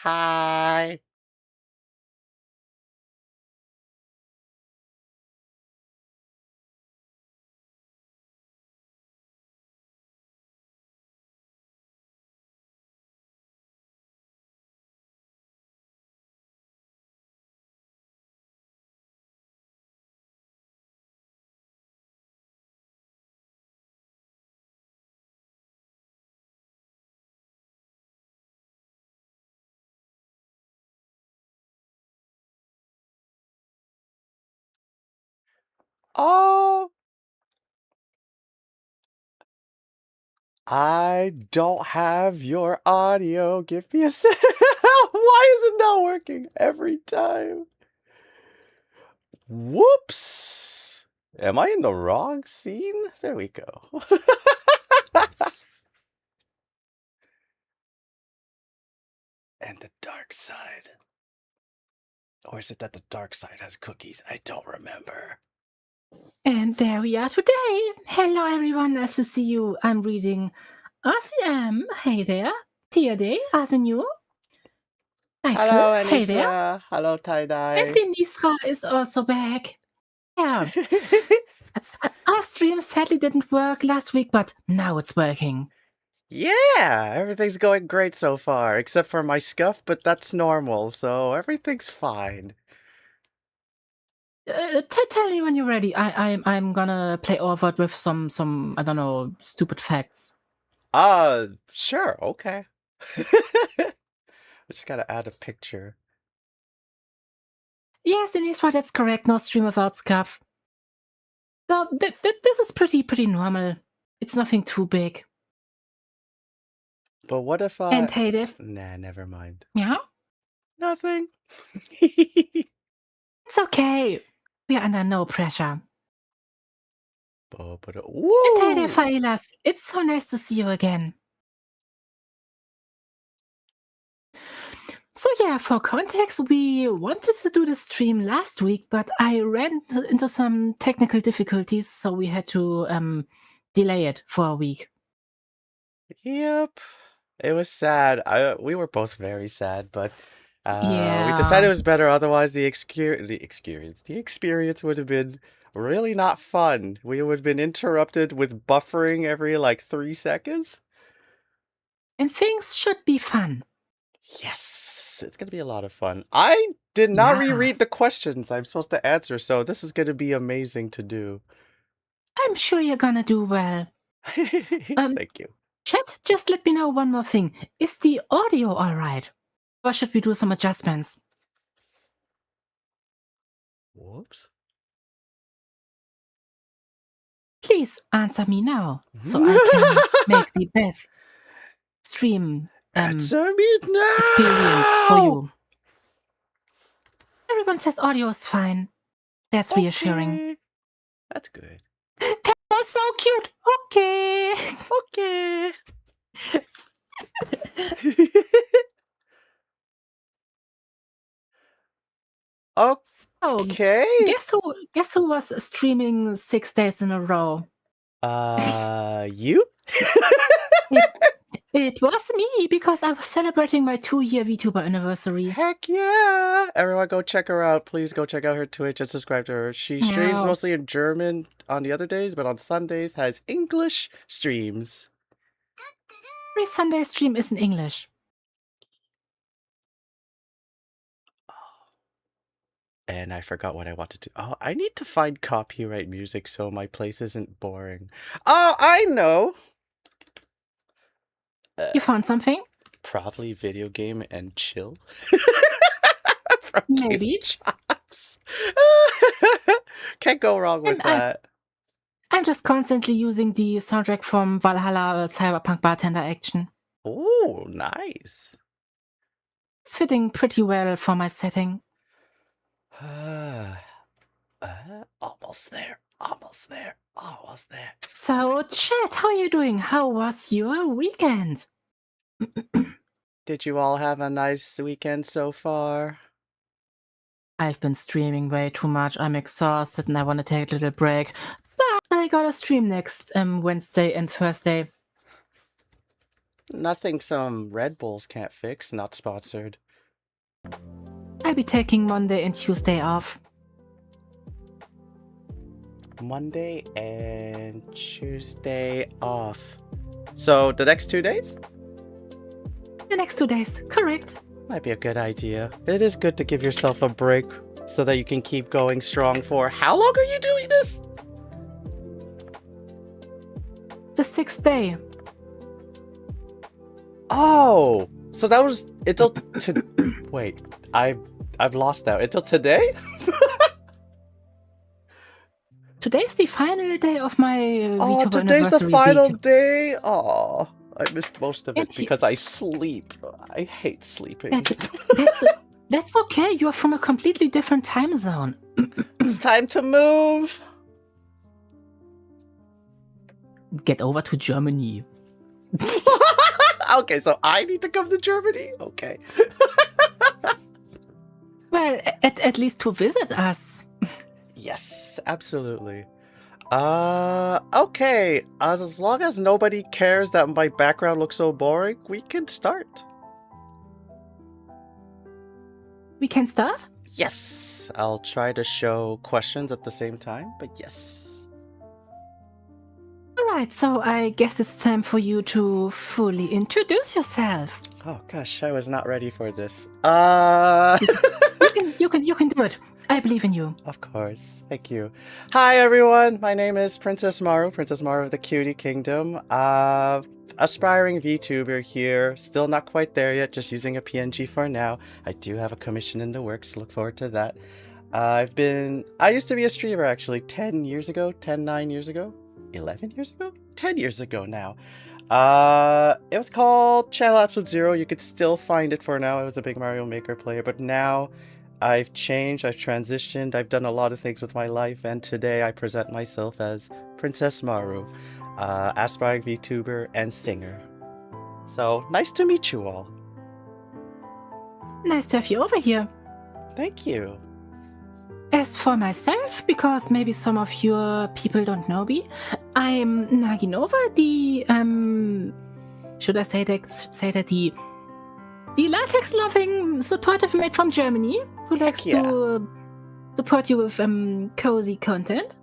Hi. Oh, I don't have your audio. Give me a sec. Why is it not working every time? Whoops. Am I in the wrong scene? There we go. And the dark side. Or is it that the dark side has cookies? I don't remember. And there we are today. Hello, everyone. Nice to see you. I'm reading RCM. Hey there. Day, as in you. Axel. Hello, Hey there. Anisra. Hello, And Tie-Dye. Denisra is also back. Yeah. Our stream sadly didn't work last week, but now it's working. Yeah, everything's going great so far, except for my scuff, but that's normal, so everything's fine. Tell me when you're ready. I'm gonna play over it with some I don't know, stupid facts. Sure, okay. I just gotta add a picture. Yes, Denisra, that's correct. No stream without scuff. So this is pretty normal. It's nothing too big. But what if And hey, Dev. Nah, never mind. Yeah? Nothing. It's okay. We are under no pressure. Woo! And hey there, Failas. It's so nice to see you again. So yeah, for context, we wanted to do the stream last week, but I ran into some technical difficulties, so we had to delay it for a week. Yep. It was sad. We were both very sad, but Yeah. we decided it was better. Otherwise, the experience would have been really not fun. We would have been interrupted with buffering every like 3 seconds. And things should be fun. Yes, it's gonna be a lot of fun. I did not reread the questions I'm supposed to answer, so this is gonna be amazing to do. I'm sure you're gonna do well. Thank you. Chat, just let me know one more thing. Is the audio alright? Or should we do some adjustments? Whoops. Please answer me now, so I can make the best stream Answer me now! experience for you. Everyone says audio is fine. That's reassuring. That's good. That was so cute. Okay. Okay. Okay. Guess who was streaming 6 days in a row? You? It was me, because I was celebrating my 2-year VTuber anniversary. Heck yeah! Everyone go check her out. Please go check out her Twitch and subscribe to her. She streams mostly in German on the other days, but on Sundays has English streams. Every Sunday stream is in English. And I forgot what I wanted to. Oh, I need to find copyright music so my place isn't boring. Oh, I know! You found something? Probably video game and chill. From maybe. Can't go wrong with that. I'm just constantly using the soundtrack from Valhalla Cyberpunk Bartender Action. Oh, nice. It's fitting pretty well for my setting. Almost there. Almost there. Almost there. So, chat, how are you doing? How was your weekend? Did you all have a nice weekend so far? I've been streaming way too much. I'm exhausted and I want to take a little break. But I got a stream next Wednesday and Thursday. Nothing some Red Bulls can't fix. Not sponsored. I'll be taking Monday and Tuesday off. Monday and Tuesday off. So the next 2 days? The next 2 days, correct. Might be a good idea. It is good to give yourself a break so that you can keep going strong for... How long are you doing this? The 6th day. Oh! So that was until... Wait, I've lost that. Until today? Today's the final day of my VTuber today's the anniversary final week. day? Oh, I missed most of it And because I sleep. I hate sleeping. That's okay. You're from a completely different time zone. It's time to move. Get over to Germany. Okay, so I need to come to Germany? Okay. Well, at least to visit us. Yes, absolutely. Okay. As long as nobody cares that my background looks so boring, we can start. We can start? Yes. I'll try to show questions at the same time, but yes. Alright, so I guess it's time for you to fully introduce yourself. Oh gosh, I was not ready for this. You can do it. I believe in you. Of course. Thank you. Hi everyone. My name is Princess Maru of the Cutie Kingdom. Aspiring VTuber here. Still not quite there yet, just using a PNG for now. I do have a commission in the works. Look forward to that. I used to be a streamer actually 10 years ago, 9 years ago, 11 years ago, 10 years ago now. It was called Channel Absolute Zero. You could still find it for now. I was a big Mario Maker player, but now I've changed, I've transitioned, I've done a lot of things with my life, and today I present myself as Princess Maru, aspiring VTuber and singer. So, nice to meet you all. Nice to have you over here. Thank you. As for myself, because maybe some of your people don't know me, I'm Naginova, should I say that the latex-loving supportive mate from Germany who likes to support you with cozy content.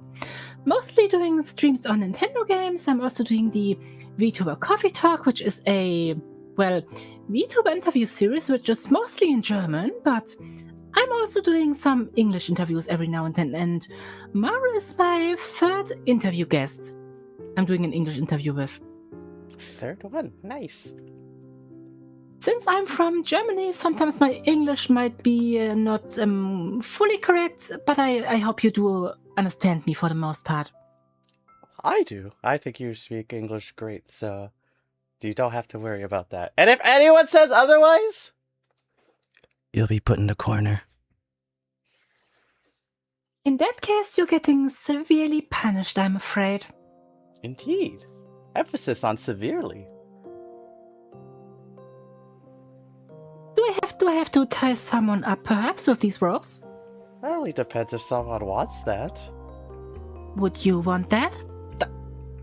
Mostly doing streams on Nintendo games. I'm also doing the VTuber Coffee Talk, which is a, VTuber interview series, which is mostly in German, but I'm also doing some English interviews every now and then, and Maru is my 3rd interview guest I'm doing an English interview with. 3rd one, nice. Since I'm from Germany, sometimes my English might be not fully correct, but I hope you do understand me for the most part. I do. I think you speak English great, so you don't have to worry about that. And if anyone says otherwise, you'll be put in the corner. In that case, you're getting severely punished, I'm afraid. Indeed. Emphasis on severely. Do I have to tie someone up, perhaps, with these ropes? That only depends if someone wants that. Would you want that?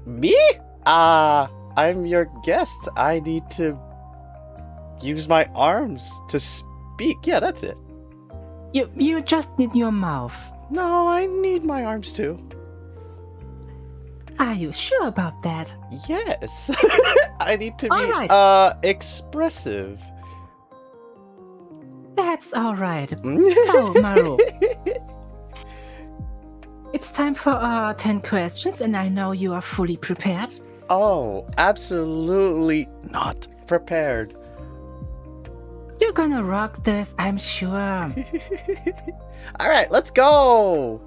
Me? I'm your guest. I need to use my arms to speak. Yeah, that's it. You just need your mouth. No, I need my arms too. Are you sure about that? Yes. I need to be expressive. That's alright. So, Maru, it's time for our 10 questions, and I know you are fully prepared. Oh, absolutely not prepared. You're gonna rock this, I'm sure. Alright, let's go!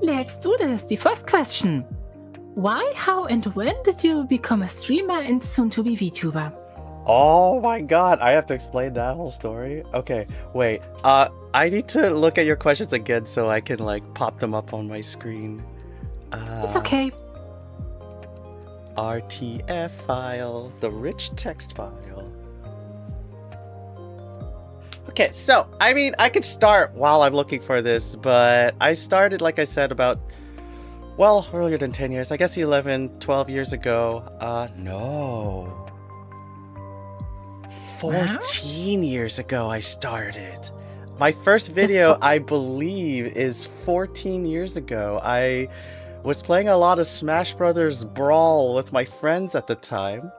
Let's do this. The first question. Why, how, and when did you become a streamer and soon to be VTuber? Oh my god, I have to explain that whole story? Okay, wait. I need to look at your questions again so I can, pop them up on my screen. It's okay. RTF file, the rich text file. Okay, so, I could start while I'm looking for this, but I started, like I said, about, earlier than 10 years. I guess 11, 12 years ago. No. 14 years ago I started. My first video, I believe, is 14 years ago. I was playing a lot of Smash Brothers Brawl with my friends at the time.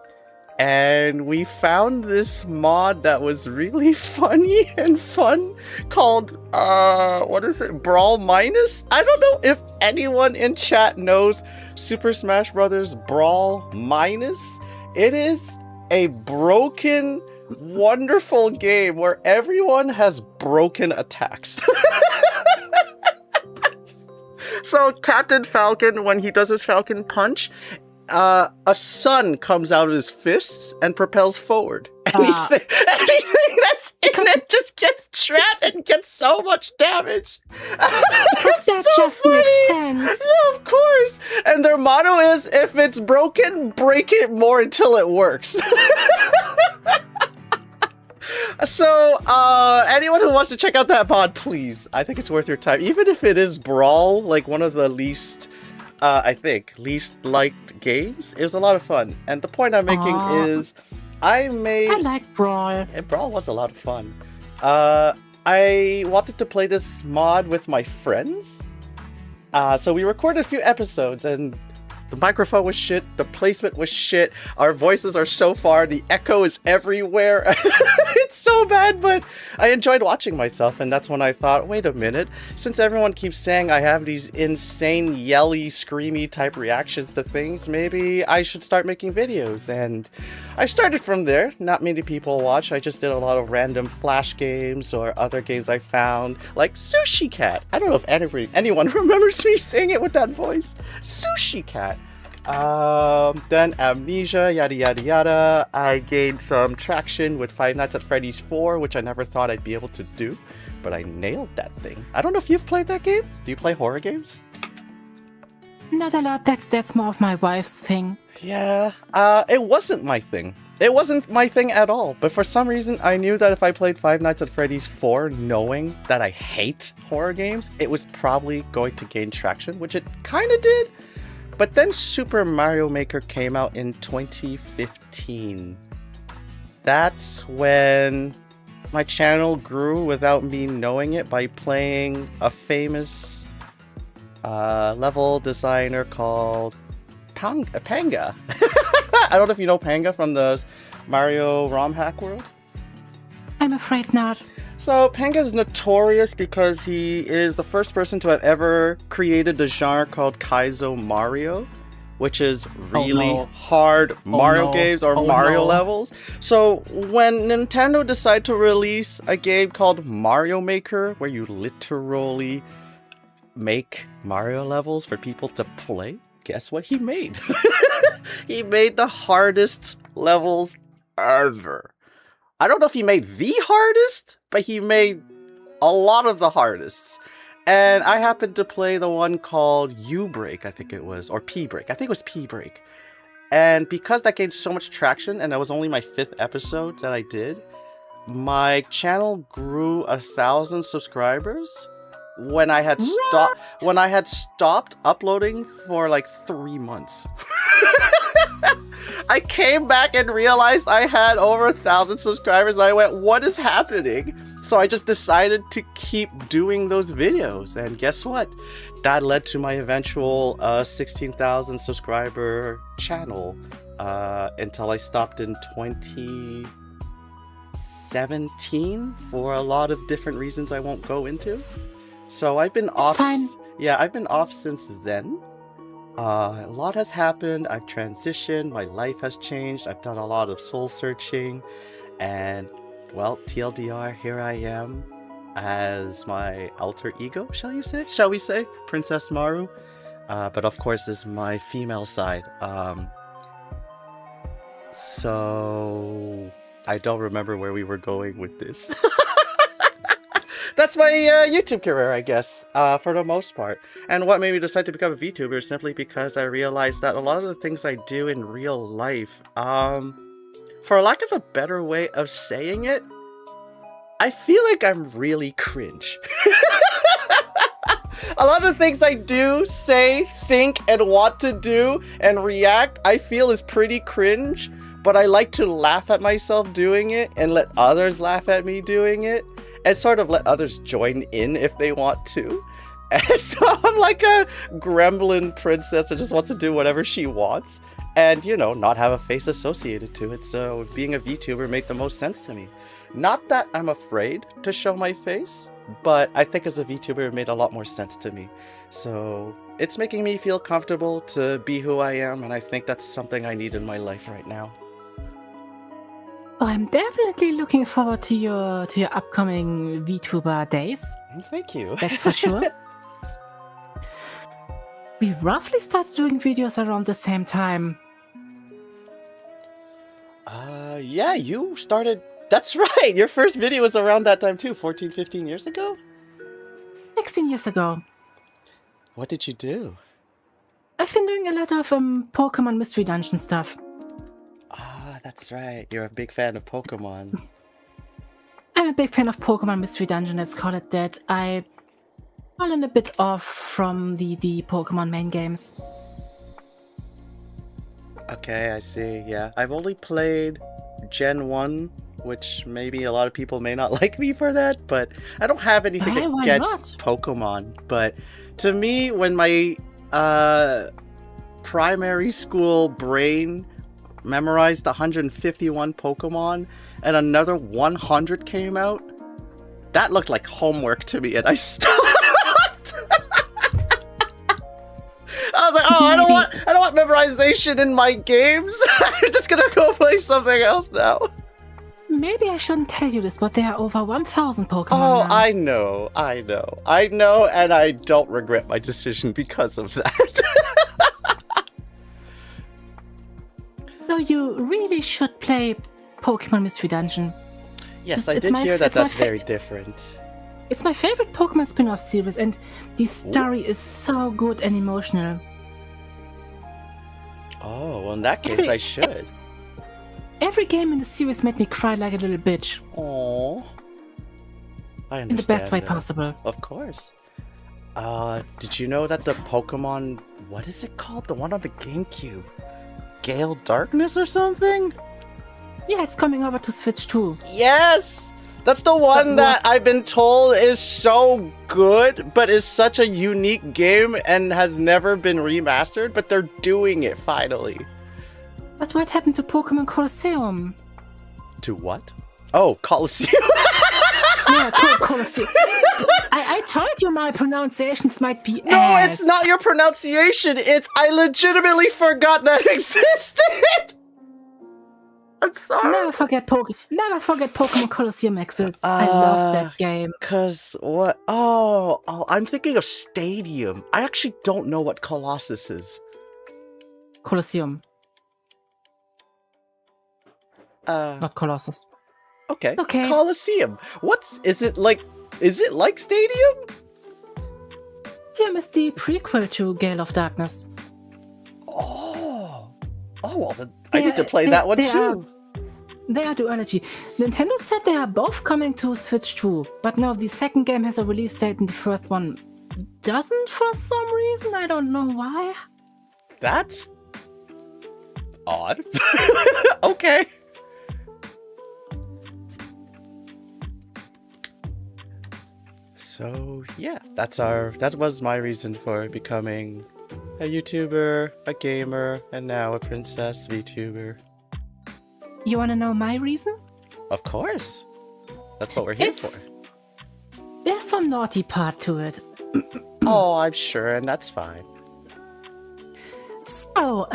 And we found this mod that was really funny and fun called, what is it? Brawl Minus? I don't know if anyone in chat knows Super Smash Brothers Brawl Minus. It is a broken, wonderful game where everyone has broken attacks. So Captain Falcon, when he does his Falcon Punch, a sun comes out of his fists and propels forward. Anything that's in it just gets trapped and gets so much damage. Because that so just funny. makes sense. Yeah, of course. And their motto is, if it's broken, break it more until it works. So, anyone who wants to check out that mod, please. I think it's worth your time. Even if it is Brawl, like one of the least liked games, it was a lot of fun. And the point I'm making is, I like Brawl. Brawl was a lot of fun. I wanted to play this mod with my friends. So we recorded a few episodes, and the microphone was shit, the placement was shit, our voices are so far, the echo is everywhere. It's so bad, but I enjoyed watching myself, and that's when I thought, wait a minute, since everyone keeps saying I have these insane, yelly, screamy type reactions to things, maybe I should start making videos. And I started from there. Not many people watch. I just did a lot of random Flash games or other games I found, like Sushi Cat. I don't know if anyone remembers me saying it with that voice. Sushi Cat. Then Amnesia, yada yada yada. I gained some traction with Five Nights at Freddy's 4, which I never thought I'd be able to do, but I nailed that thing. I don't know if you've played that game. Do you play horror games? Not a lot. That's more of my wife's thing. Yeah, it wasn't my thing. It wasn't my thing at all, but for some reason I knew that if I played Five Nights at Freddy's 4 knowing that I hate horror games, it was probably going to gain traction, which it kind of did. But then Super Mario Maker came out in 2015. That's when my channel grew without me knowing it by playing a famous level designer called Panga. I don't know if you know Panga from the Mario ROM hack world. I'm afraid not. So Panga is notorious because he is the first person to have ever created the genre called Kaizo Mario, which is really hard Mario games or Mario levels. So when Nintendo decided to release a game called Mario Maker, where you literally make Mario levels for people to play, guess what he made? He made the hardest levels ever. I don't know if he made the hardest, but he made a lot of the hardest. And I happened to play the one called U-Break, I think it was, or P-Break. I think it was P-Break. And because that gained so much traction, and that was only my 5th episode that I did, my channel grew 1,000 subscribers when I had stopped uploading for like 3 months. I came back and realized I had over 1,000 subscribers, and I went, what is happening? So I just decided to keep doing those videos, and guess what? That led to my eventual 16,000 subscriber channel until I stopped in 2017 for a lot of different reasons I won't go into. So I've been off. Yeah, I've been off since then. A lot has happened. I've transitioned. My life has changed. I've done a lot of soul searching, and well, TLDR, here I am as my alter ego, shall we say, Princess Maru. But of course, this is my female side. So I don't remember where we were going with this. That's my YouTube career, I guess, for the most part. And what made me decide to become a VTuber is simply because I realized that a lot of the things I do in real life, for lack of a better way of saying it, I feel like I'm really cringe. A lot of the things I do, say, think, and want to do and react, I feel is pretty cringe. but I like to laugh at myself doing it and let others laugh at me doing it and sort of let others join in if they want to. And so I'm like a gremlin princess that just wants to do whatever she wants and, you know, not have a face associated to it. So being a VTuber made the most sense to me. Not that I'm afraid to show my face, but I think as a VTuber it made a lot more sense to me. So it's making me feel comfortable to be who I am, and I think that's something I need in my life right now. Oh, I'm definitely looking forward to your upcoming VTuber days. Thank you. That's for sure. We roughly started doing videos around the same time. Yeah, you started... That's right! Your first video was around that time too, 14, 15 years ago? 16 years ago. What did you do? I've been doing a lot of Pokemon Mystery Dungeon stuff. Ah, that's right. You're a big fan of Pokemon. I'm a big fan of Pokemon Mystery Dungeon, let's call it that. I've fallen a bit off from the Pokemon main games. Okay, I see. Yeah, I've only played Gen 1, which maybe a lot of people may not like me for that, but I don't have anything against Pokemon. But to me, when my primary school brain memorized 151 Pokemon and another 100 came out, that looked like homework to me, and I stopped. I was like, oh, I don't want memorization in my games. I'm just gonna go play something else now. Maybe I shouldn't tell you this, but there are over 1,000 Pokemon Oh, now. I know, and I don't regret my decision because of that. So you really should play Pokemon Mystery Dungeon. Yes, I did hear that that's very different. It's my favorite Pokemon spin-off series, and the story is so good and emotional. Oh, well in that case I should. Every game in the series made me cry like a little bitch. Aww. I understand. In the best way possible. Of course. Did you know that the Pokemon... What is it called? The one on the GameCube? Gale Darkness or something? Yeah, it's coming over to Switch too. Yes! That's the one that I've been told is so good, but is such a unique game and has never been remastered, but they're doing it finally. But what happened to Pokemon Colosseum? To what? Oh, Colosseum. Yeah, Colosseum. I told you my pronunciations might be No, ass. it's not your pronunciation. It's I legitimately forgot that existed. I'm sorry. Never forget Pokemon Colosseum exists. I love that game. Cause what? Oh, I'm thinking of Stadium. I actually don't know what Colossus is. Colosseum. Not Colossus. Okay. Okay. Colosseum. Is it like Stadium? Stadium is the prequel to Gale of Darkness. Oh, well then I need to play that one too. They are duology. Nintendo said they are both coming to Switch too, but no, the second game has a release date and the first one doesn't for some reason. I don't know why. That's odd. Okay. So yeah, that was my reason for becoming a YouTuber, a gamer, and now a princess VTuber. You wanna know my reason? Of course. That's what we're here for. There's some naughty part to it. Oh, I'm sure, and that's fine. So,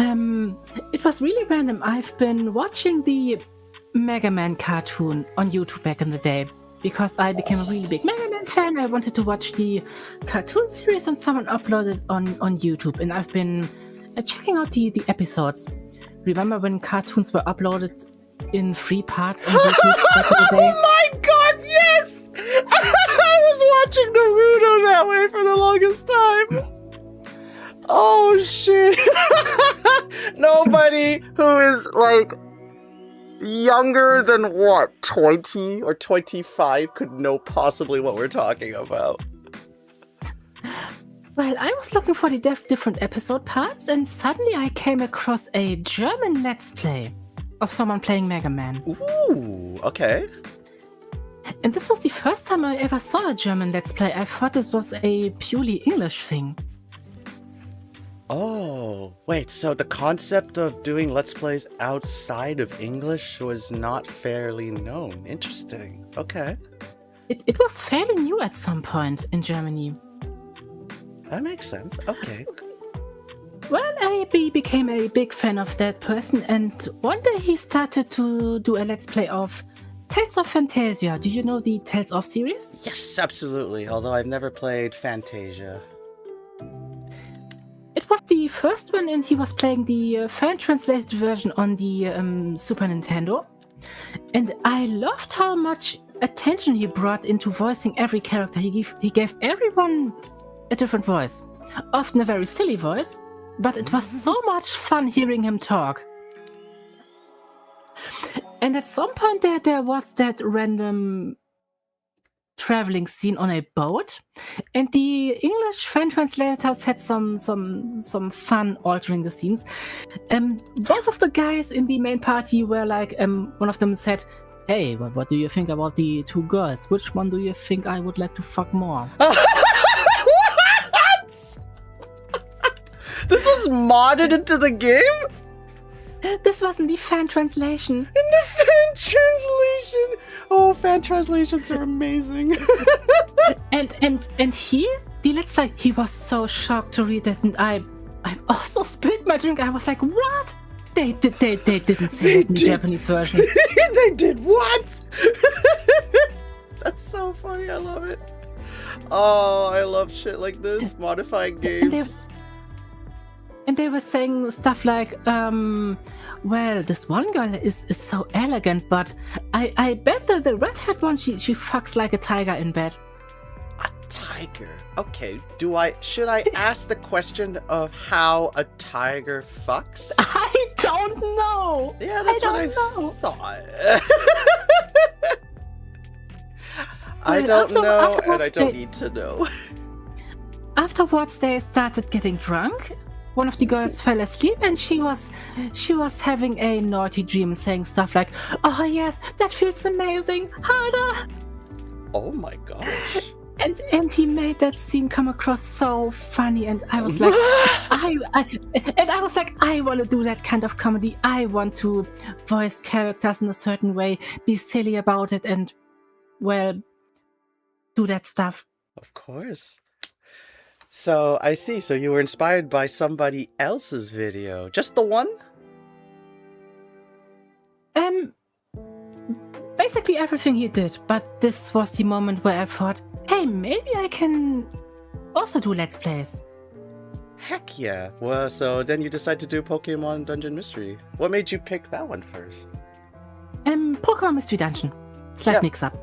it was really random. I've been watching the Mega Man cartoon on YouTube back in the day because I became a really big Mega Man fan. I wanted to watch the cartoon series and someone uploaded on YouTube, and I've been checking out the episodes. Remember when cartoons were uploaded in 3 parts on YouTube back in the day? Oh my god, yes! I was watching Naruto that way for the longest time. Oh shit. Nobody who is like younger than what, 20 or 25 could know possibly what we're talking about. Well, I was looking for the different episode parts, and suddenly I came across a German Let's Play of someone playing Mega Man. Ooh, okay. And this was the first time I ever saw a German Let's Play. I thought this was a purely English thing. Oh, wait, so the concept of doing Let's Plays outside of English was not fairly known. Interesting. Okay. It was fairly new at some point in Germany. That makes sense. Okay. Well, I became a big fan of that person, and one day he started to do a Let's Play of Tales of Fantasia. Do you know the Tales of series? Yes, absolutely. Although I've never played Fantasia. It was the first one, and he was playing the fan-translated version on the Super Nintendo. And I loved how much attention he brought into voicing every character. He gave everyone a different voice. Often a very silly voice, but it was so much fun hearing him talk. And at some point there was that random traveling scene on a boat, and the English fan translators had some fun altering the scenes. Both of the guys in the main party were like, one of them said, "Hey, what do you think about the two girls? Which one do you think I would like to fuck more?" What? This was modded into the game? This wasn't the fan translation. In the fan translation! Oh, fan translations are amazing. and he, the Let's Play, he was so shocked to read that, and I also spilled my drink. I was like, what? They didn't say it in the Japanese version. They did what? That's so funny. I love it. Oh, I love shit like this. Modifying games. And they were saying stuff like, well, this one girl is so elegant, but I bet that the redhead one, she fucks like a tiger in bed. A tiger? Okay, should I ask the question of how a tiger fucks? I don't know. Yeah, that's what I thought. I don't know, and I don't need to know. Afterwards, they started getting drunk. One of the girls fell asleep, and she was having a naughty dream, saying stuff like, "Oh yes, that feels amazing, harder." Oh my gosh! And he made that scene come across so funny, and I was like, I want to do that kind of comedy. I want to voice characters in a certain way, be silly about it, and well, do that stuff. Of course. So, I see. So you were inspired by somebody else's video. Just the one? Basically everything he did, but this was the moment where I thought, hey, maybe I can also do Let's Plays. Heck yeah. Well, so then you decided to do Pokemon Dungeon Mystery. What made you pick that one first? Pokemon Mystery Dungeon. Slight mix-up.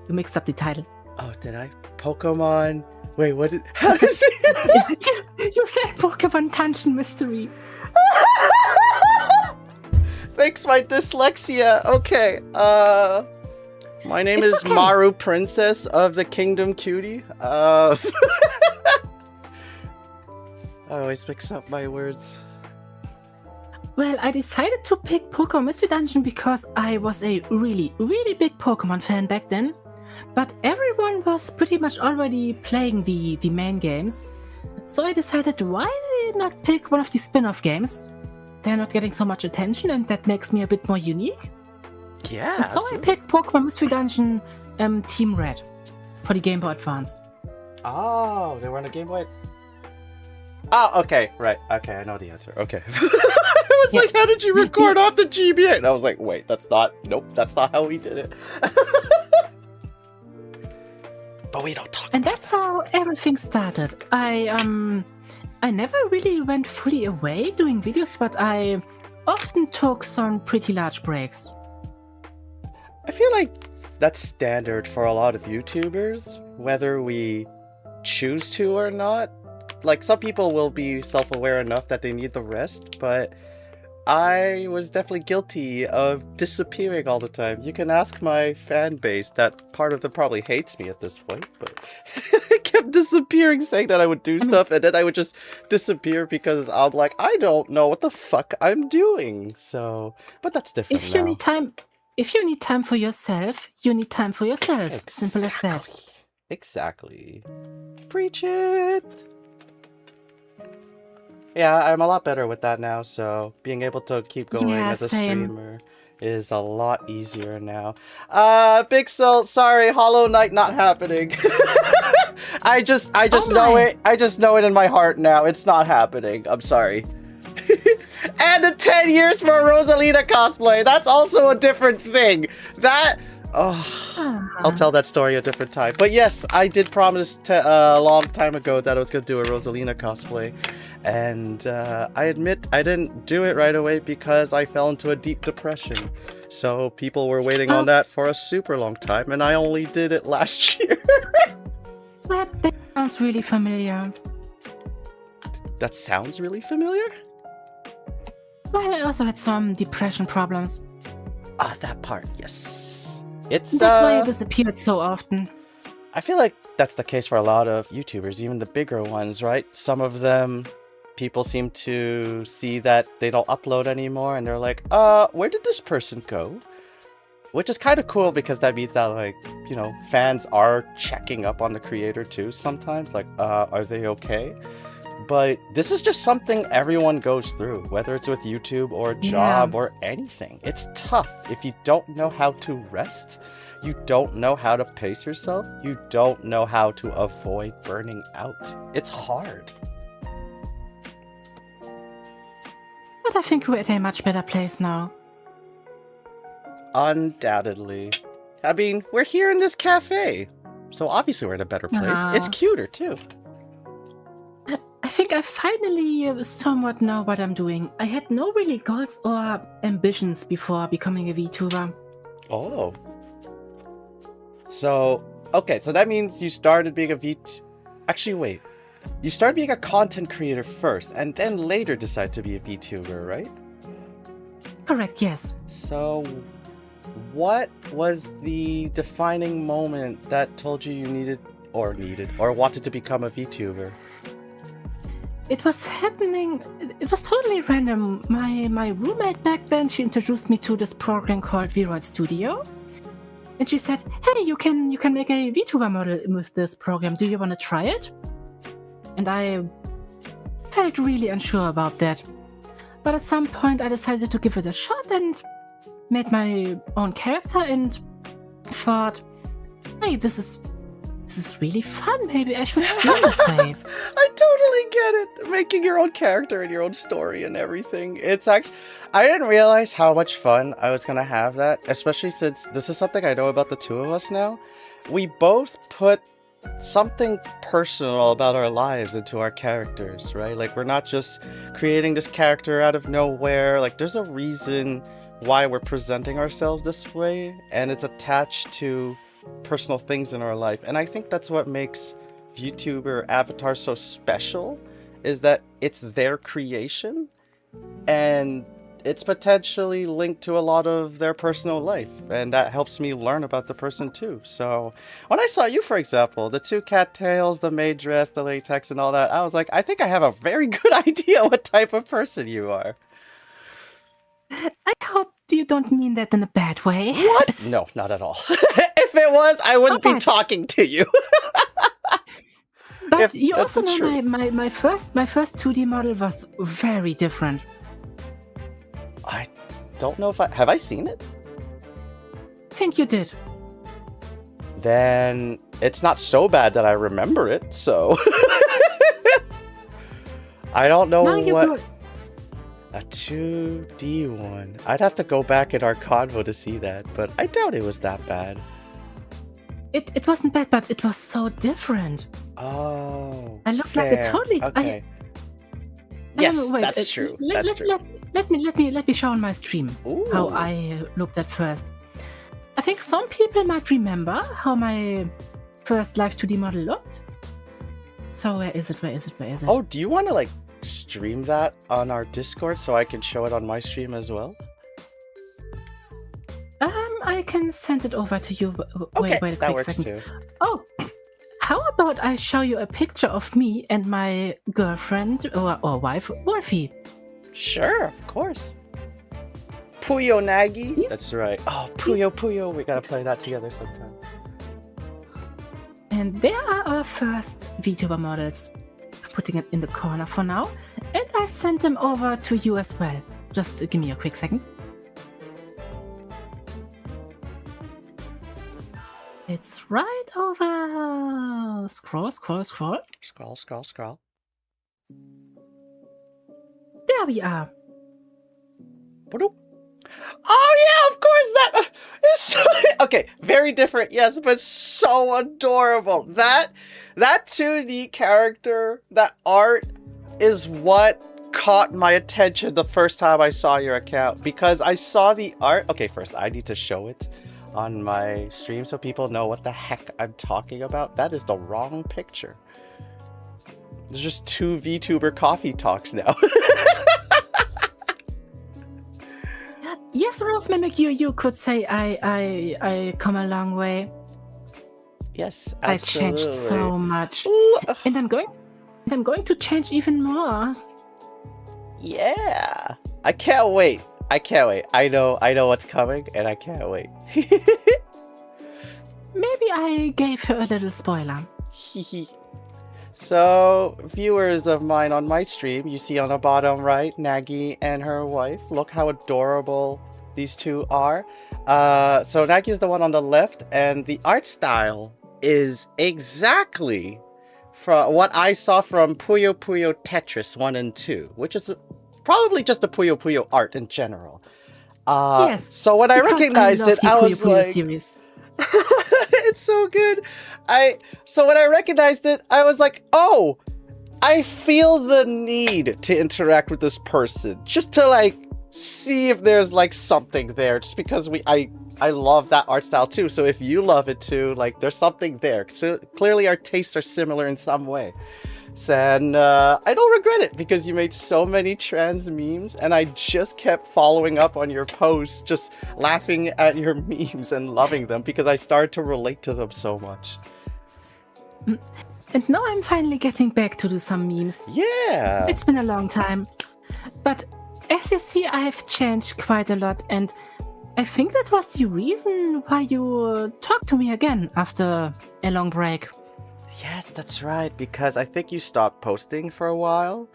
You mixed up the title. Oh, did I? Pokemon... Wait, what did... You said Pokemon Dungeon Mystery. Thanks, my dyslexia. Okay, my name is okay. Maru, Princess of the Kingdom Cutie. I always mix up my words. Well, I decided to pick Pokemon Mystery Dungeon because I was a really, really big Pokemon fan back then. But everyone was pretty much already playing the main games. So I decided, why not pick one of the spin-off games? They're not getting so much attention, and that makes me a bit more unique. Yeah, and so absolutely. I picked Pokemon Mystery Dungeon Team Red for the Game Boy Advance. Oh, they were on a Game Boy? Oh, okay, right. Okay, I know the answer. Okay. I was like, how did you record off the GBA? And I was like, wait, that's not how we did it. But we don't talk And about that's how everything started. I never really went fully away doing videos, but I often took some pretty large breaks. I feel like that's standard for a lot of YouTubers, whether we choose to or not. Like, some people will be self-aware enough that they need the rest, but I was definitely guilty of disappearing all the time. You can ask my fan base. That part of them probably hates me at this point, but I kept disappearing, saying that I would do stuff, and then I would just disappear because I'm like, I don't know what the fuck I'm doing. So, but that's different If you now. need time for yourself, you need time for yourself. Exactly. Simple as that. Exactly. Preach it. Yeah, I'm a lot better with that now, so being able to keep going as a streamer is a lot easier now. Big Soul, sorry, Hollow Knight not happening. I just know it. I just know it in my heart now. It's not happening. I'm sorry. And the 10 years for a Rosalina cosplay. That's also a different thing. That I'll tell that story a different time. But yes, I did promise a long time ago that I was going to do a Rosalina cosplay. And I admit I didn't do it right away because I fell into a deep depression. So people were waiting on that for a super long time, and I only did it last year. That sounds really familiar. That sounds really familiar? Well, I also had some depression problems. Ah, that part, yes. That's why I disappeared so often. I feel like that's the case for a lot of YouTubers, even the bigger ones, right? Some of them, people seem to see that they don't upload anymore, and they're like, where did this person go? Which is kind of cool because that means that, like, you know, fans are checking up on the creator too sometimes. Like, are they okay? But this is just something everyone goes through, whether it's with YouTube or a job or anything. It's tough if you don't know how to rest. You don't know how to pace yourself. You don't know how to avoid burning out. It's hard. But I think we're at a much better place now. Undoubtedly. I mean, we're here in this cafe. So obviously we're in a better place. It's cuter too. I think I finally somewhat know what I'm doing. I had no really goals or ambitions before becoming a VTuber. Oh. So, okay, so that means you started being a Actually, wait. You started being a content creator first, and then later decided to be a VTuber, right? Correct, yes. So, what was the defining moment that told you you needed or wanted to become a VTuber? It was happening, it was totally random. My roommate back then, she introduced me to this program called VRoid Studio. And she said, hey, you can make a VTuber model with this program. Do you want to try it? And I felt really unsure about that. But at some point I decided to give it a shot and made my own character and thought, hey, this is really fun. Maybe I should stream this way. I totally get it. Making your own character and your own story and everything. It's actually, I didn't realize how much fun I was going to have that, especially since this is something I know about the two of us now. We both put something personal about our lives into our characters, right? Like, we're not just creating this character out of nowhere. Like, there's a reason why we're presenting ourselves this way, and it's attached to personal things in our life. And I think that's what makes VTuber avatars so special, is that it's their creation and it's potentially linked to a lot of their personal life, and that helps me learn about the person too. So when I saw you, for example, the two cattails, the maid dress, the latex and all that, I was like, I think I have a very good idea what type of person you are. I hope you don't mean that in a bad way. What? No, not at all. If it was, I wouldn't be talking to you. But you also know my first 2D model was very different. I don't know if have I seen it? I think you did. Then it's not so bad that I remember it, so I don't know what a 2D one. I'd have to go back in our convo to see that, but I doubt it was that bad. It wasn't bad, but it was so different. Oh, I looked like a totally. Okay. Yes, that's true. That's true. Let me show on my stream how I looked at first. I think some people might remember how my first live 2D model looked. So where is it? Oh, do you want to like stream that on our Discord so I can show it on my stream as well? I can send it over to you. Okay, wait a that quick works second. too. Oh, How about I show you a picture of me and my girlfriend or wife, Wolfie? Sure, of course. Puyo Nagi? Yes. That's right. Oh, Puyo. We gotta play that together sometime. And there are our first VTuber models. I'm putting it in the corner for now. And I sent them over to you as well. Just give me a quick second. It's right over. Scroll. Scroll. There we are. Oh yeah, of course, that is so okay, very different, yes, but so adorable. That 2D character, that art is what caught my attention the first time I saw your account, because I saw the art. Okay, first I need to show it on my stream so people know what the heck I'm talking about. That is the wrong picture. There's just 2 VTuber coffee talks now. Yes, Rose Mimic, you could say I come a long way. Yes, absolutely. I changed so much. And I'm going to change even more. Yeah. I can't wait. I know what's coming and I can't wait. Maybe I gave her a little spoiler. So, viewers of mine on my stream, you see on the bottom right, Nagi and her wife. Look how adorable these two are. So Nagi is the one on the left, and the art style is exactly from what I saw from Puyo Puyo Tetris 1 and 2, which is probably just the Puyo Puyo art in general. Yes. So when I recognized it, I was Puyo like, series. it's so good. So when I recognized it, I was like, oh, I feel the need to interact with this person just to like see if there's like something there, just because I love that art style too. So if you love it too, like there's something there. So clearly our tastes are similar in some way. And I don't regret it, because you made so many trans memes, and I just kept following up on your posts, just laughing at your memes and loving them, because I started to relate to them so much. And now I'm finally getting back to do some memes. Yeah! It's been a long time. But as you see, I've changed quite a lot, and I think that was the reason why you talked to me again after a long break. Yes, that's right, because I think you stopped posting for a while,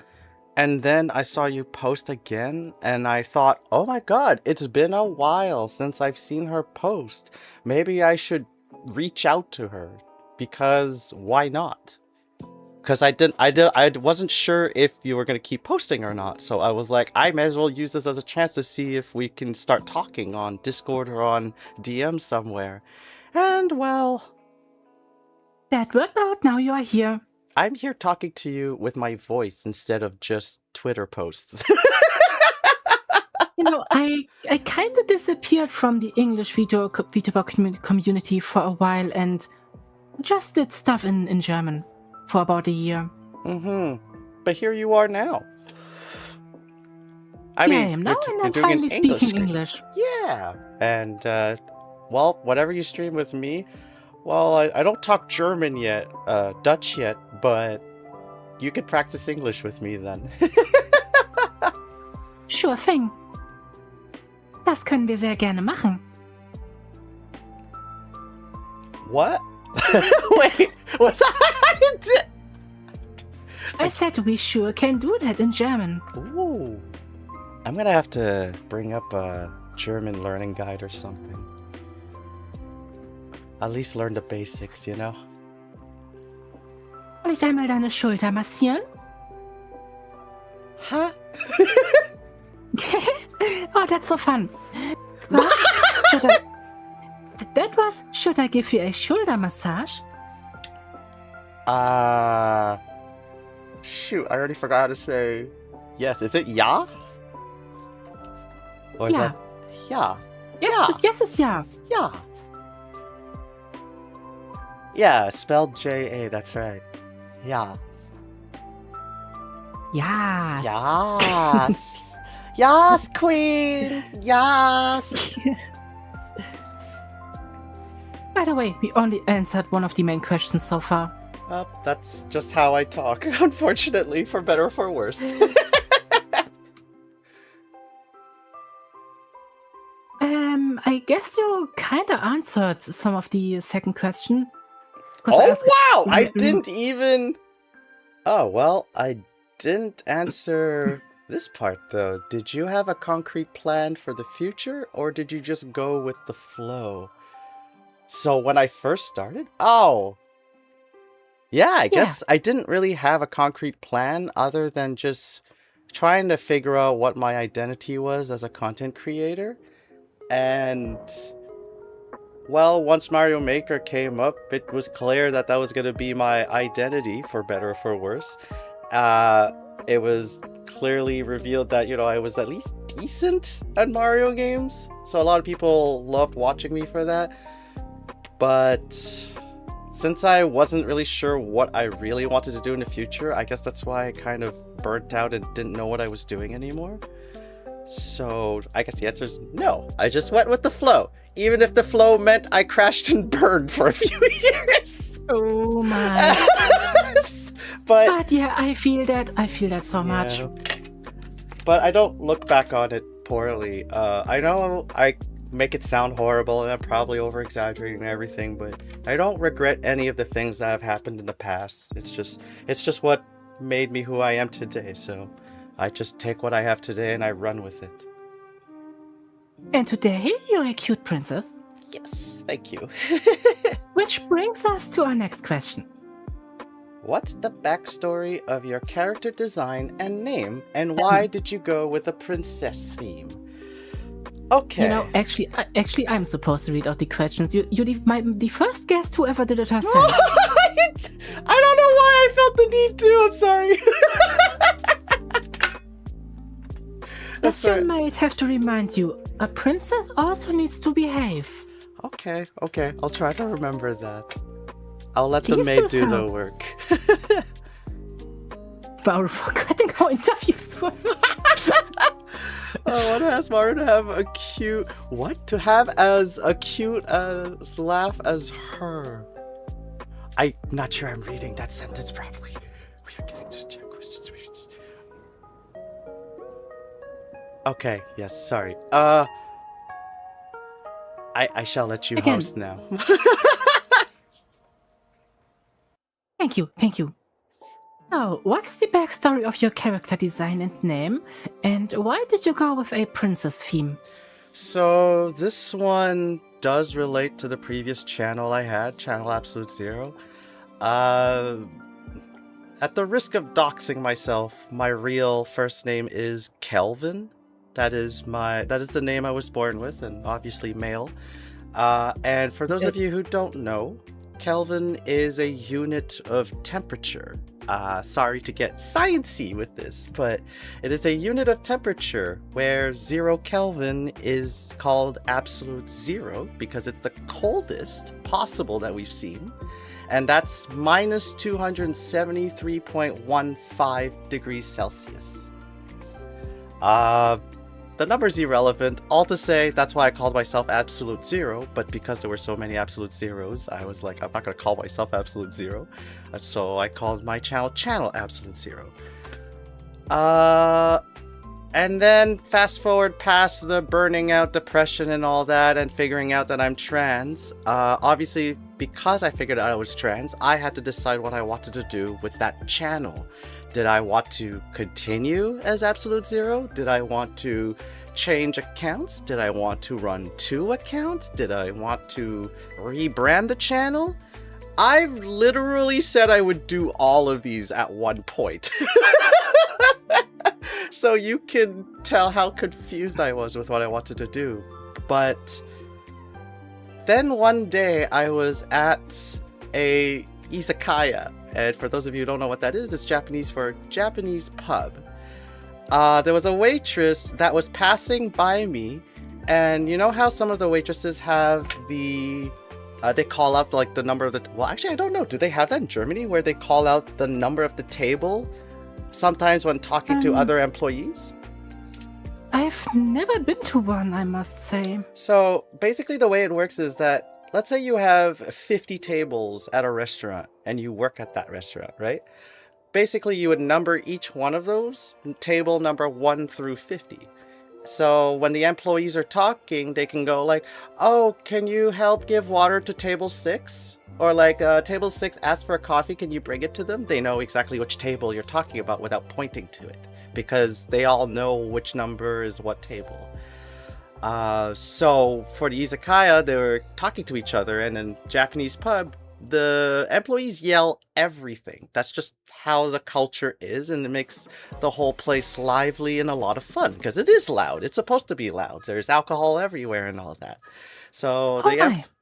and then I saw you post again, and I thought, oh my god, it's been a while since I've seen her post. Maybe I should reach out to her, because why not? Because I wasn't sure if you were going to keep posting or not, so I was like, I may as well use this as a chance to see if we can start talking on Discord or on DM somewhere. And well... that worked out, now you are here. I'm here talking to you with my voice instead of just Twitter posts. You know, I kind of disappeared from the English VTuber community for a while and just did stuff in German for about a year. But here you are now. I am now, and I'm finally speaking English. Yeah, and well, whatever you stream with me, well, I don't talk German yet, Dutch yet, but you could practice English with me then. Sure thing. Das können wir sehr gerne machen. What? Wait, was that? I said we sure can do that in German. Ooh. I'm gonna have to bring up a German learning guide or something. At least learn the basics, you know? Soll ich einmal deine Schulter massieren? Huh? Oh, that's so fun. Should I give you a shoulder massage? Shoot, I already forgot how to say yes. Is it ja? Or is Ja. that ja? Yes, it's ja. Yeah. Yeah, spelled J-A, that's right. Yeah. Yes. Yes. Yes, queen. Yes. By the way, we only answered one of the main questions so far. That's just how I talk, unfortunately, for better or for worse. I guess you kind of answered some of the second question. Oh, wow! I didn't even... Oh, well, I didn't answer this part, though. Did you have a concrete plan for the future, or did you just go with the flow? So when I first started? Oh! Yeah, I guess I didn't really have a concrete plan other than just trying to figure out what my identity was as a content creator. And, well, once Mario Maker came up, it was clear that that was going to be my identity, for better or for worse. It was clearly revealed that, you know, I was at least decent at Mario games. So a lot of people loved watching me for that. But since I wasn't really sure what I really wanted to do in the future, I guess that's why I kind of burnt out and didn't know what I was doing anymore. So I guess the answer is no. I just went with the flow. Even if the flow meant I crashed and burned for a few years. Oh my. But yeah, I feel that so much. But I don't look back on it poorly. I know I make it sound horrible and I'm probably over exaggerating everything, but I don't regret any of the things that have happened in the past. It's just what made me who I am today. So I just take what I have today and I run with it. And today you're a cute princess. Yes, thank you. Which brings us to our next question. What's the backstory of your character design and name, and why did you go with a princess theme? Okay. You know, actually, I'm supposed to read out the questions. You're the first guest who ever did it herself. I don't know why I felt the need to. I'm sorry. As your mate have to remind you, a princess also needs to behave. Okay. I'll try to remember that. I'll let the maid do the work. Maru forgetting how interviews work. I want to ask Maru to have a cute... What? To have as a cute laugh as her. I'm not sure I'm reading that sentence properly. We are getting to check questions. Okay, yes, sorry. I shall let you host now. Thank you. Now, what's the backstory of your character design and name, and why did you go with a princess theme? So, this one does relate to the previous channel I had, Channel Absolute Zero. At the risk of doxing myself, my real first name is Kelvin. That is the name I was born with, and obviously male. And for those of you who don't know, Kelvin is a unit of temperature. Sorry to get sciencey with this, but it is a unit of temperature where 0 Kelvin is called absolute zero because it's the coldest possible that we've seen. And that's minus 273.15 degrees Celsius. The number's irrelevant. All to say, that's why I called myself Absolute Zero, but because there were so many Absolute Zeros, I was like, I'm not going to call myself Absolute Zero. So I called my channel Absolute Zero. And then fast forward past the burning out depression and all that and figuring out that I'm trans. Obviously, because I figured out I was trans, I had to decide what I wanted to do with that channel. Did I want to continue as Absolute Zero? Did I want to change accounts? Did I want to run 2 accounts? Did I want to rebrand the channel? I've literally said I would do all of these at one point. So you can tell how confused I was with what I wanted to do. But then one day I was at a izakaya. And for those of you who don't know what that is, it's Japanese for Japanese pub. There was a waitress that was passing by me, and you know how some of the waitresses have the... they call out like the number of the... Well, actually, I don't know. Do they have that in Germany where they call out the number of the table sometimes when talking to other employees? I've never been to one, I must say. So basically the way it works is that let's say you have 50 tables at a restaurant and you work at that restaurant, right? Basically, you would number each one of those, table number 1 through 50. So when the employees are talking, they can go like, oh, can you help give water to table 6? Or like, table 6 asked for a coffee, can you bring it to them? They know exactly which table you're talking about without pointing to it, because they all know which number is what table. So for the izakaya, they were talking to each other, and in Japanese pub, the employees yell everything. That's just how the culture is, and it makes the whole place lively and a lot of fun, because it is loud. It's supposed to be loud. There's alcohol everywhere and all of that. So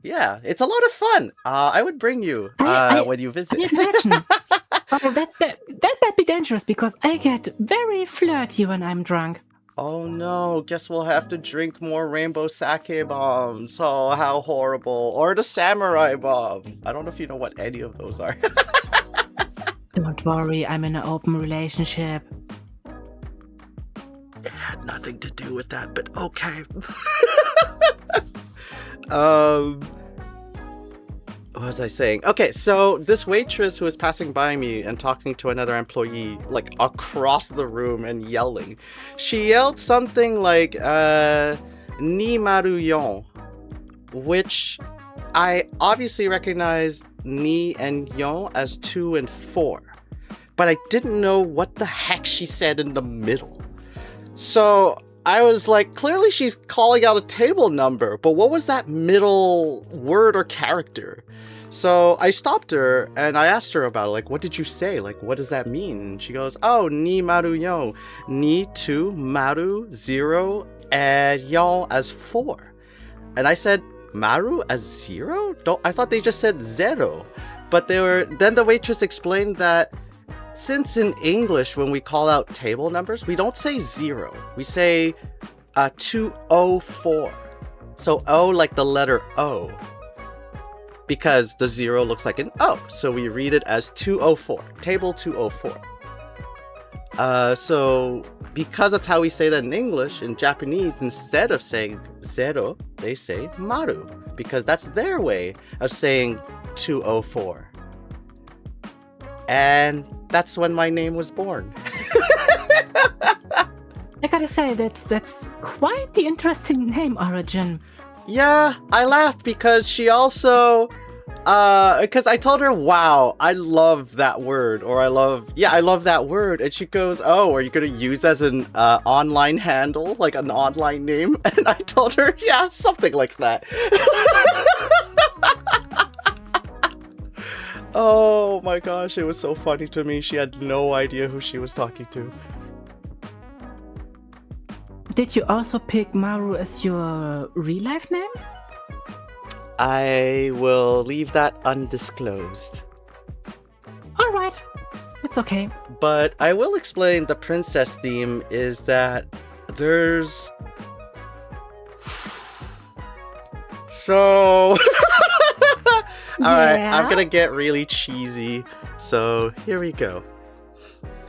yeah, it's a lot of fun. I would bring you when you visit. I imagine. Oh, that might be dangerous, because I get very flirty when I'm drunk. Oh no, guess we'll have to drink more rainbow sake bombs. Oh, how horrible. Or the samurai bomb. I don't know if you know what any of those are. Don't worry, I'm in an open relationship. It had nothing to do with that, but okay. What was I saying? Okay, so this waitress who was passing by me and talking to another employee, like across the room and yelling, she yelled something like, ni maru yon, which I obviously recognized ni and yon as 2 and 4, but I didn't know what the heck she said in the middle. So I was like, clearly she's calling out a table number, but what was that middle word or character? So I stopped her and I asked her about it, like, what did you say? Like, what does that mean? And she goes, oh, ni maru yon. Ni 2, maru 0, and yon as 4. And I said, maru as 0? I thought they just said 0. But then the waitress explained that since in English, when we call out table numbers, we don't say 0. We say 204. So O like the letter O. Because the 0 looks like an O. So we read it as 204. Table 204. So because that's how we say that in English, in Japanese, instead of saying 0, they say maru. Because that's their way of saying 204. And that's when my name was born. I gotta say, that's quite the interesting name origin. Yeah, I laughed because she also, because I told her, wow, I love that word, or I love that word. And she goes, oh, are you going to use as an online handle, like an online name? And I told her, yeah, something like that. Oh my gosh, it was so funny to me. She had no idea who she was talking to. Did you also pick Maru as your real life name? I will leave that undisclosed. Alright, it's okay. But I will explain the princess theme is that there's... So... Alright, I'm gonna get really cheesy, so here we go.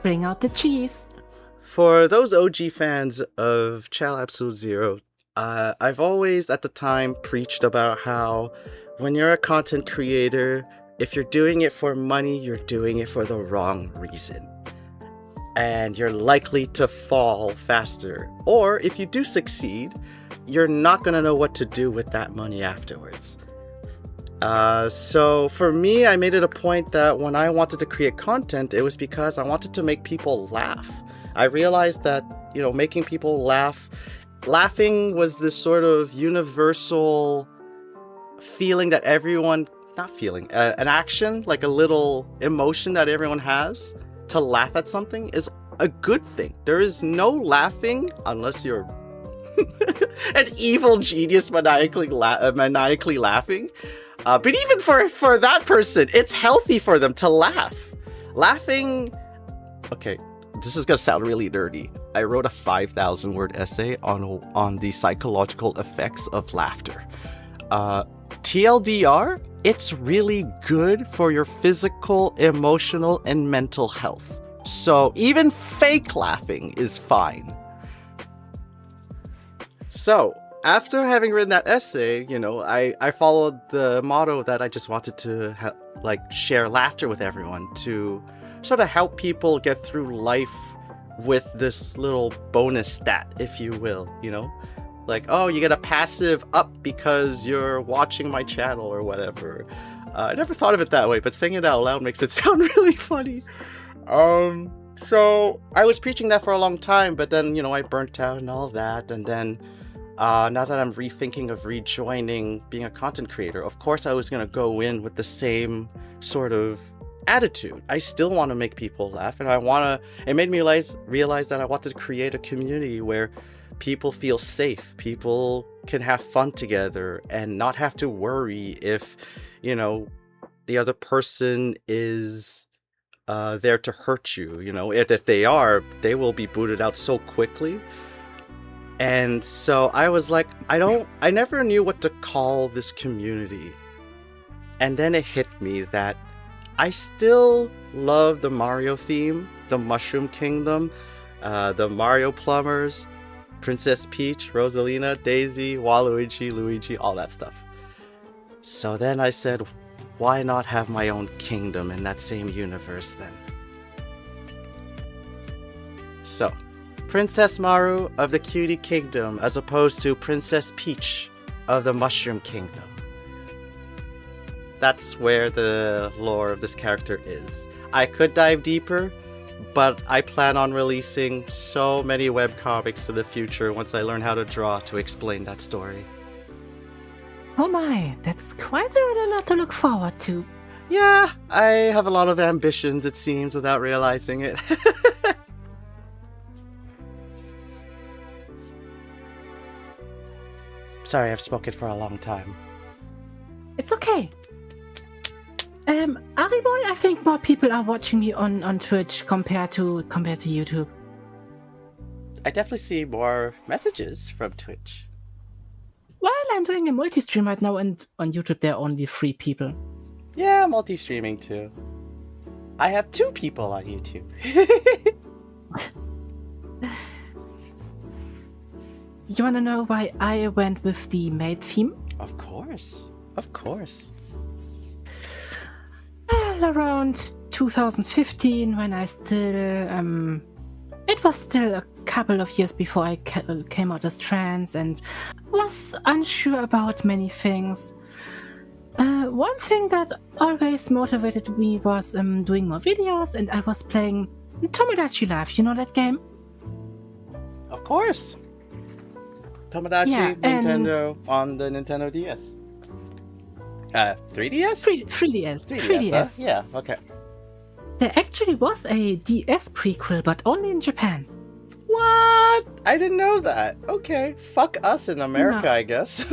Bring out the cheese. For those OG fans of Channel Episode 0, I've always at the time preached about how when you're a content creator, if you're doing it for money, you're doing it for the wrong reason. And you're likely to fall faster. Or if you do succeed, you're not gonna know what to do with that money afterwards. So for me, I made it a point that when I wanted to create content, it was because I wanted to make people laugh. I realized that, making people laughing was this sort of universal feeling that everyone, an action, like a little emotion that everyone has to laugh at something is a good thing. There is no laughing unless you're an evil genius maniacally laughing. But even for that person, it's healthy for them to laugh. Laughing... Okay, this is gonna sound really nerdy. I wrote a 5,000-word essay on the psychological effects of laughter. TLDR, it's really good for your physical, emotional, and mental health. So even fake laughing is fine. So, after having written that essay, I followed the motto that I just wanted to share laughter with everyone, to sort of help people get through life with this little bonus stat, if you will, like, oh, you get a passive up because you're watching my channel or whatever. I never thought of it that way, but saying it out loud makes it sound really funny. So I was preaching that for a long time, but then, I burnt out and all that. And then now that I'm rethinking of rejoining being a content creator, of course I was going to go in with the same sort of attitude. I still want to make people laugh, and it made me realize that I wanted to create a community where people feel safe, people can have fun together and not have to worry if, the other person is there to hurt you. If they are, they will be booted out so quickly. And so I was like, I never knew what to call this community. And then it hit me that I still love the Mario theme, the Mushroom Kingdom, the Mario Plumbers, Princess Peach, Rosalina, Daisy, Waluigi, Luigi, all that stuff. So then I said, why not have my own kingdom in that same universe then? So, Princess Maru of the Cutie Kingdom as opposed to Princess Peach of the Mushroom Kingdom. That's where the lore of this character is. I could dive deeper, but I plan on releasing so many webcomics in the future once I learn how to draw to explain that story. Oh my, that's quite a lot to look forward to. Yeah, I have a lot of ambitions, it seems, without realizing it. Sorry, I've spoken for a long time. It's okay. Ariboy, I think more people are watching me on Twitch compared to YouTube. I definitely see more messages from Twitch. Well, I'm doing a multi-stream right now, and on YouTube there are only 3 people. Yeah, multi-streaming too. I have 2 people on YouTube. You wanna know why I went with the maid theme? Of course. Well, around 2015, when I still, it was still a couple of years before I came out as trans and was unsure about many things. One thing that always motivated me was doing more videos, and I was playing Tomodachi Life. You know that game? Of course. Tomodachi Nintendo on the Nintendo DS. 3DS? 3DS. 3DS. Huh? Yeah, okay. There actually was a DS prequel, but only in Japan. What? I didn't know that. Okay, fuck us in America, no. I guess.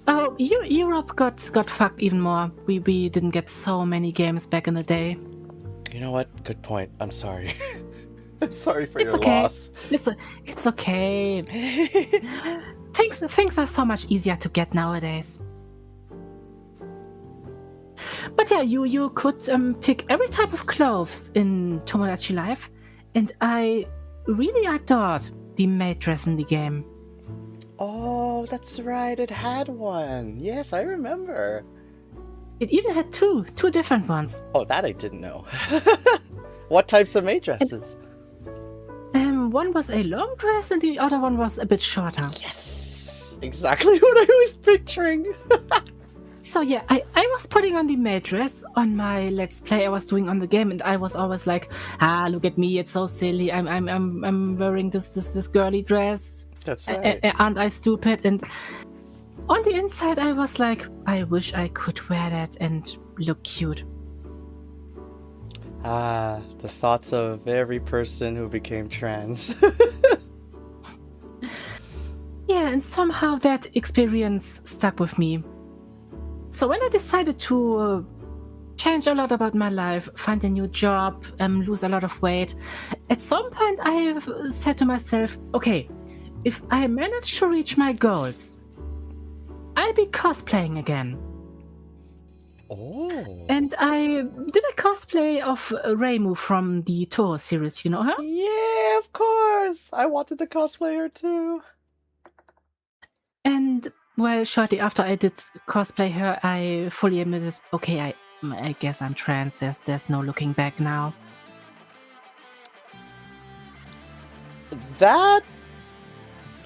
Oh, Europe got fucked even more. We didn't get so many games back in the day. You know what? Good point. I'm sorry. I'm sorry for your okay. loss. It's okay. Things are so much easier to get nowadays. But yeah, you could pick every type of clothes in Tomodachi Life, and I really adored the maid dress in the game. Oh, that's right, it had one. Yes, I remember. It even had two different ones. Oh, that I didn't know. What types of maid dresses? One was a long dress and the other one was a bit shorter. Yes, exactly what I was picturing. So yeah, I was putting on the maid dress on my Let's Play I was doing on the game, and I was always like, look at me, it's so silly. I'm wearing this girly dress. That's right. Aren't I stupid? And on the inside, I was like, I wish I could wear that and look cute. The thoughts of every person who became trans. Yeah, and somehow that experience stuck with me. So when I decided to change a lot about my life, find a new job, lose a lot of weight, at some point I said to myself, okay, if I manage to reach my goals, I'll be cosplaying again. Oh. And I did a cosplay of Reimu from the Toho series. You know her? Yeah, of course. I wanted to cosplay her too. And well, shortly after I did cosplay her, I fully admitted, okay, I guess I'm trans. There's no looking back now. That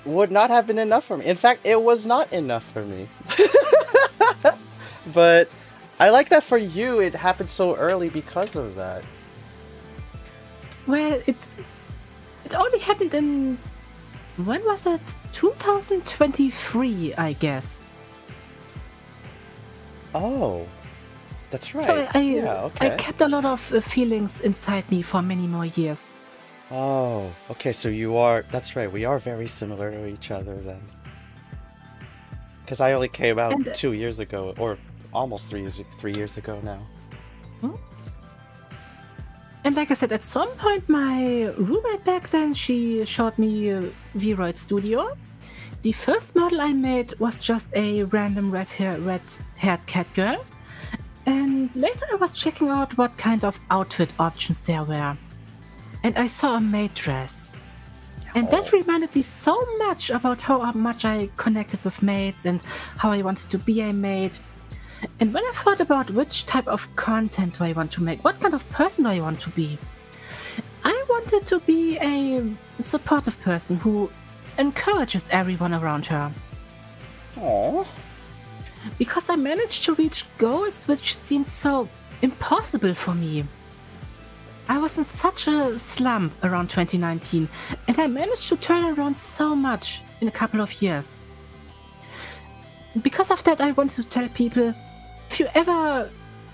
would not have been enough for me. In fact, it was not enough for me. But I like that for you, it happened so early because of that. Well, it only happened in, when was it? 2023, I guess. Oh, that's right. So Yeah, okay. I kept a lot of feelings inside me for many more years. Oh, okay, so you are, that's right, we are very similar to each other then. Because I only came out And 2 years ago, or almost 3 years ago now. And like I said, at some point, my roommate back then, she showed me V-Roid Studio. The first model I made was just a random red-haired cat girl. And later I was checking out what kind of outfit options there were. And I saw a maid dress. And that reminded me so much about how much I connected with maids and how I wanted to be a maid. And when I thought about which type of content do I want to make, what kind of person do I want to be, I wanted to be a supportive person who encourages everyone around her. Aww. Because I managed to reach goals which seemed so impossible for me. I was in such a slump around 2019, and I managed to turn around so much in a couple of years. Because of that, I wanted to tell people, if you ever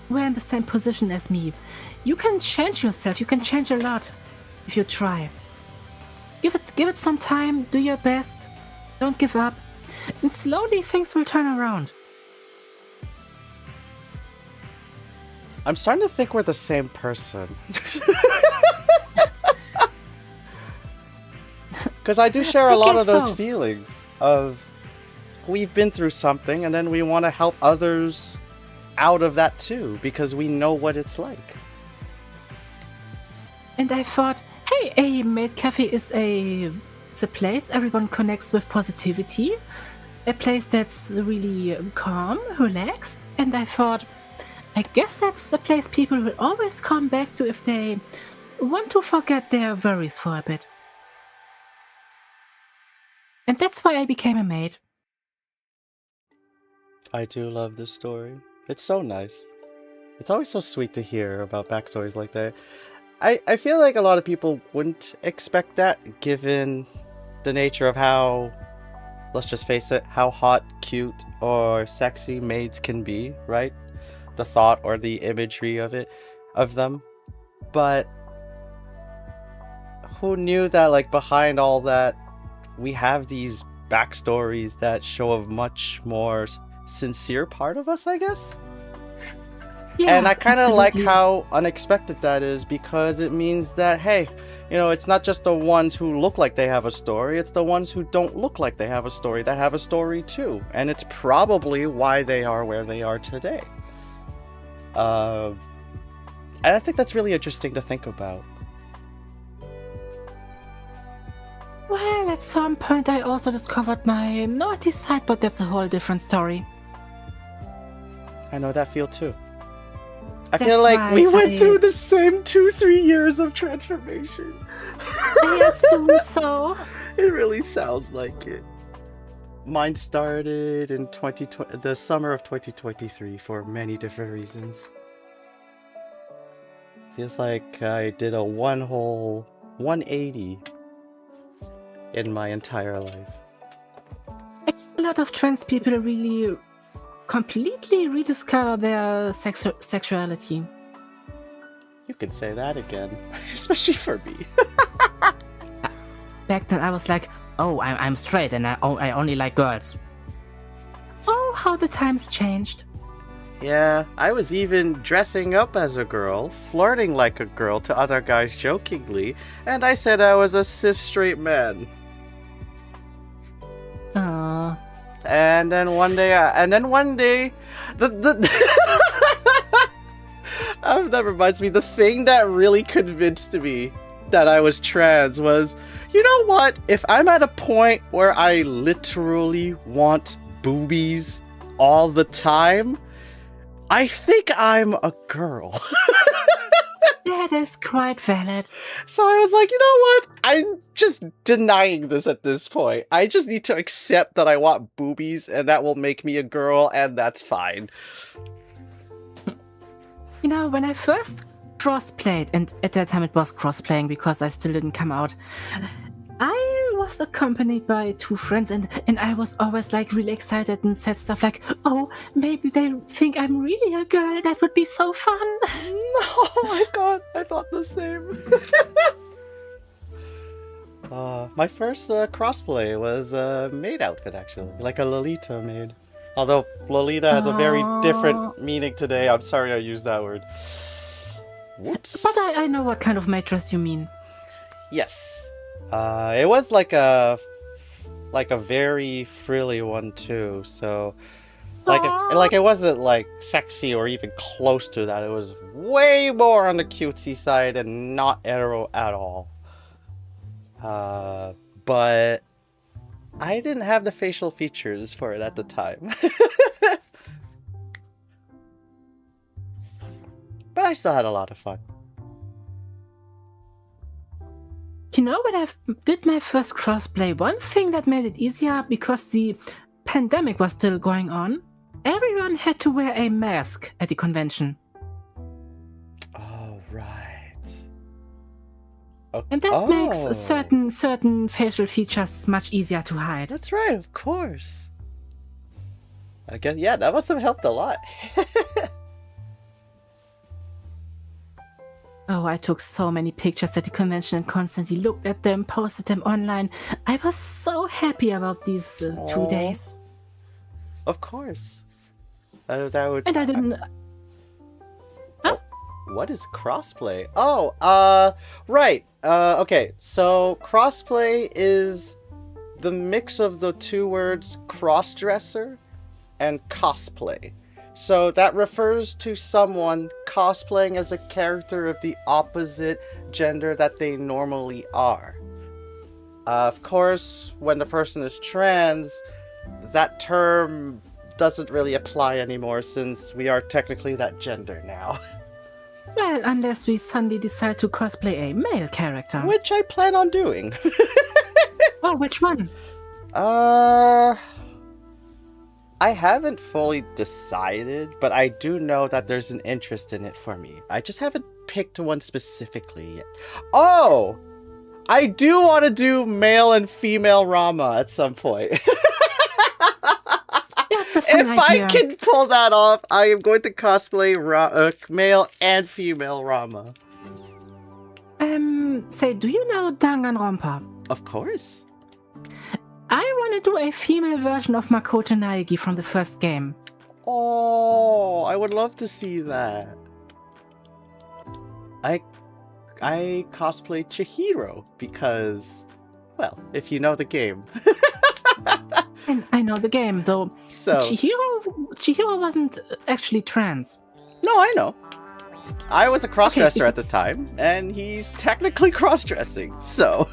were in the same position as me, you can change yourself, you can change a lot if you try. Give it some time, do your best, don't give up, and slowly things will turn around. I'm starting to think we're the same person. Because I do share a lot of those feelings of we've been through something and then we want to help others out of that too because we know what it's like. And I thought, hey, a maid cafe is a place everyone connects with positivity, a place that's really calm, relaxed, and I thought, I guess that's a place people will always come back to if they want to forget their worries for a bit. And that's why I became a maid. I do love this story. It's so nice. It's always so sweet to hear about backstories like that. I feel like a lot of people wouldn't expect that given the nature of how, let's just face it, how hot, cute, or sexy maids can be, right? The thought or the imagery of them. But who knew that like behind all that we have these backstories that show a much more sincere part of us, I guess? Yeah, and I kind of like how unexpected that is because it means that, hey, you know, it's not just the ones who look like they have a story, it's the ones who don't look like they have a story that have a story too. And it's probably why they are where they are today. And I think that's really interesting to think about. Well, at some point I also discovered my naughty side, but that's a whole different story. I know that feel too. I feel like we went through the same 2-3 years of transformation. I assume so. It really sounds like it. Mine started in the summer of 2023 for many different reasons. Feels like I did a whole 180 in my entire life. A lot of trans people really completely rediscover their sexuality. You could say that again, especially for me. Back then I was like, oh, I'm straight and I only like girls. Oh, how the times changed. Yeah, I was even dressing up as a girl, flirting like a girl to other guys jokingly, and I said I was a cis straight man. And then one day, the oh, that reminds me, the thing that really convinced me that I was trans was, you know what? If I'm at a point where I literally want boobies all the time, I think I'm a girl. That is quite valid. So I was like, you know what? I'm just denying this at this point. I just need to accept that I want boobies, and that will make me a girl, and that's fine. You know, when I first crossplayed, and at that time it was crossplaying because I still didn't come out, I was accompanied by 2 friends, and I was always like really excited and said stuff like, oh, maybe they think I'm really a girl. That would be so fun. Oh my god, I thought the same. My first crossplay was a maid outfit, actually. Like a Lolita maid. Although Lolita has a very different meaning today. I'm sorry I used that word. Whoops. But I know what kind of maid dress you mean. Yes. It was like a very frilly one too, so like it wasn't like sexy or even close to that. It was way more on the cutesy side and not hetero at all. But I didn't have the facial features for it at the time. But I still had a lot of fun. You know, when I did my first crossplay, one thing that made it easier, because the pandemic was still going on, everyone had to wear a mask at the convention. Oh, right. Okay. And that makes certain facial features much easier to hide. That's right, of course. I guess, yeah, that must have helped a lot. Oh, I took so many pictures at the convention and constantly looked at them, posted them online. I was so happy about these 2 days. Of course. That would... And I didn't... Huh? What is crossplay? Oh, right. Okay, so crossplay is the mix of the 2 words crossdresser and cosplay. So that refers to someone cosplaying as a character of the opposite gender that they normally are. Of course, when the person is trans, that term doesn't really apply anymore since we are technically that gender now. Well, unless we suddenly decide to cosplay a male character. Which I plan on doing. Oh, which one? I haven't fully decided, but I do know that there's an interest in it for me. I just haven't picked one specifically yet. Oh! I do want to do male and female Rama at some point. That's a fun If idea. I can pull that off, I am going to cosplay male and female Rama. Say, do you know Danganronpa? Of course. I want to do a female version of Makoto Naegi from the first game. Oh, I would love to see that. I cosplay Chihiro because, well, if you know the game. And I know the game, though. So Chihiro wasn't actually trans. no, I know. I was a crossdresser at the time, and he's technically cross-dressing, so...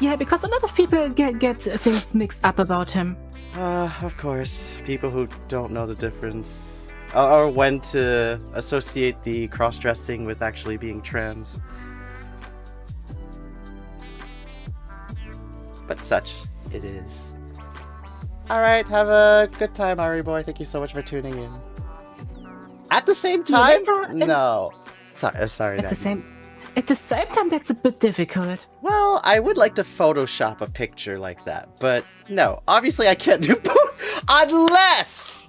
Yeah, because a lot of people get things mixed up about him. Of course, people who don't know the difference, or when to associate the cross-dressing with actually being trans. But such it is. Alright, have a good time, Ari boy. Thank you so much for tuning in. At the same time? No. Sorry. At the same time, that's a bit difficult. Well, I would like to Photoshop a picture like that, but no. Obviously, I can't do both unless...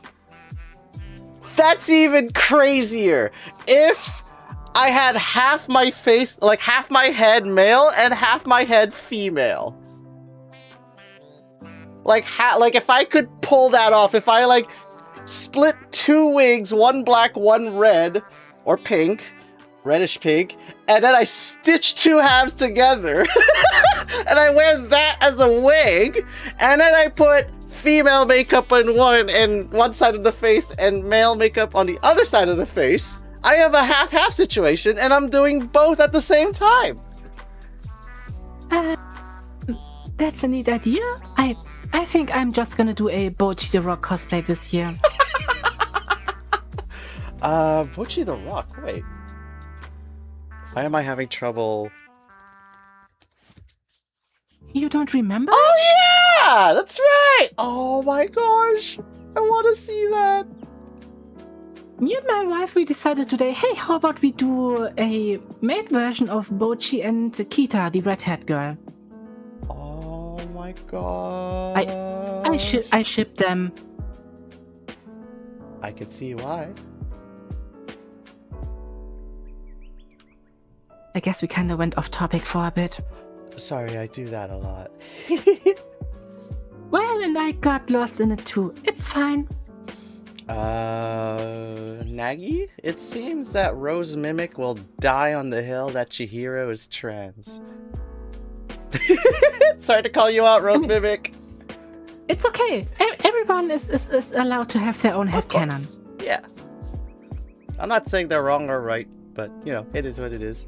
That's even crazier. If I had half my face, like half my head male and half my head female. Like if I could pull that off, if I like split 2 wigs, one black, one red, or pink, reddish pink, and then I stitch 2 halves together, and I wear that as a wig, and then I put female makeup on one side of the face and male makeup on the other side of the face, I have a half-half situation, and I'm doing both at the same time. That's a neat idea. I think I'm just gonna do a Bochi the Rock cosplay this year. Bochi the Rock, wait. Why am I having trouble? You don't remember? Oh yeah! That's right! Oh my gosh! I want to see that! Me and my wife, we decided today, hey, how about we do a maid version of Bochi and Kita, the redhead girl. Oh my god. I ship them. I could see why. I guess we kind of went off topic for a bit. Sorry, I do that a lot. Well, and I got lost in it too. It's fine. Nagi? It seems that Rose Mimic will die on the hill that Chihiro is trans. Sorry to call you out, Rose Mimic. It's okay. Everyone is allowed to have their own headcanon. Yeah. I'm not saying they're wrong or right, but, you know, it is what it is.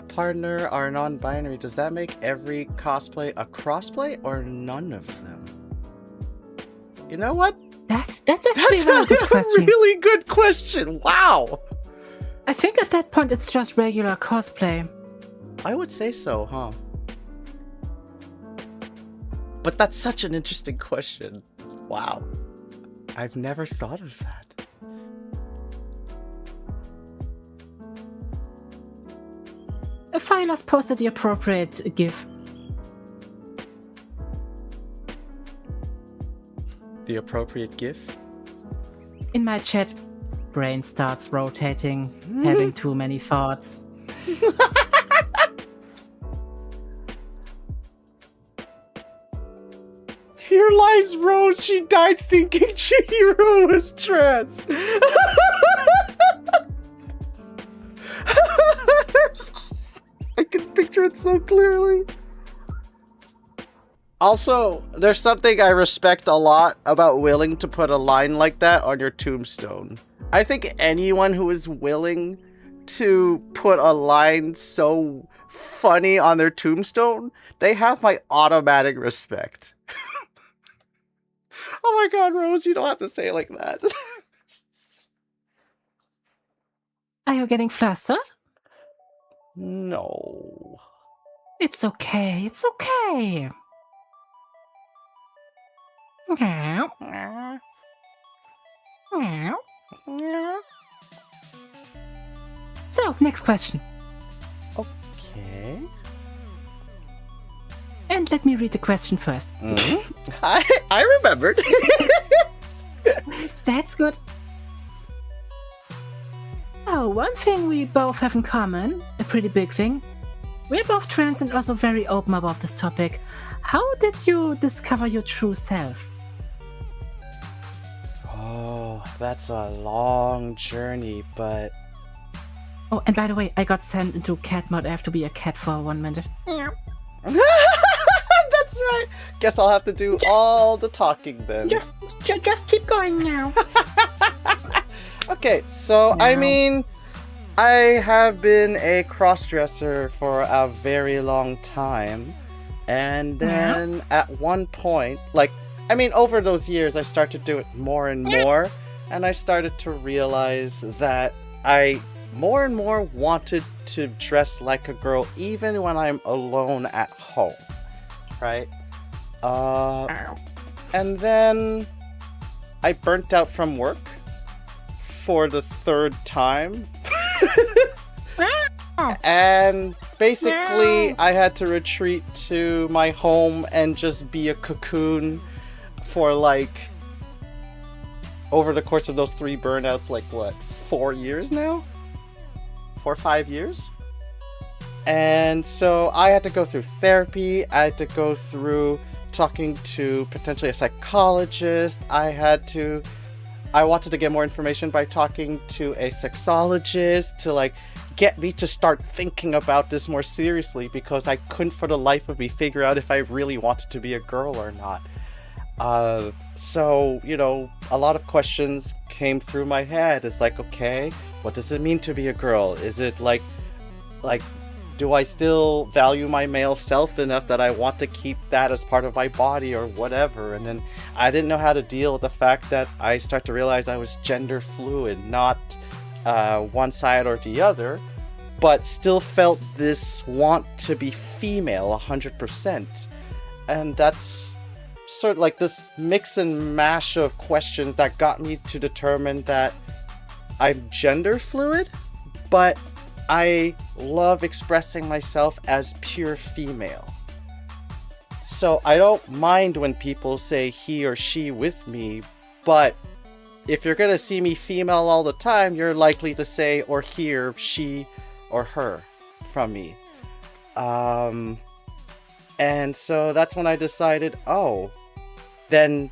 Partner are non-binary. Does that make every cosplay a crossplay or none of them? You know what? That's actually a very good question. Really good question. Wow. I think at that point it's just regular cosplay. I would say so, huh? But that's such an interesting question. Wow. I've never thought of that. Philas posted the appropriate GIF. The appropriate GIF? In my chat, brain starts rotating, having too many thoughts. Here lies Rose. She died thinking Chihiro was trans. I can picture it so clearly. Also, there's something I respect a lot about willing to put a line like that on your tombstone. I think anyone who is willing to put a line so funny on their tombstone, they have my automatic respect. Oh my god, Rose, you don't have to say it like that. Are you getting flustered? No. It's okay. It's okay. Meow. Meow. Meow. So, next question. Okay. And let me read the question first. Mm-hmm. I remembered. That's good. Oh, one thing we both have in common, a pretty big thing. We're both trans and also very open about this topic. How did you discover your true self? Oh, that's a long journey, but... Oh, and by the way, I got sent into cat mode. I have to be a cat for 1 minute. That's right. Guess I'll have to do all the talking then. Just keep going now. Okay, so No. I mean, I have been a crossdresser for a very long time, and then at one point, like, I mean, over those years, I started to do it more and more, and I started to realize that I more and more wanted to dress like a girl, even when I'm alone at home, right? And then I burnt out from work for the third time. And basically I had to retreat to my home and just be a cocoon for like over the course of those 3 burnouts, like what, 4 years now? 4 or 5 years? And so I had to go through therapy. I had to go through talking to potentially a psychologist. I wanted to get more information by talking to a sexologist to like get me to start thinking about this more seriously, because I couldn't for the life of me figure out if I really wanted to be a girl or not. So, a lot of questions came through my head. It's like, okay, what does it mean to be a girl? Is it like, do I still value my male self enough that I want to keep that as part of my body or whatever? And then I didn't know how to deal with the fact that I start to realize I was gender fluid, not one side or the other, but still felt this want to be female 100%. And that's sort of like this mix and mash of questions that got me to determine that I'm gender fluid, but I love expressing myself as pure female. So I don't mind when people say he or she with me, but if you're gonna see me female all the time, you're likely to say or hear she or her from me. And so that's when I decided, then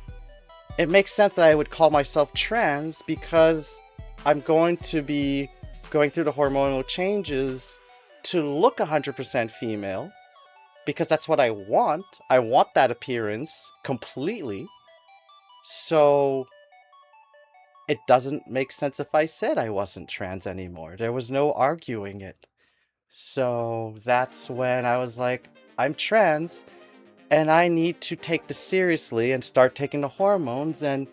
it makes sense that I would call myself trans, because I'm going to be going through the hormonal changes to look 100% female, because that's what I want. I want that appearance completely. So it doesn't make sense if I said I wasn't trans anymore. There was no arguing it. So that's when I was like, I'm trans, and I need to take this seriously and start taking the hormones. And,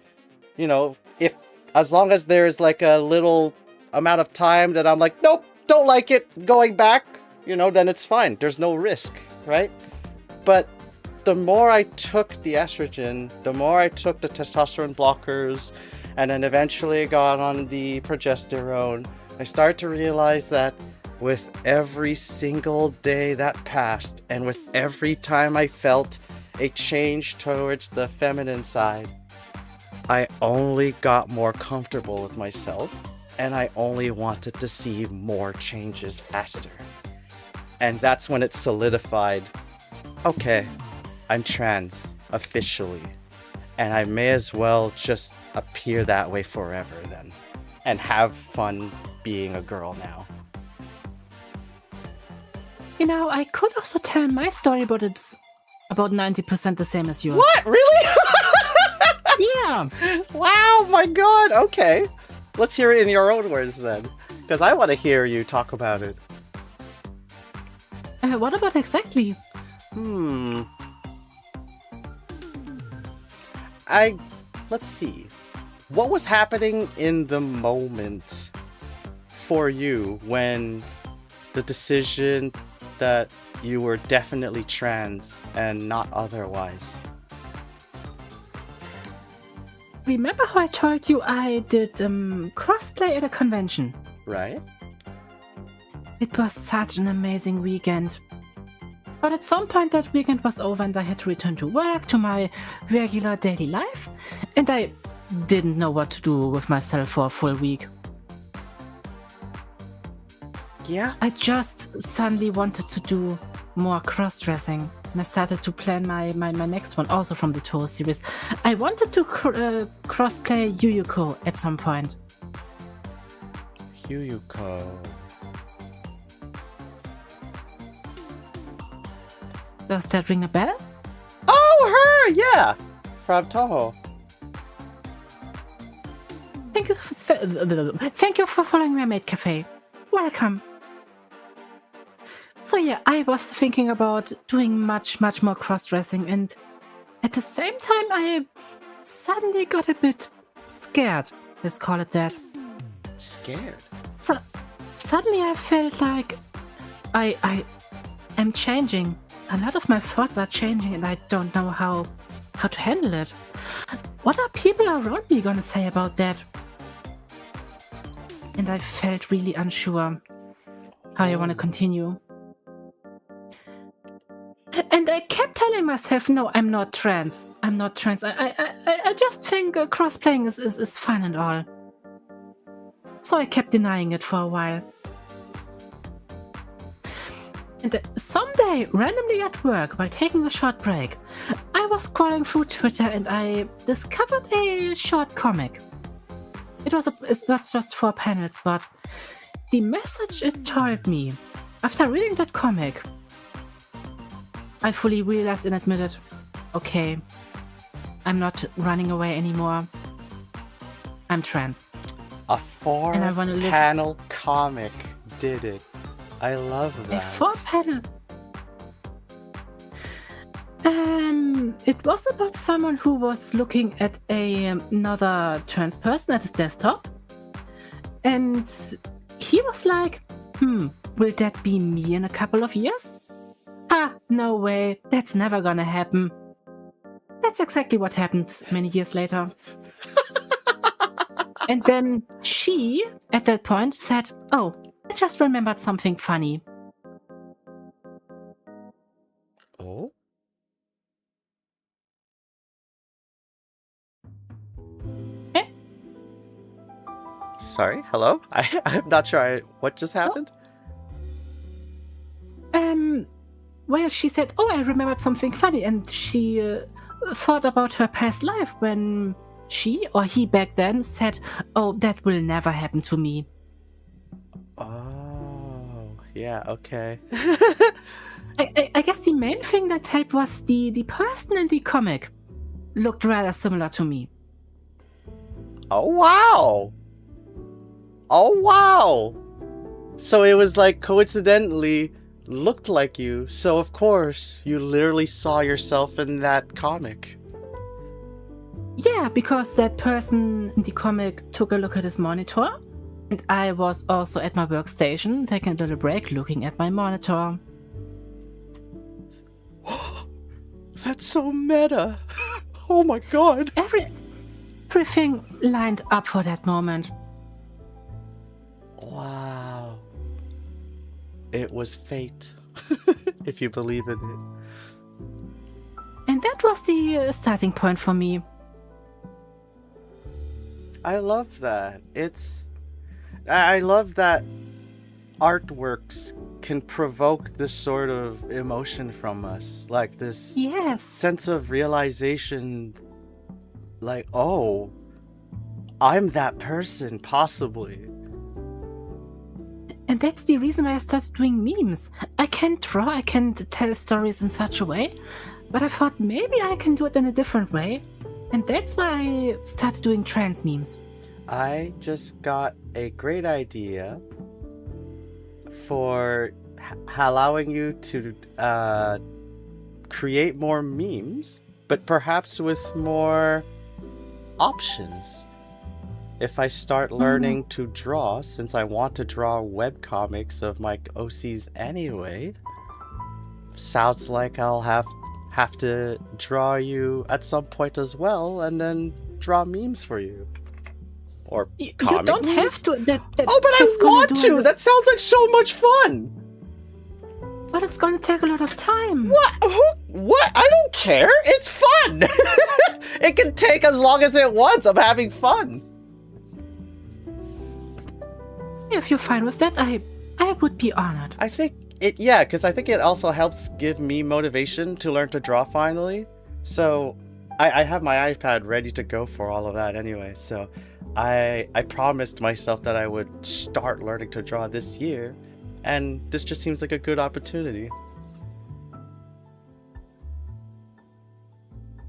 if as long as there's like a little amount of time that I'm like, nope, don't like it, going back, then it's fine. There's no risk, right? But the more I took the estrogen, the more I took the testosterone blockers, and then eventually got on the progesterone, I started to realize that with every single day that passed, and with every time I felt a change towards the feminine side, I only got more comfortable with myself, and I only wanted to see more changes faster. And that's when it solidified, okay, I'm trans, officially. And I may as well just appear that way forever then, and have fun being a girl now. I could also tell my story, but it's about 90% the same as yours. What? Really? Yeah. Wow, my God. Okay. Let's hear it in your own words then, because I want to hear you talk about it. What about exactly? Let's see. What was happening in the moment for you when the decision that you were definitely trans and not otherwise? Remember how I told you I did crossplay at a convention? Right. It was such an amazing weekend. But at some point that weekend was over and I had to return to work, to my regular daily life, and I didn't know what to do with myself for a full week. Yeah. I just suddenly wanted to do more cross-dressing, and I started to plan my next one, also from the Toho series. I wanted to cross-play Yuyuko at some point. Yuyuko. Does that ring a bell? Oh, her! Yeah! From Toho. Thank you for following my maid cafe. Welcome. So yeah, I was thinking about doing much more cross-dressing, and at the same time I suddenly got a bit scared. Let's call it that. Scared? So suddenly I felt like I am changing. A lot of my thoughts are changing and I don't know how to handle it. What are people around me gonna say about that? And I felt really unsure how I want to continue. And I kept telling myself, no, I'm not trans. I'm not trans. I just think cross-playing is fun and all. So I kept denying it for a while. And someday, randomly at work, while taking a short break, I was scrolling through Twitter and I discovered a short comic. It was just 4 panels, but the message it told me, after reading that comic, I fully realized and admitted, okay, I'm not running away anymore. I'm trans. A And I wanna live- four-panel comic did it. I love A that. 4-panel. It was about someone who was looking at another trans person at his desktop. And he was like, will that be me in a couple of years? Ha, no way, that's never gonna happen. That's exactly what happened many years later. And then she, at that point, said, oh, I just remembered something funny. Oh? Eh? Sorry, hello? I'm not sure what just happened? Well, she said, oh, I remembered something funny, and she thought about her past life when she, or he back then, said, oh, that will never happen to me. Oh, yeah, okay. I guess the main thing that helped was the person in the comic looked rather similar to me. Oh, wow! Oh, wow! So it was like coincidentally looked like you, so of course you literally saw yourself in that comic. Yeah, because that person in the comic took a look at his monitor, and I was also at my workstation taking a little break looking at my monitor. That's so meta! Oh my god! Everything lined up for that moment. Wow. It was fate, if you believe in it. And that was the starting point for me. I love that. I love that artworks can provoke this sort of emotion from us. Like this sense of realization, like, oh, I'm that person, possibly. And that's the reason why I started doing memes. I can't draw, I can't tell stories in such a way, but I thought maybe I can do it in a different way. And that's why I started doing trans memes. I just got a great idea for allowing you to create more memes, but perhaps with more options. If I start learning to draw, since I want to draw webcomics of my OCs anyway, sounds like I'll have to draw you at some point as well, and then draw memes for you. Or you don't memes? have to. But I want to! That sounds like so much fun! But it's gonna take a lot of time. What? What? I don't care! It's fun! It can take as long as it wants. I'm having fun. If you're fine with that, I would be honored. I think yeah, because I think it also helps give me motivation to learn to draw finally. So I have my iPad ready to go for all of that anyway. So I promised myself that I would start learning to draw this year, and this just seems like a good opportunity.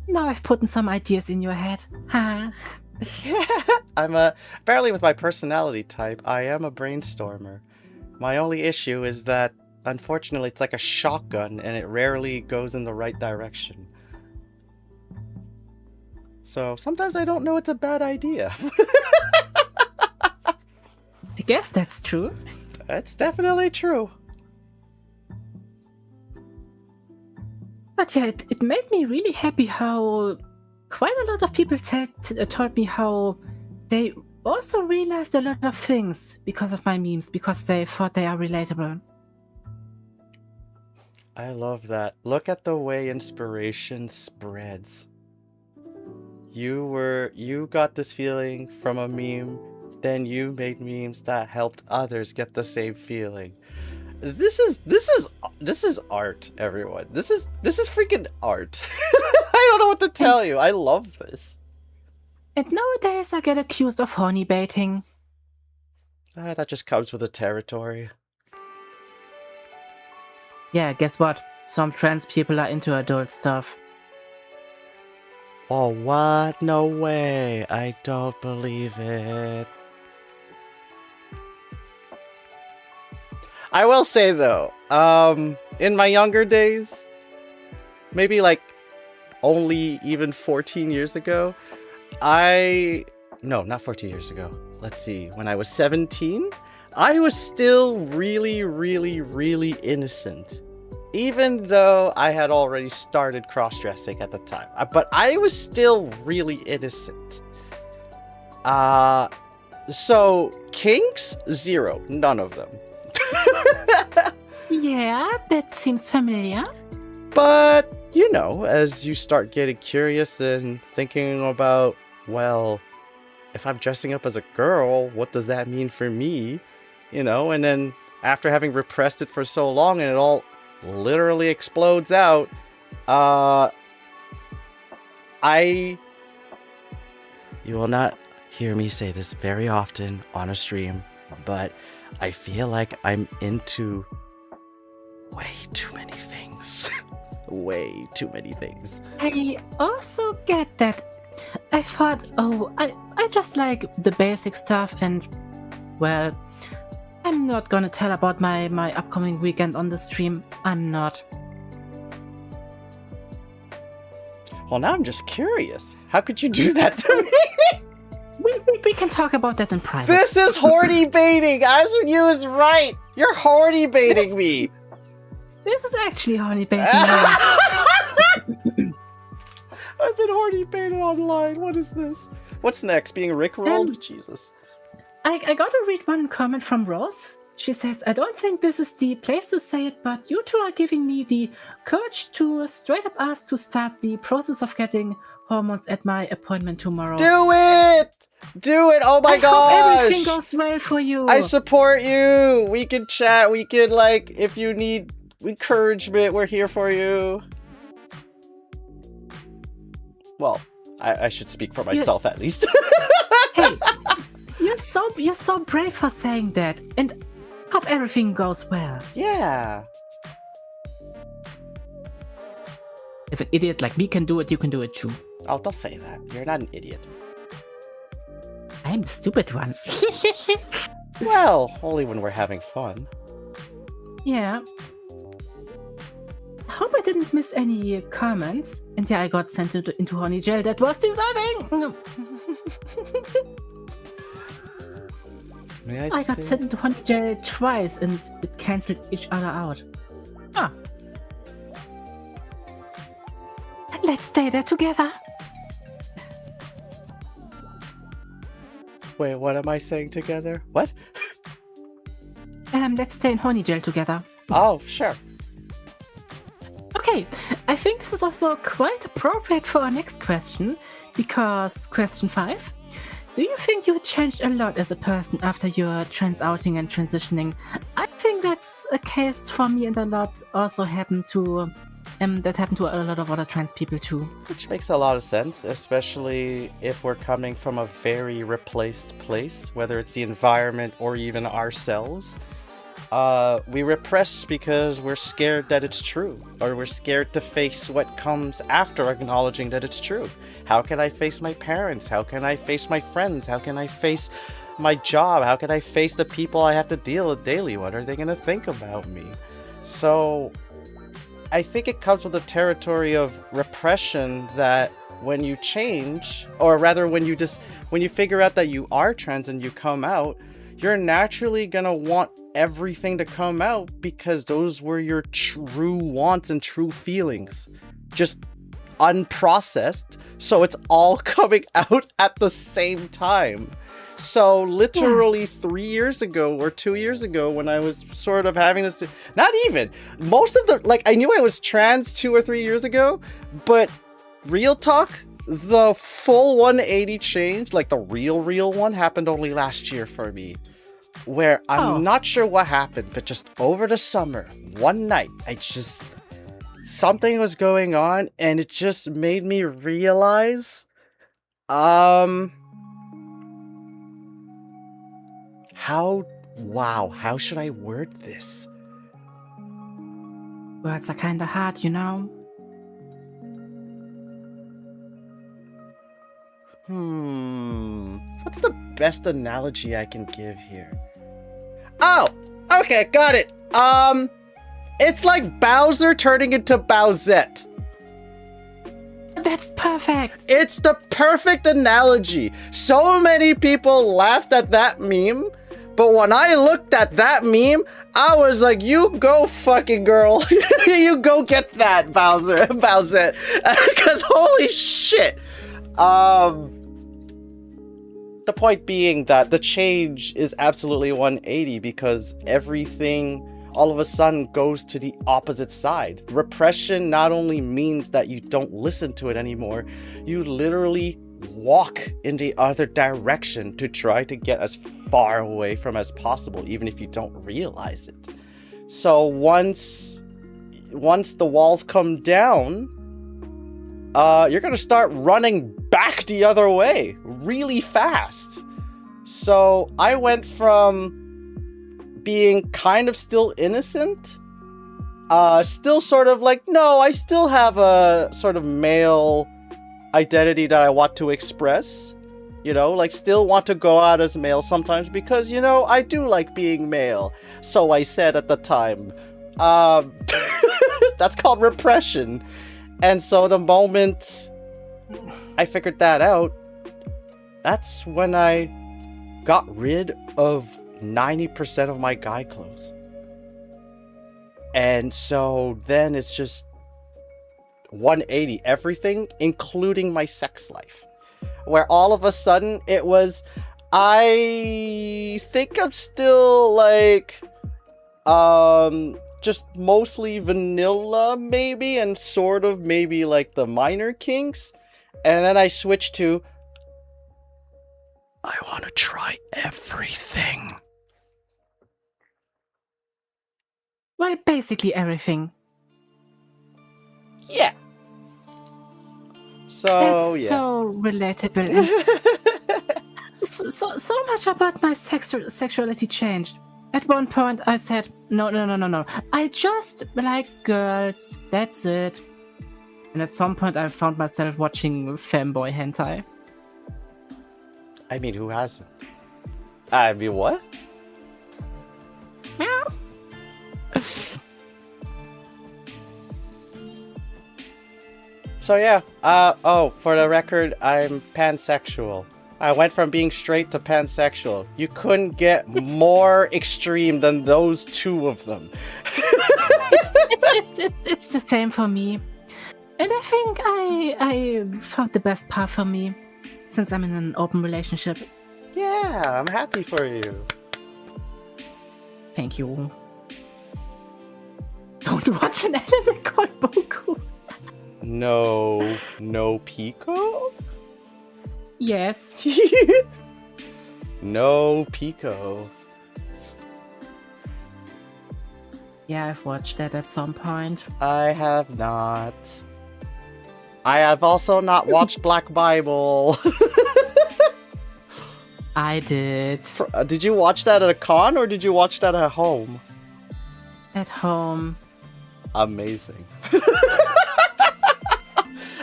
Now I've put some ideas in your head. Ha. I'm apparently with my personality type, I am a brainstormer. My only issue is that, unfortunately, it's like a shotgun and it rarely goes in the right direction. So sometimes I don't know it's a bad idea. I guess that's true. That's definitely true. But yeah, it made me really happy how quite a lot of people told me how they also realized a lot of things because of my memes, because they thought they are relatable. I love that. Look at the way inspiration spreads. You got this feeling from a meme, then you made memes that helped others get the same feeling. This is art, everyone. This is freaking art. I don't know what to tell you. I love this. And nowadays I get accused of horny baiting. That just comes with the territory. Yeah, guess what? Some trans people are into adult stuff. Oh, what? No way. I don't believe it. I will say though, in my younger days, maybe like only even 14 years ago, no, not 14 years ago. Let's see. When I was 17, I was still really, really, really innocent. Even though I had already started cross-dressing at the time. But I was still really innocent. So kinks, 0. None of them. Yeah, that seems familiar. But, you know, as you start getting curious and thinking about, well, if I'm dressing up as a girl, what does that mean for me? You know, and then after having repressed it for so long and it all literally explodes out, you will not hear me say this very often on a stream, but I feel like I'm into way too many things. Way too many things. I also get that. I thought, I just like the basic stuff, and, well, I'm not gonna tell about my upcoming weekend on the stream. I'm not. Well, now I'm just curious. How could you do that to me? We can talk about that in private. This is horny baiting. You is right. You're horny baiting me. This is actually honey baiting. I've been horny baited online. What is this? What's next? Being rickrolled? Jesus. I got to read one comment from Rose. She says, I don't think this is the place to say it, but you two are giving me the courage to straight up ask to start the process of getting hormones at my appointment tomorrow. Do it! Do it! Oh my gosh! I hope everything goes well for you. I support you. We can chat. We can, like, if you need encouragement, we're here for you. Well, I should speak for myself at least. Hey, you're so brave for saying that, and hope everything goes well. Yeah. If an idiot like me can do it, you can do it too. Oh, don't say that. You're not an idiot. I'm the stupid one. Well, only when we're having fun. Yeah. I hope I didn't miss any comments. And yeah, I got sent into honey jail. That was deserving. May I got sent into honey jail twice, and it cancelled each other out. Ah. Let's stay there together. Wait, what am I saying together? What? Let's stay in honey jail together. Oh, sure. Okay, I think this is also quite appropriate for our next question, because question 5. Do you think you changed a lot as a person after your trans outing and transitioning? I think that's a case for me, and a lot also happened to that happened to a lot of other trans people too. Which makes a lot of sense, especially if we're coming from a very replaced place, whether it's the environment or even ourselves. We repress because we're scared that it's true, or we're scared to face what comes after acknowledging that it's true. How can I face my parents? How can I face my friends? How can I face my job? How can I face the people I have to deal with daily? What are they going to think about me? So I think it comes with the territory of repression that when you change, or rather when you figure out that you are trans and you come out, you're naturally gonna want everything to come out because those were your true wants and true feelings, just unprocessed. So it's all coming out at the same time. So literally 3 years ago or 2 years ago, when I was sort of having this, not even, most of the, like, I knew I was trans 2 or 3 years ago, but real talk, the full 180 change, like the real one, happened only last year for me. Where I'm not sure what happened, but just over the summer, one night, something was going on, and it just made me realize, how should I word this? Words are kinda hard, you know? What's the best analogy I can give here? Oh, okay, got it. It's like Bowser turning into Bowsette. That's perfect. It's the perfect analogy. So many people laughed at that meme, but when I looked at that meme, I was like, you go fucking girl. You go get that, Bowsette. Because holy shit. The point being that the change is absolutely 180 because everything all of a sudden goes to the opposite side. Repression not only means that you don't listen to it anymore, you literally walk in the other direction to try to get as far away from as possible, even if you don't realize it. So once the walls come down, you're gonna start running back the other way really fast. So I went from being kind of still innocent, still sort of like, no, I still have a sort of male identity that I want to express, you know, like still want to go out as male sometimes because, you know, I do like being male. So I said at the time, that's called repression. And so the moment I figured that out, that's when I got rid of 90% of my guy clothes. And so then it's just 180 everything, including my sex life, where all of a sudden it was, I think I'm still like just mostly vanilla maybe, and sort of maybe like the minor kinks, and then I switched to I want to try everything. Well, basically everything. Yeah. So That's yeah. so relatable. And so much about my sexuality changed. At one point, I said, no. I just like girls. That's it. And at some point, I found myself watching femboy hentai. I mean, who hasn't? I mean, what? Meow. So yeah, for the record, I'm pansexual. I went from being straight to pansexual. You couldn't get more extreme than those two of them. It's the same for me. And I think I found the best path for me, since I'm in an open relationship. Yeah, I'm happy for you. Thank you. Don't watch an anime called Boku. No Pico? Yes. No Pico. Yeah, I've watched that at some point. I have not. I have also not watched Black Bible. I did. Did you watch that at a con or did you watch that at home? At home. Amazing.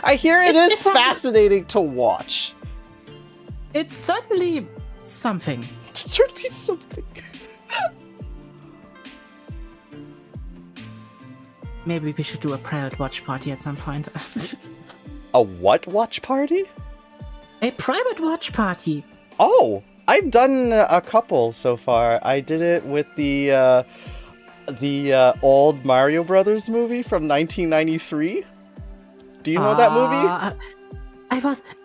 I hear it is fascinating to watch. It's certainly something. It's certainly something. Maybe we should do a private watch party at some point. A what watch party? A private watch party. Oh, I've done a couple so far. I did it with the old Mario Brothers movie from 1993. Do you know that movie? I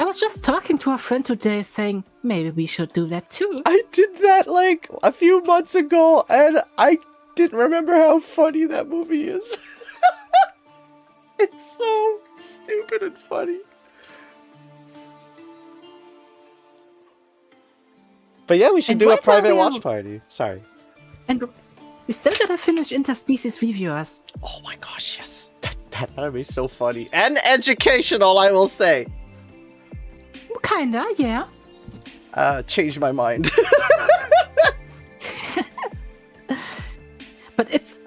was just talking to a friend today saying maybe we should do that too. I did that like a few months ago and I didn't remember how funny that movie is. It's so stupid and funny. But yeah, we should do a private watch party. Sorry. And we still gotta finish Interspecies Reviewers. Oh my gosh, yes. That anime is so funny. And educational, I will say. Kinda, yeah. Changed my mind. But it's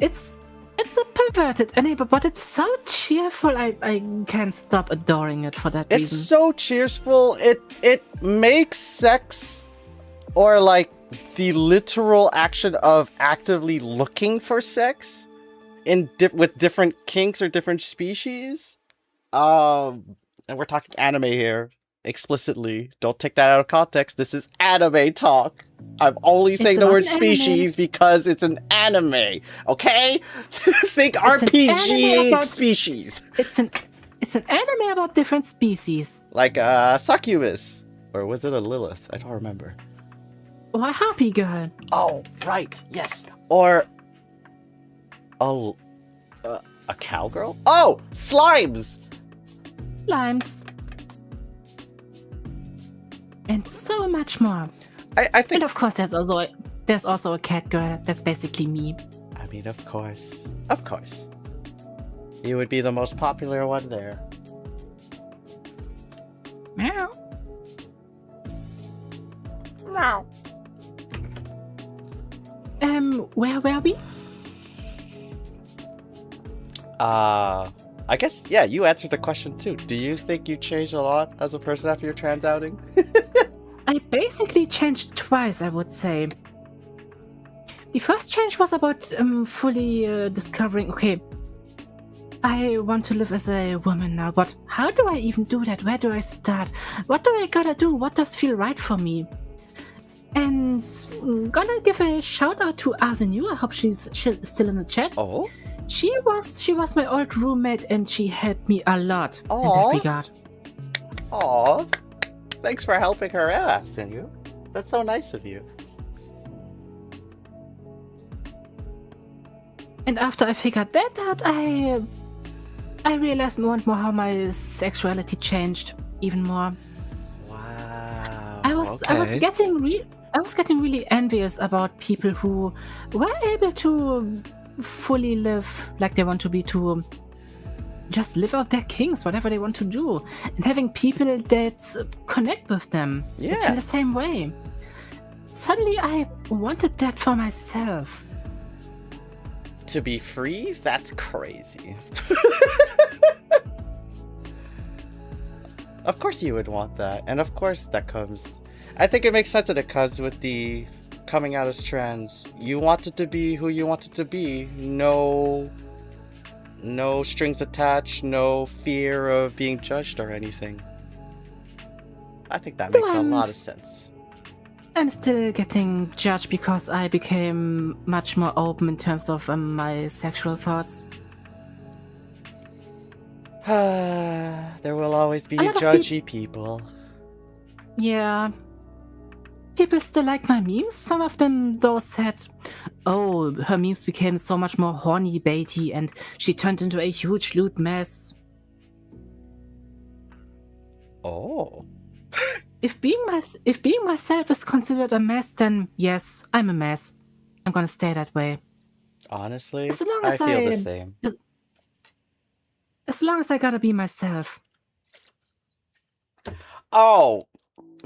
a introverted anyway, but it's so cheerful. I can't stop adoring it for that It's reason. so cheerful. It makes sex, or like the literal action of actively looking for sex, with different kinks or different species. And we're talking anime here explicitly. Don't take that out of context. This is anime talk. I'm only saying the word species because it's an anime. Okay? Think RPG species. It's an anime about different species. Like succubus, or was it a Lilith? I don't remember. Or a harpy girl. Oh, right. Yes. Or a cowgirl? Oh, slimes. Slimes. And so much more. I think. And of course, there's also a cat girl. That's basically me. I mean, of course. Of course. You would be the most popular one there. Meow. Meow. Where were we? I guess, yeah, you answered the question too. Do you think you changed a lot as a person after your trans outing? I basically changed twice, I would say. The first change was about fully discovering, okay, I want to live as a woman now, but how do I even do that? Where do I start? What do I gotta do? What does feel right for me? And gonna give a shout out to Arsenu. I hope she's still in the chat. Oh? She was my old roommate and she helped me a lot in that regard. Aw. Thanks for helping her out, Arsenu. That's so nice of you. And after I figured that out, I realized more and more how my sexuality changed even more. Wow. I was getting really envious about people who were able to fully live like they want to be, to just live out their kinks, whatever they want to do, and having people that connect with them, that feel the same way. Suddenly, I wanted that for myself. To be free? That's crazy. Of course you would want that. And of course that comes... I think it makes sense that it comes with the coming out as trans. You wanted to be who you wanted to be. No strings attached, no fear of being judged or anything. I think that makes a lot of sense. I'm still getting judged because I became much more open in terms of my sexual thoughts. There will always be judgy people. Yeah. People still like my memes. Some of them though said, oh, her memes became so much more horny baity and she turned into a huge lewd mess. Oh. If being myself is considered a mess, then yes, I'm a mess. I'm gonna stay that way. Honestly, as long as I feel the same. As long as I gotta be myself. Oh,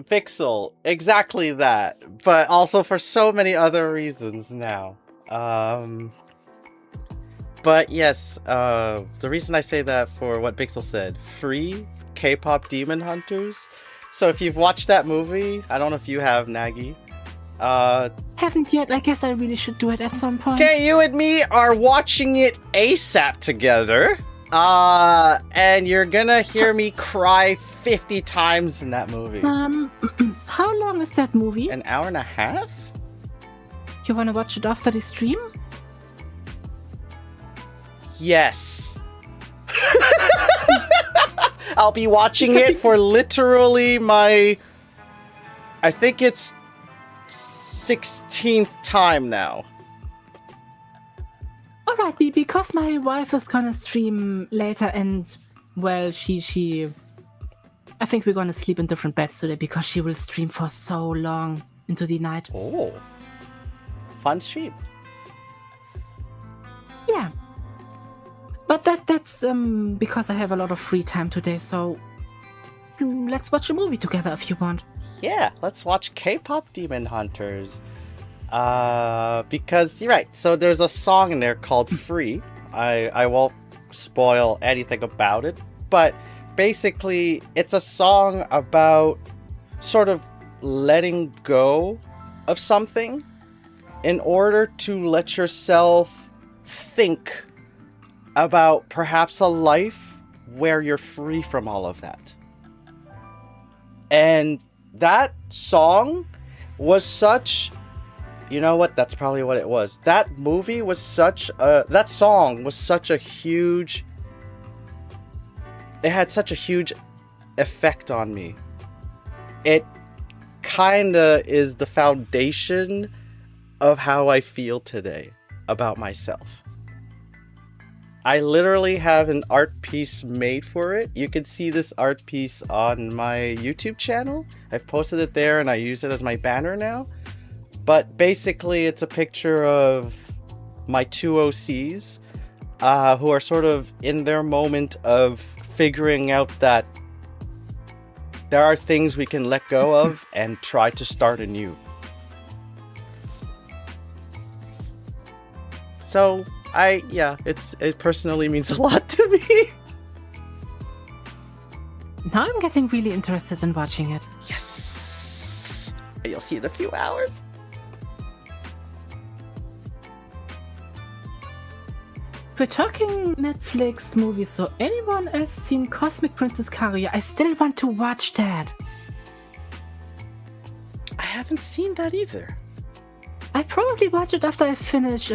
Pixel, exactly that. But also for so many other reasons now. But yes, the reason I say that for what Pixel said, free K-pop demon hunters. So if you've watched that movie, I don't know if you have, Nagi. Haven't yet. I guess I really should do it at some point. Okay, you and me are watching it ASAP together. And you're gonna hear me cry 50 times in that movie. How long is that movie? An hour and a half? You wanna watch it after the stream? Yes. I'll be watching it for literally my... I think it's 16th time now. Alright, because my wife is gonna stream later and, well, she... I think we're gonna sleep in different beds today because she will stream for so long into the night. Oh. Fun stream. Yeah. But that's because I have a lot of free time today, so let's watch a movie together if you want. Yeah, let's watch K-pop Demon Hunters. Because you're right. So there's a song in there called "Free," I won't spoil anything about it, but basically it's a song about sort of letting go of something in order to let yourself think about perhaps a life where you're free from all of that. And that song was such... You know what? That's probably what it was. That movie was such a... That song was such a huge... It had such a huge effect on me. It kinda is the foundation of how I feel today about myself. I literally have an art piece made for it. You can see this art piece on my YouTube channel. I've posted it there and I use it as my banner now. But basically it's a picture of my two OCs who are sort of in their moment of figuring out that there are things we can let go of and try to start anew. So it personally means a lot to me. Now I'm getting really interested in watching it. Yes! You'll see in a few hours. We're talking Netflix movies, so anyone else seen Cosmic Princess Kaguya? I still want to watch that. I haven't seen that either. I probably watch it after I finish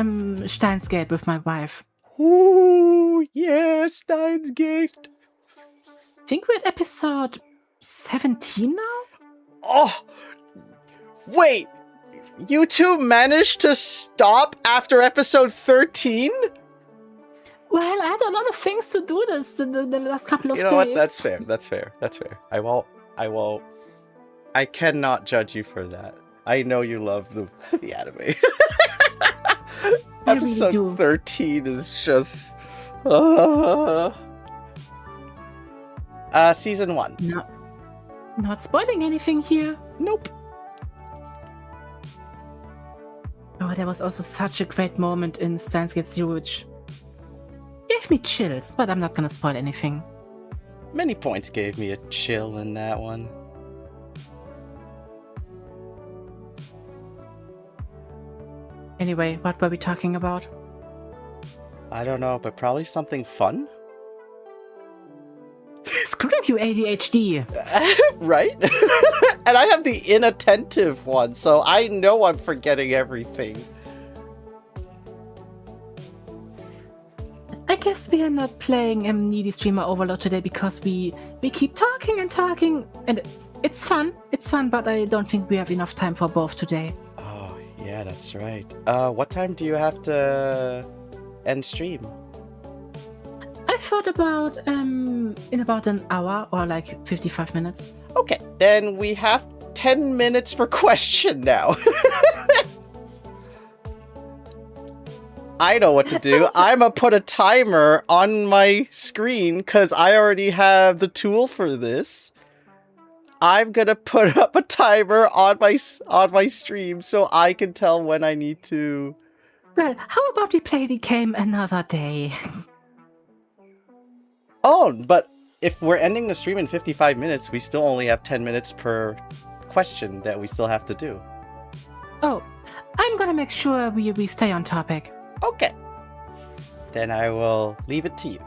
Steins Gate with my wife. Ooh, yeah, Steins Gate. I think we're at episode 17 now? Oh, wait. You two managed to stop after episode 13? Well, I had a lot of things to do the last couple of days. You know what? That's fair. That's fair. That's fair. I won't. I cannot judge you for that. I know you love the anime. Episode really 13 is just... Season 1. No. Not spoiling anything here. Nope. Oh, there was also such a great moment in Steins Gate Zero, which gave me chills, but I'm not gonna spoil anything. Many points gave me a chill in that one. Anyway, what were we talking about? I don't know, but probably something fun? Screw you, ADHD! Right? And I have the inattentive one, so I know I'm forgetting everything. I guess we are not playing Needy Streamer Overload today because we keep talking and talking, and it's fun, but I don't think we have enough time for both today. Oh, yeah, that's right. What time do you have to end stream? I thought about in about an hour or like 55 minutes. Okay, then we have 10 minutes per question now. I know what to do. I'm gonna put a timer on my screen because I already have the tool for this. I'm gonna put up a timer on my stream so I can tell when I need to. Well, how about we play the game another day? Oh, but if we're ending the stream in 55 minutes, we still only have 10 minutes per question that we still have to do. Oh, I'm gonna make sure we stay on topic. Okay. Then I will leave it to you.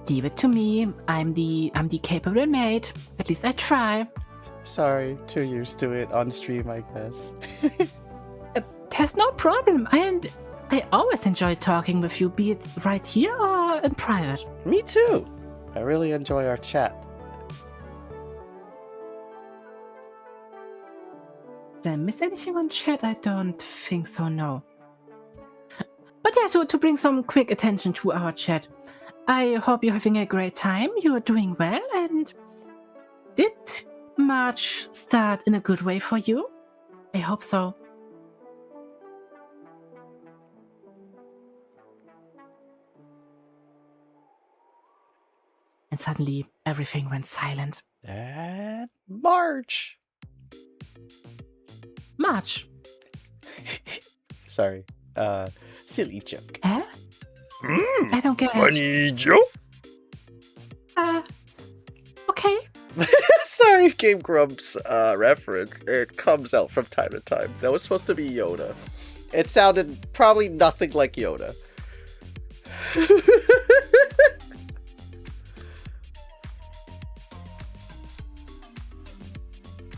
Leave it to me. I'm the capable mate. At least I try. Sorry, too used to it on stream, I guess. There's no problem. I always enjoy talking with you, be it right here or in private. Me too. I really enjoy our chat. Did I miss anything on chat? I don't think so, no. But yeah, to bring some quick attention to our chat. I hope you're having a great time, you're doing well, and did March start in a good way for you? I hope so. And suddenly everything went silent. And March. March. Sorry. Silly joke. Huh? I don't get it. Funny joke? Okay. Sorry, Game Grumps reference. It comes out from time to time. That was supposed to be Yoda. It sounded probably nothing like Yoda.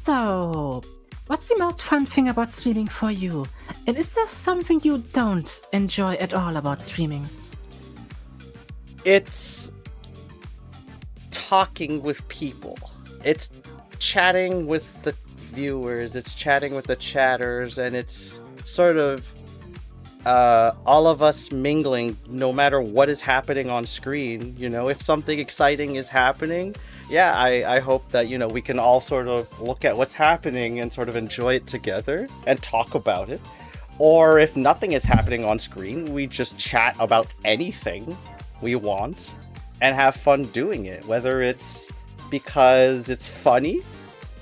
So, what's the most fun thing about streaming for you? And is there something you don't enjoy at all about streaming? It's talking with people. It's chatting with the viewers. It's chatting with the chatters, and it's sort of all of us mingling no matter what is happening on screen. You know, if something exciting is happening, yeah, I hope that, you know, we can all sort of look at what's happening and sort of enjoy it together and talk about it. Or if nothing is happening on screen, we just chat about anything we want and have fun doing it, whether it's because it's funny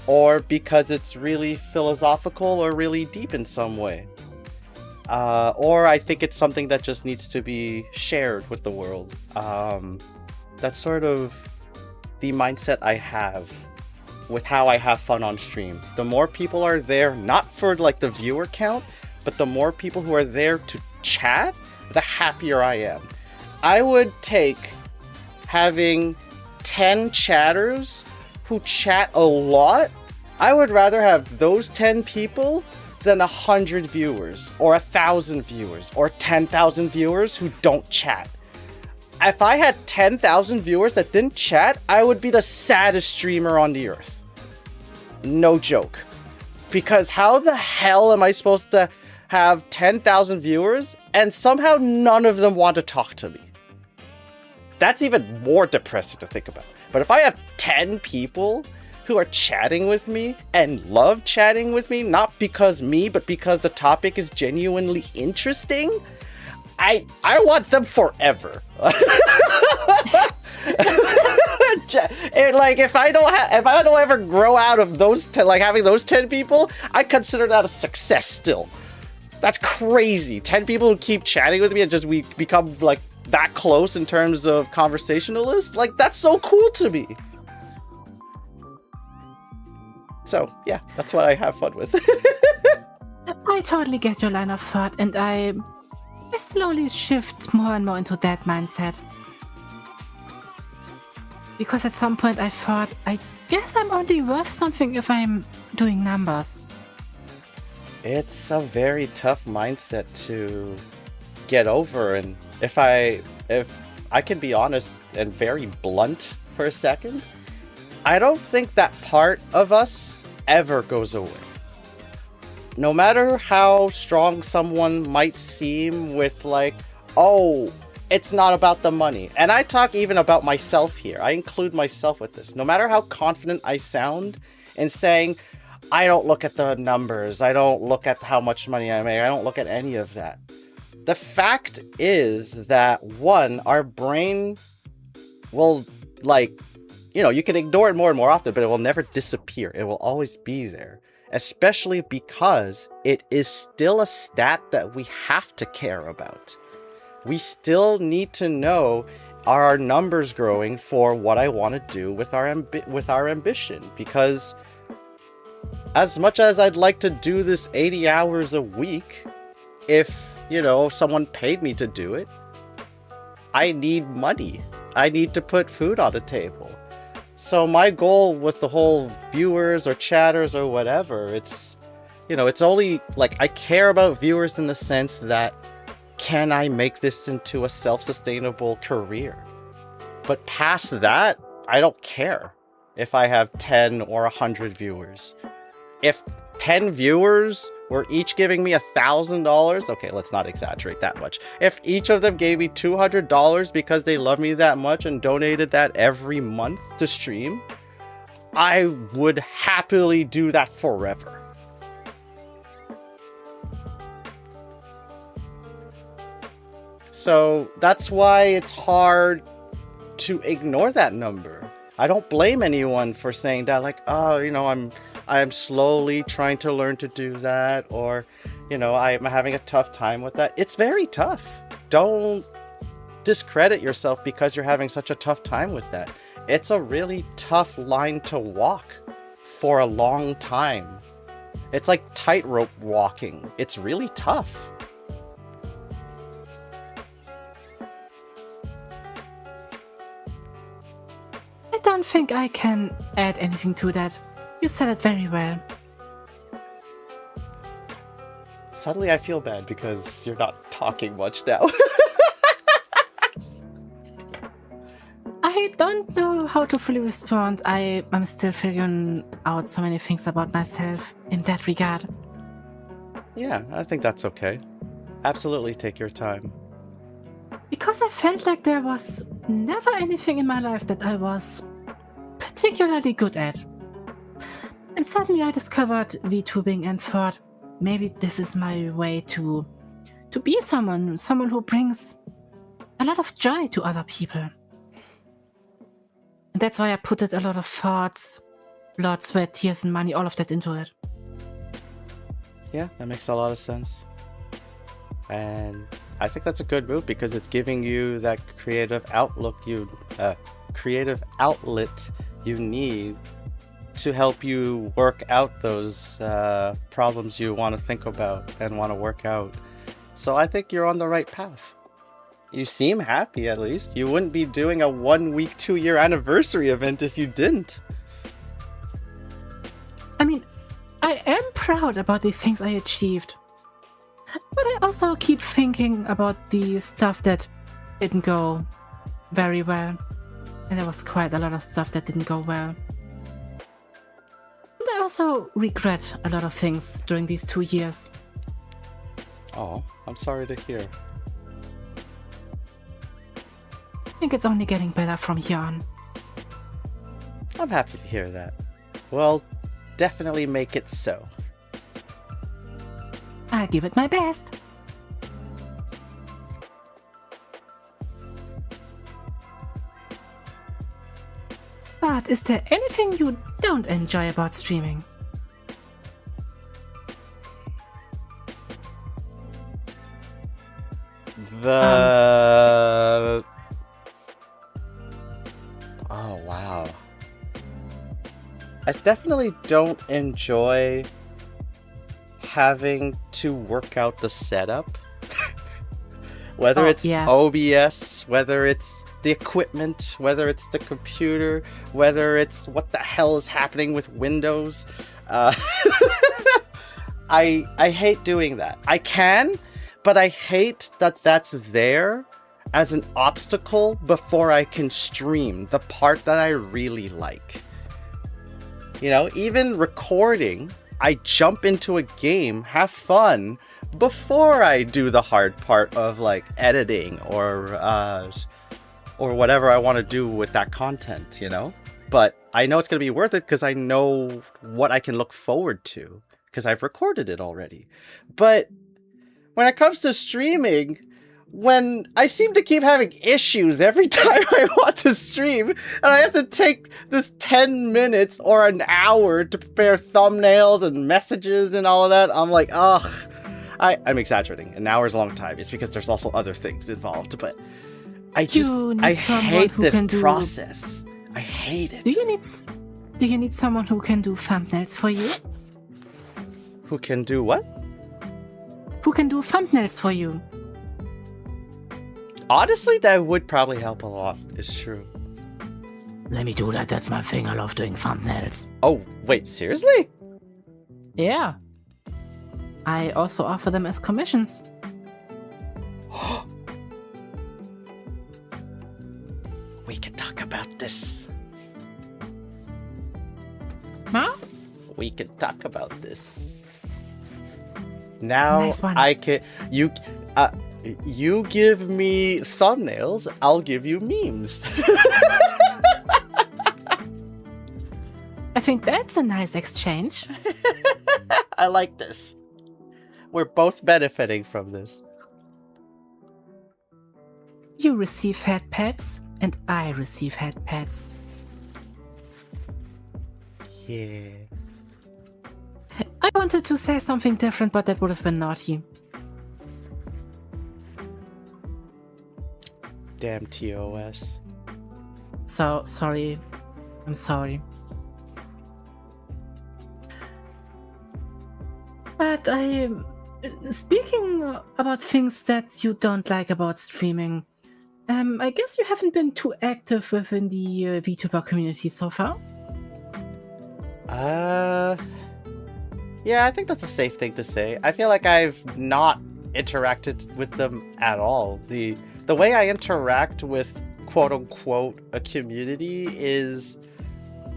or because it's really philosophical or really deep in some way. Or I think it's something that just needs to be shared with the world. That's sort of the mindset I have with how I have fun on stream. The more people are there, not for like the viewer count, but the more people who are there to chat, the happier I am. I would take having 10 chatters who chat a lot. I would rather have those 10 people than 100 viewers or 1,000 viewers or 10,000 viewers who don't chat. If I had 10,000 viewers that didn't chat, I would be the saddest streamer on the earth. No joke. Because how the hell am I supposed to have 10,000 viewers and somehow none of them want to talk to me? That's even more depressing to think about. But if I have 10 people who are chatting with me and love chatting with me, not because me, but because the topic is genuinely interesting, I want them forever. Like if I don't ever grow out of those 10, like having those 10 people, I consider that a success still. That's crazy. 10 people who keep chatting with me and just we become like that close in terms of conversationalists. Like that's so cool to me. So yeah, that's what I have fun with. I totally get your line of thought, and I slowly shift more and more into that mindset. Because at some point I thought, I guess I'm only worth something if I'm doing numbers. It's a very tough mindset to get over, and if I can be honest and very blunt for a second, I don't think that part of us ever goes away. No matter how strong someone might seem with like, oh, it's not about the money. And I talk even about myself here. I include myself with this. No matter how confident I sound in saying, I don't look at the numbers, I don't look at how much money I make, I don't look at any of that. The fact is that, one, our brain will, like, you know, you can ignore it more and more often, but it will never disappear. It will always be there. Especially because it is still a stat that we have to care about. We still need to know, are our numbers growing for what I want to do with our ambition? Because as much as I'd like to do this 80 hours a week, if, you know, someone paid me to do it, I need money. I need to put food on the table. So my goal with the whole viewers or chatters or whatever, it's, you know, it's only like I care about viewers in the sense that, can I make this into a self-sustainable career? But past that, I don't care if I have 10 or 100 viewers. If 10 viewers were each giving me $1,000, okay, let's not exaggerate that much. If each of them gave me $200 because they love me that much and donated that every month to stream, I would happily do that forever. So that's why it's hard to ignore that number. I don't blame anyone for saying that, like, oh, you know, I'm slowly trying to learn to do that, or, I'm having a tough time with that. It's very tough. Don't discredit yourself because you're having such a tough time with that. It's a really tough line to walk for a long time. It's like tightrope walking. It's really tough. I don't think I can add anything to that. You said it very well. Suddenly I feel bad because you're not talking much now. I don't know how to fully respond. I'm still figuring out so many things about myself in that regard. Yeah, I think that's okay. Absolutely take your time. Because I felt like there was never anything in my life that I was particularly good at. And suddenly I discovered VTubing and thought, maybe this is my way to be someone who brings a lot of joy to other people. And that's why I put a lot of thoughts, blood, sweat, tears, and money, all of that into it. Yeah, that makes a lot of sense. And I think that's a good move because it's giving you that creative outlet you need to help you work out those problems you want to think about and want to work out. So I think you're on the right path. You seem happy, at least. You wouldn't be doing a 1 week, 2 year anniversary event if you didn't. I mean, I am proud about the things I achieved. But I also keep thinking about the stuff that didn't go very well. And there was quite a lot of stuff that didn't go well. And I also regret a lot of things during these 2 years. Oh, I'm sorry to hear. I think it's only getting better from here on. I'm happy to hear that. Well, definitely make it so. I'll give it my best. But is there anything you don't enjoy about streaming? Oh, wow. I definitely don't enjoy having to work out the setup. Whether it's OBS, whether it's the equipment, whether it's the computer, whether it's what the hell is happening with Windows. I hate doing that. I can, but I hate that that's there as an obstacle before I can stream the part that I really like. Even recording, I jump into a game, have fun, before I do the hard part of like editing or whatever I want to do with that content, But I know it's going to be worth it because I know what I can look forward to because I've recorded it already. But when it comes to streaming, when I seem to keep having issues every time I want to stream, and I have to take this 10 minutes or an hour to prepare thumbnails and messages and all of that, I'm like, ugh. I'm exaggerating. An hour is a long time. It's because there's also other things involved, but I hate this process. I hate it. Do you need someone who can do thumbnails for you? Who can do what? Who can do thumbnails for you? Honestly, that would probably help a lot. It's true. Let me do that. That's my thing. I love doing thumbnails. Oh, wait, seriously? Yeah. I also offer them as commissions. We can talk about this. Huh? We can talk about this. Now nice one. I can... You give me thumbnails, I'll give you memes. I think that's a nice exchange. I like this. We're both benefiting from this. You receive head pets, and I receive head pets. Yeah. I wanted to say something different, but that would have been naughty. Damn TOS. So, sorry. I'm sorry. But speaking about things that you don't like about streaming, I guess you haven't been too active within the VTuber community so far? Yeah, I think that's a safe thing to say. I feel like I've not interacted with them at all. The way I interact with quote unquote a community is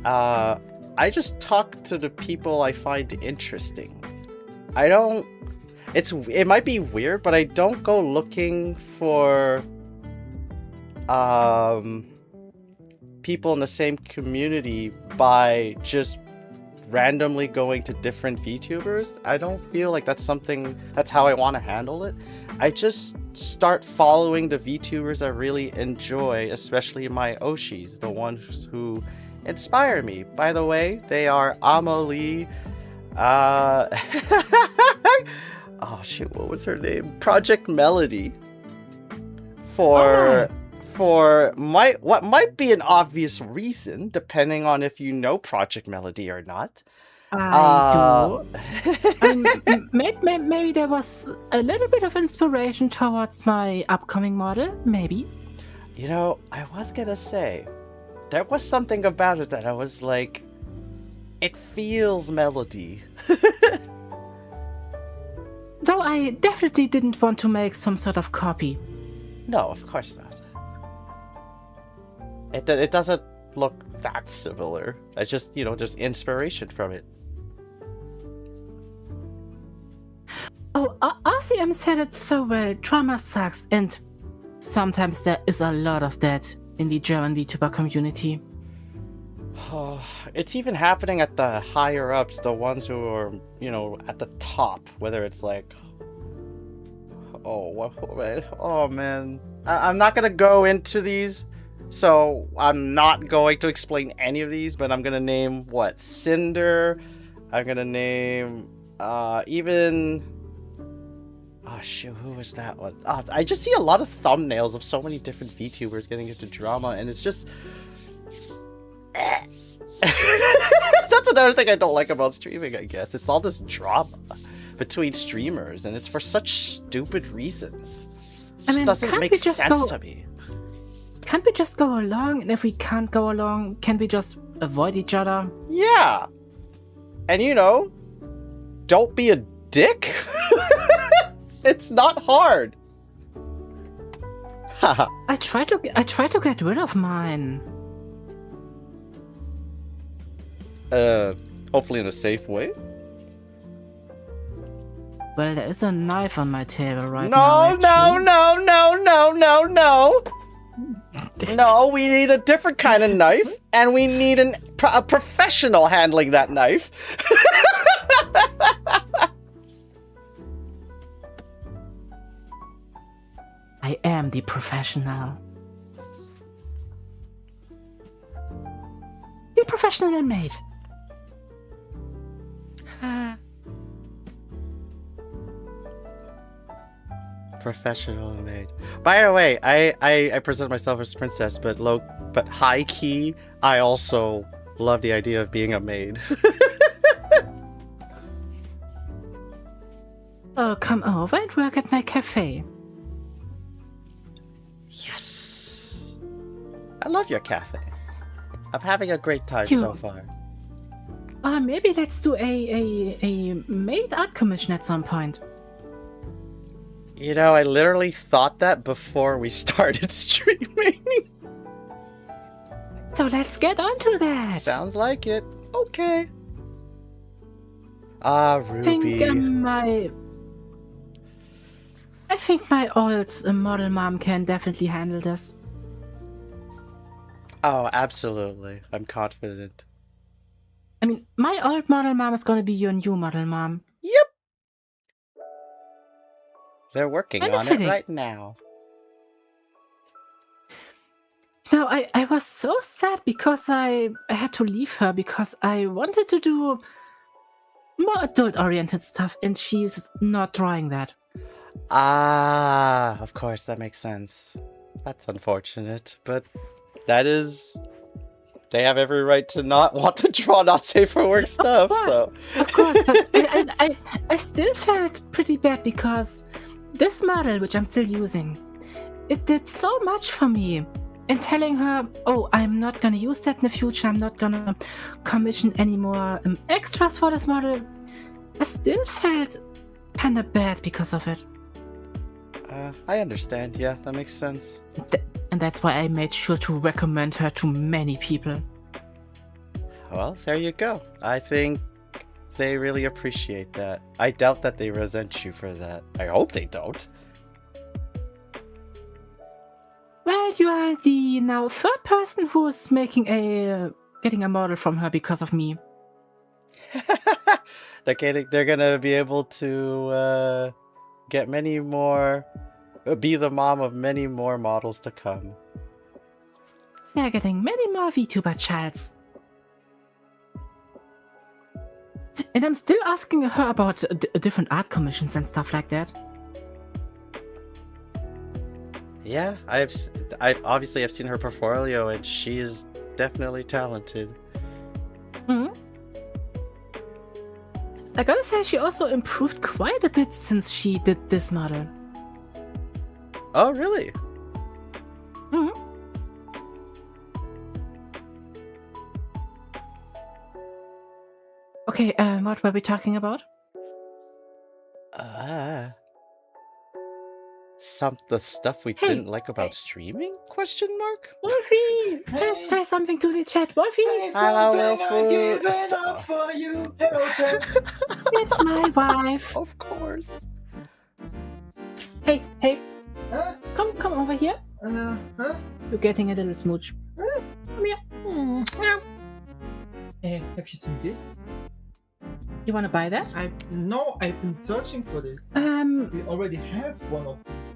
I just talk to the people I find interesting. I don't it might be weird, but I don't go looking for people in the same community by just randomly going to different VTubers. I don't feel like that's how I want to handle it. I just start following the VTubers I really enjoy, especially my Oshis, the ones who inspire me. By the way, they are Amelie, oh shoot, what was her name? Project Melody. For what might be an obvious reason, depending on if you know Project Melody or not. I do. Maybe there was a little bit of inspiration towards my upcoming model, maybe. You know, I was gonna say, there was something about it that I was like, it feels Melody. Though I definitely didn't want to make some sort of copy. No, of course not. It doesn't look that similar. I just, there's inspiration from it. Oh, RCM said it so well. Drama sucks, and sometimes there is a lot of that in the German VTuber community. It's even happening at the higher ups, the ones who are, at the top, whether it's like... Oh, man. I'm not gonna go into these, so I'm not going to explain any of these, but I'm gonna name, Cinder. I'm gonna name, even... Oh, shoot, who was that one? I just see a lot of thumbnails of so many different VTubers getting into drama, and it's just... That's another thing I don't like about streaming, I guess. It's all this drama between streamers, and it's for such stupid reasons. It just doesn't make sense to me. Can't we just go along? And if we can't go along, can we just avoid each other? Yeah. And don't be a dick. It's not hard. I try to get rid of mine. Hopefully in a safe way. Well, there is a knife on my table right now. No. No, we need a different kind of knife, and we need a professional handling that knife. I am the professional. The professional maid. Professional maid. By the way, I present myself as princess, but high key, I also love the idea of being a maid. Oh, come over and work at my cafe. Yes. I love your cafe. I'm having a great time so far. Maybe let's do a maid art commission at some point. I literally thought that before we started streaming. So let's get on to that. Sounds like it. Okay. Ruby. I think my old model mom can definitely handle this. Oh, absolutely. I'm confident. I mean, my old model mom is gonna be your new model mom. Yep. They're working on it right now. No, I was so sad because I had to leave her because I wanted to do more adult-oriented stuff, and she's not drawing that. Ah, of course, that makes sense. That's unfortunate, but that is... They have every right to not want to draw not safe for work stuff, so... Of course, but I still felt pretty bad because this model, which I'm still using, it did so much for me. And telling her, oh, I'm not gonna use that in the future, I'm not gonna commission any more extras for this model, I still felt kinda bad because of it. I understand, yeah, that makes sense. And that's why I made sure to recommend her to many people. Well, there you go. I think they really appreciate that. I doubt that they resent you for that. I hope they don't. Well, you are the now third person who is getting a model from her because of me. They're gonna be able to get many more, be the mom of many more models to come. They're getting many more VTuber childs. And I'm still asking her about different art commissions and stuff like that. Yeah, I've obviously seen her portfolio, and she is definitely talented. I gotta say, she also improved quite a bit since she did this model. Oh, really? Okay, what were we talking about? The stuff we didn't like about streaming? Question mark? Wolfie! Say something to the chat, Wolfie! Hello, Wolfie! For you. Hello, chat! It's my wife! Of course! Hey! Huh? Come over here. Huh? You're getting a little smooch. Come here. Have you seen this? You wanna buy that? No, I've been searching for this. We already have one of these.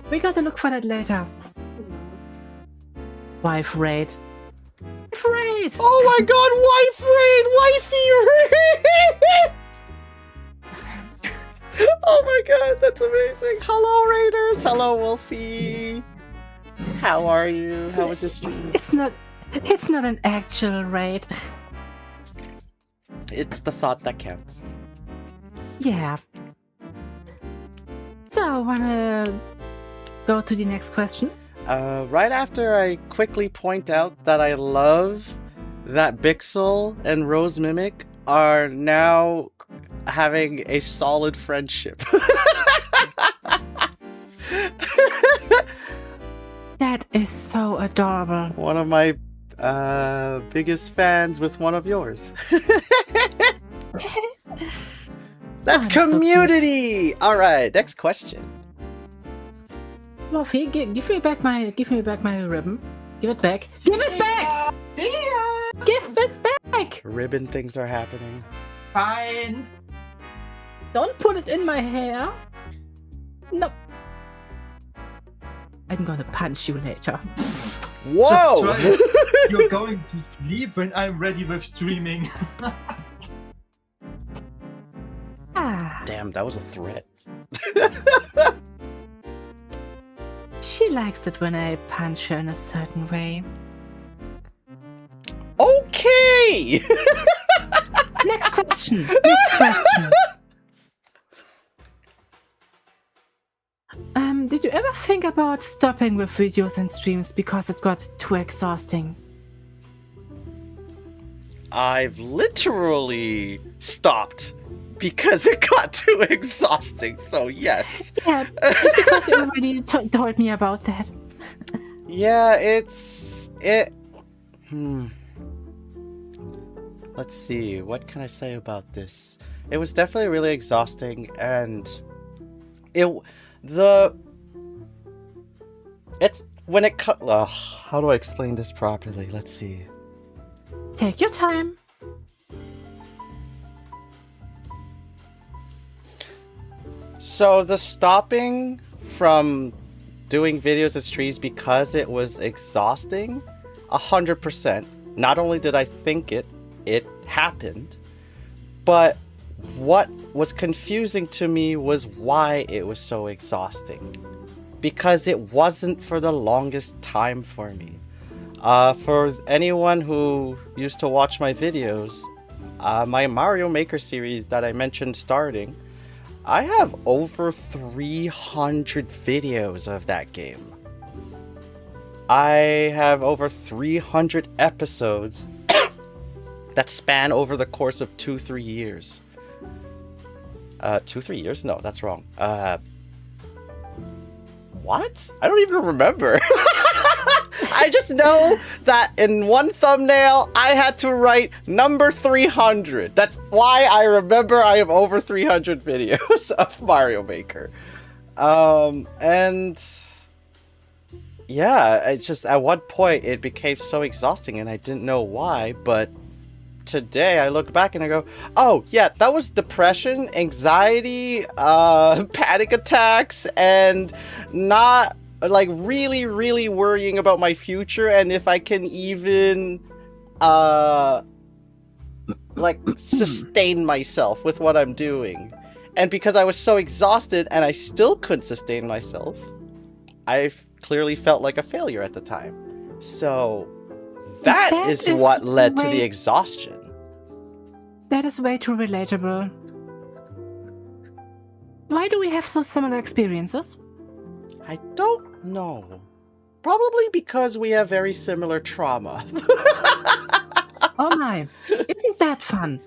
We gotta look for that later. Wife raid. Wife raid! Oh my god, wifey raid! Oh my god, that's amazing. Hello, Raiders. Hello, Wolfie. How are you? How was your stream? It's not an actual raid. It's the thought that counts. Yeah. So, wanna go to the next question? Right after I quickly point out that I love that Bixel and Rose Mimic are now having a solid friendship. That is so adorable. One of my biggest fans with one of yours. That's community! So all right, next question. Wolfie, give me back my ribbon. Give it back. Give it back! Give it back! Ribbon things are happening. Fine. Don't put it in my hair. No. I'm gonna punch you later. Whoa! Just try it. You're going to sleep when I'm ready with streaming. Damn, that was a threat. She likes it when I punch her in a certain way. Okay! Next question. Did you ever think about stopping with videos and streams because it got too exhausting? I've literally stopped because it got too exhausting, so yes. Yeah, because you already told me about that. Yeah, Let's see, what can I say about this? It was definitely really exhausting, and how do I explain this properly? Let's see. Take your time. So the stopping from doing videos and streams because it was exhausting, 100%. Not only did I think it happened, But what was confusing to me was why it was so exhausting. Because it wasn't for the longest time for me. For anyone who used to watch my videos, my Mario Maker series that I mentioned starting, I have over 300 videos of that game. I have over 300 episodes that span over the course of 2-3 years. 2-3 years? No, that's wrong. What? I don't even remember. I just know that in one thumbnail, I had to write number 300. That's why I remember I have over 300 videos of Mario Maker. And yeah, it's just at one point it became so exhausting and I didn't know why, but today I look back and I go, oh yeah, that was depression, anxiety, panic attacks, and not like really worrying about my future and if I can even like sustain myself with what I'm doing. And because I was so exhausted and I still couldn't sustain myself, I clearly felt like a failure at the time. So that is what led to the exhaustion. That is way too relatable. Why do we have so similar experiences? I don't know. Probably because we have very similar trauma. Oh my, isn't that fun?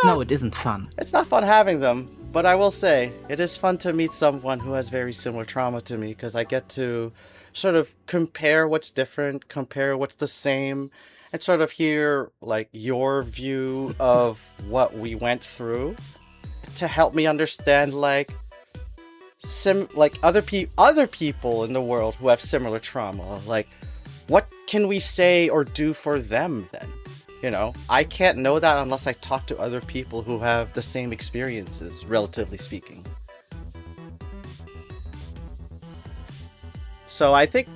No, it isn't fun. It's not fun having them, but I will say, it is fun to meet someone who has very similar trauma to me, because I get to sort of compare what's different, compare what's the same, and sort of hear like your view of what we went through to help me understand like other people in the world who have similar trauma. Like, what can we say or do for them then? You know, I can't know that unless I talk to other people who have the same experiences, relatively speaking. So I think,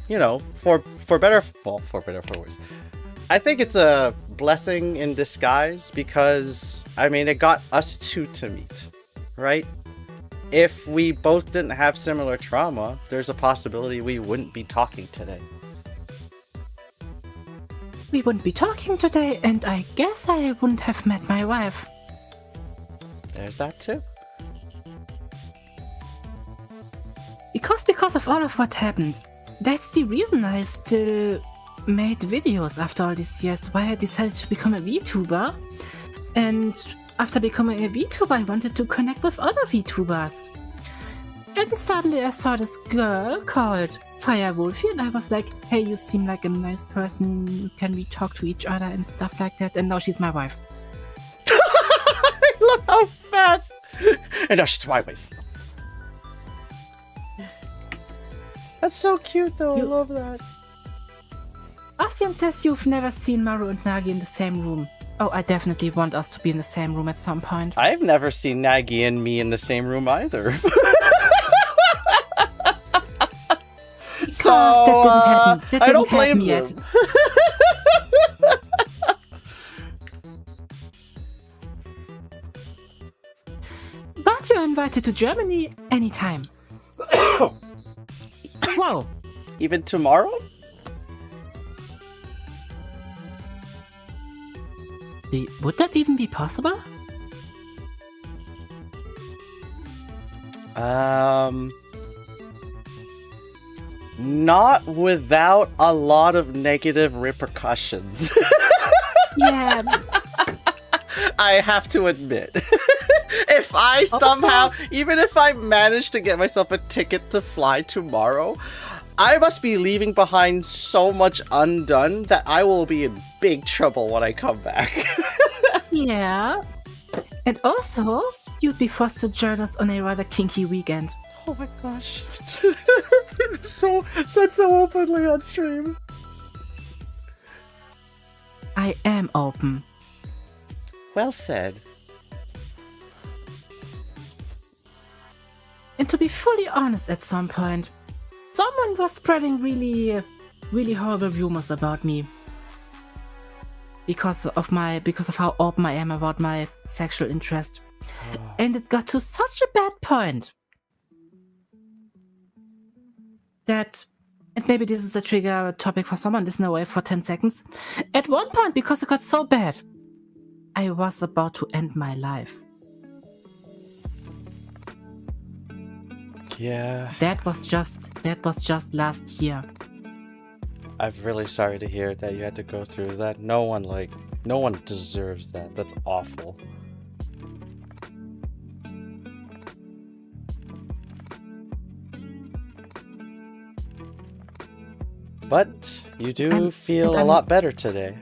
you know, for better for worse, I think it's a blessing in disguise because, I mean, it got us two to meet, right? If we both didn't have similar trauma, there's a possibility we wouldn't be talking today. We wouldn't be talking today, and I guess I wouldn't have met my wife. There's that too. Because of all of what happened, that's the reason I still made videos after all these years, why I decided to become a VTuber. And after becoming a VTuber, I wanted to connect with other VTubers. And suddenly I saw this girl called Firewolfie, and I was like, hey, you seem like a nice person, can we talk to each other and stuff like that? And now she's my wife. I love how fast! And now she's my wife. That's so cute though, I love that. Bastian says you've never seen Maru and Nagi in the same room. Oh, I definitely want us to be in the same room at some point. I've never seen Nagi and me in the same room either. Because that didn't happen. That I don't didn't happen blame yet. them. But you're invited to Germany anytime. Wow. Even tomorrow? Would that even be possible? Not without a lot of negative repercussions. Yeah. I have to admit. If I somehow, even if I manage to get myself a ticket to fly tomorrow, I must be leaving behind so much undone that I will be in big trouble when I come back. Yeah. And also, you'd be forced to join us on a rather kinky weekend. Oh my gosh. Said so openly on stream. I am open. Well said. And to be fully honest, at some point, someone was spreading really horrible rumors about me. because of how open I am about my sexual interest. And it got to such a bad point that, and maybe this is a trigger topic for someone listening away for 10 seconds. At one point, because it got so bad, I was about to end my life. Yeah. That was just last year. I'm really sorry to hear that you had to go through that. No one deserves that. That's awful. But you do feel a lot better today.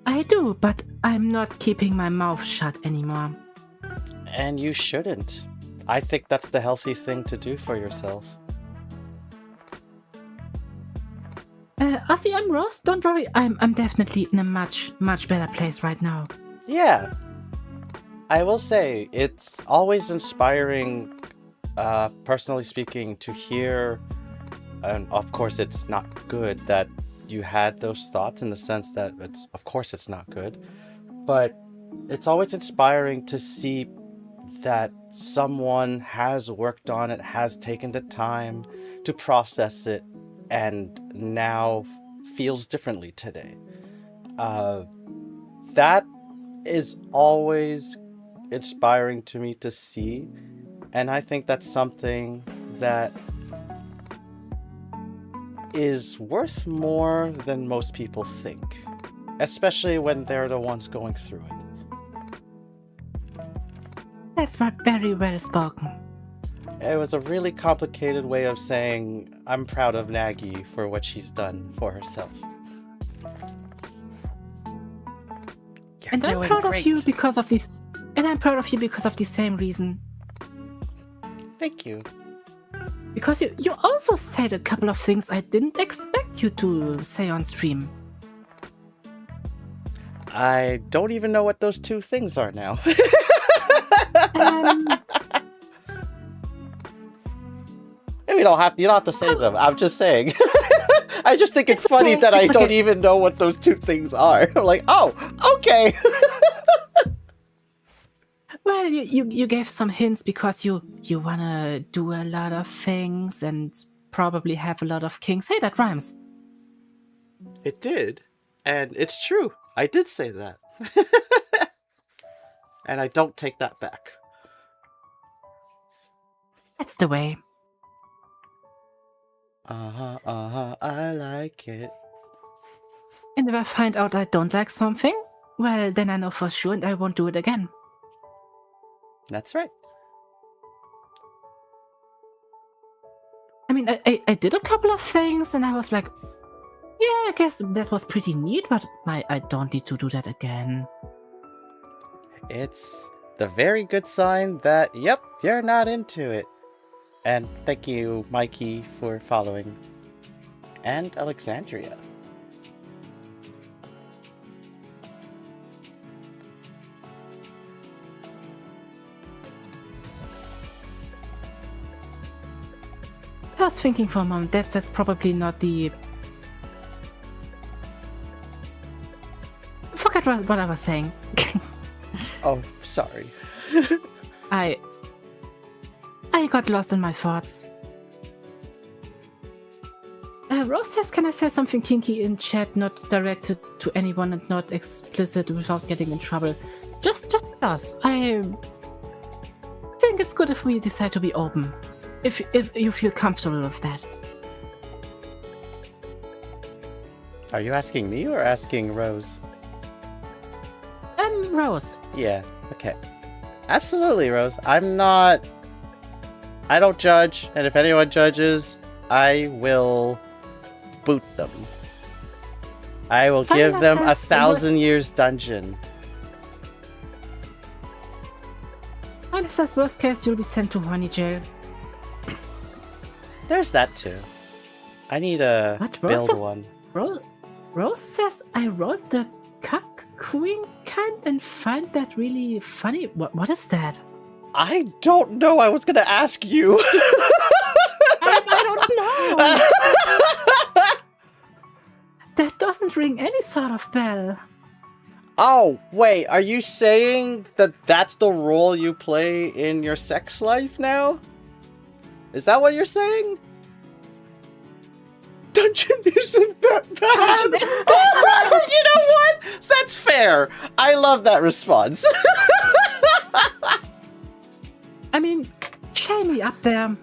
I do, but I'm not keeping my mouth shut anymore. And you shouldn't. I think that's the healthy thing to do for yourself. Ozzy, I'm Rose. Don't worry, I'm definitely in a much better place right now. Yeah. I will say, it's always inspiring, personally speaking, to hear, and of course it's not good that you had those thoughts, in the sense that of course it's not good, but it's always inspiring to see that someone has worked on it, has taken the time to process it, and now feels differently today. That is always inspiring to me to see, and I think that's something that is worth more than most people think, especially when they're the ones going through it. That's not very well spoken. It was a really complicated way of saying I'm proud of Nagy for what she's done for herself. And I'm proud of you because of this. And I'm proud of you because of the same reason. Thank you. Because you also said a couple of things I didn't expect you to say on stream. I don't even know what those two things are now. You don't have to say them. I'm just saying. I just think it's funny that I don't even know what those two things are. I'm like, oh, okay. Well, you gave some hints because you wanna do a lot of things and probably have a lot of kings. Hey, that rhymes. It did. And it's true. I did say that. And I don't take that back. That's the way. I like it. And if I find out I don't like something, well, then I know for sure and I won't do it again. That's right. I mean, I did a couple of things and I was like, yeah, I guess that was pretty neat, but I don't need to do that again. It's the very good sign that, yep, you're not into it. And thank you, Mikey, for following. And Alexandria. I was thinking for a moment that's probably not the... Forget what I was saying. Oh, sorry. I got lost in my thoughts. Rose says, can I say something kinky in chat, not directed to anyone and not explicit without getting in trouble? Just us. I think it's good if we decide to be open. If you feel comfortable with that. Are you asking me or asking Rose? Rose. Yeah, okay. Absolutely, Rose. I don't judge, and if anyone judges, I will boot them. I will give them 1,000 years dungeon. Well, says worst case, you'll be sent to honey jail. There's that too. I need to build one. Rose says I wrote the cuck queen kind and find that really funny. What is that? I don't know. I was gonna ask you. I don't know. That doesn't ring any sort of bell. Oh, wait, are you saying that that's the role you play in your sex life now? Is that what you're saying? Dungeon isn't that bad. Dungeon isn't that bad. You know what? That's fair. I love that response. I mean, chain me up there.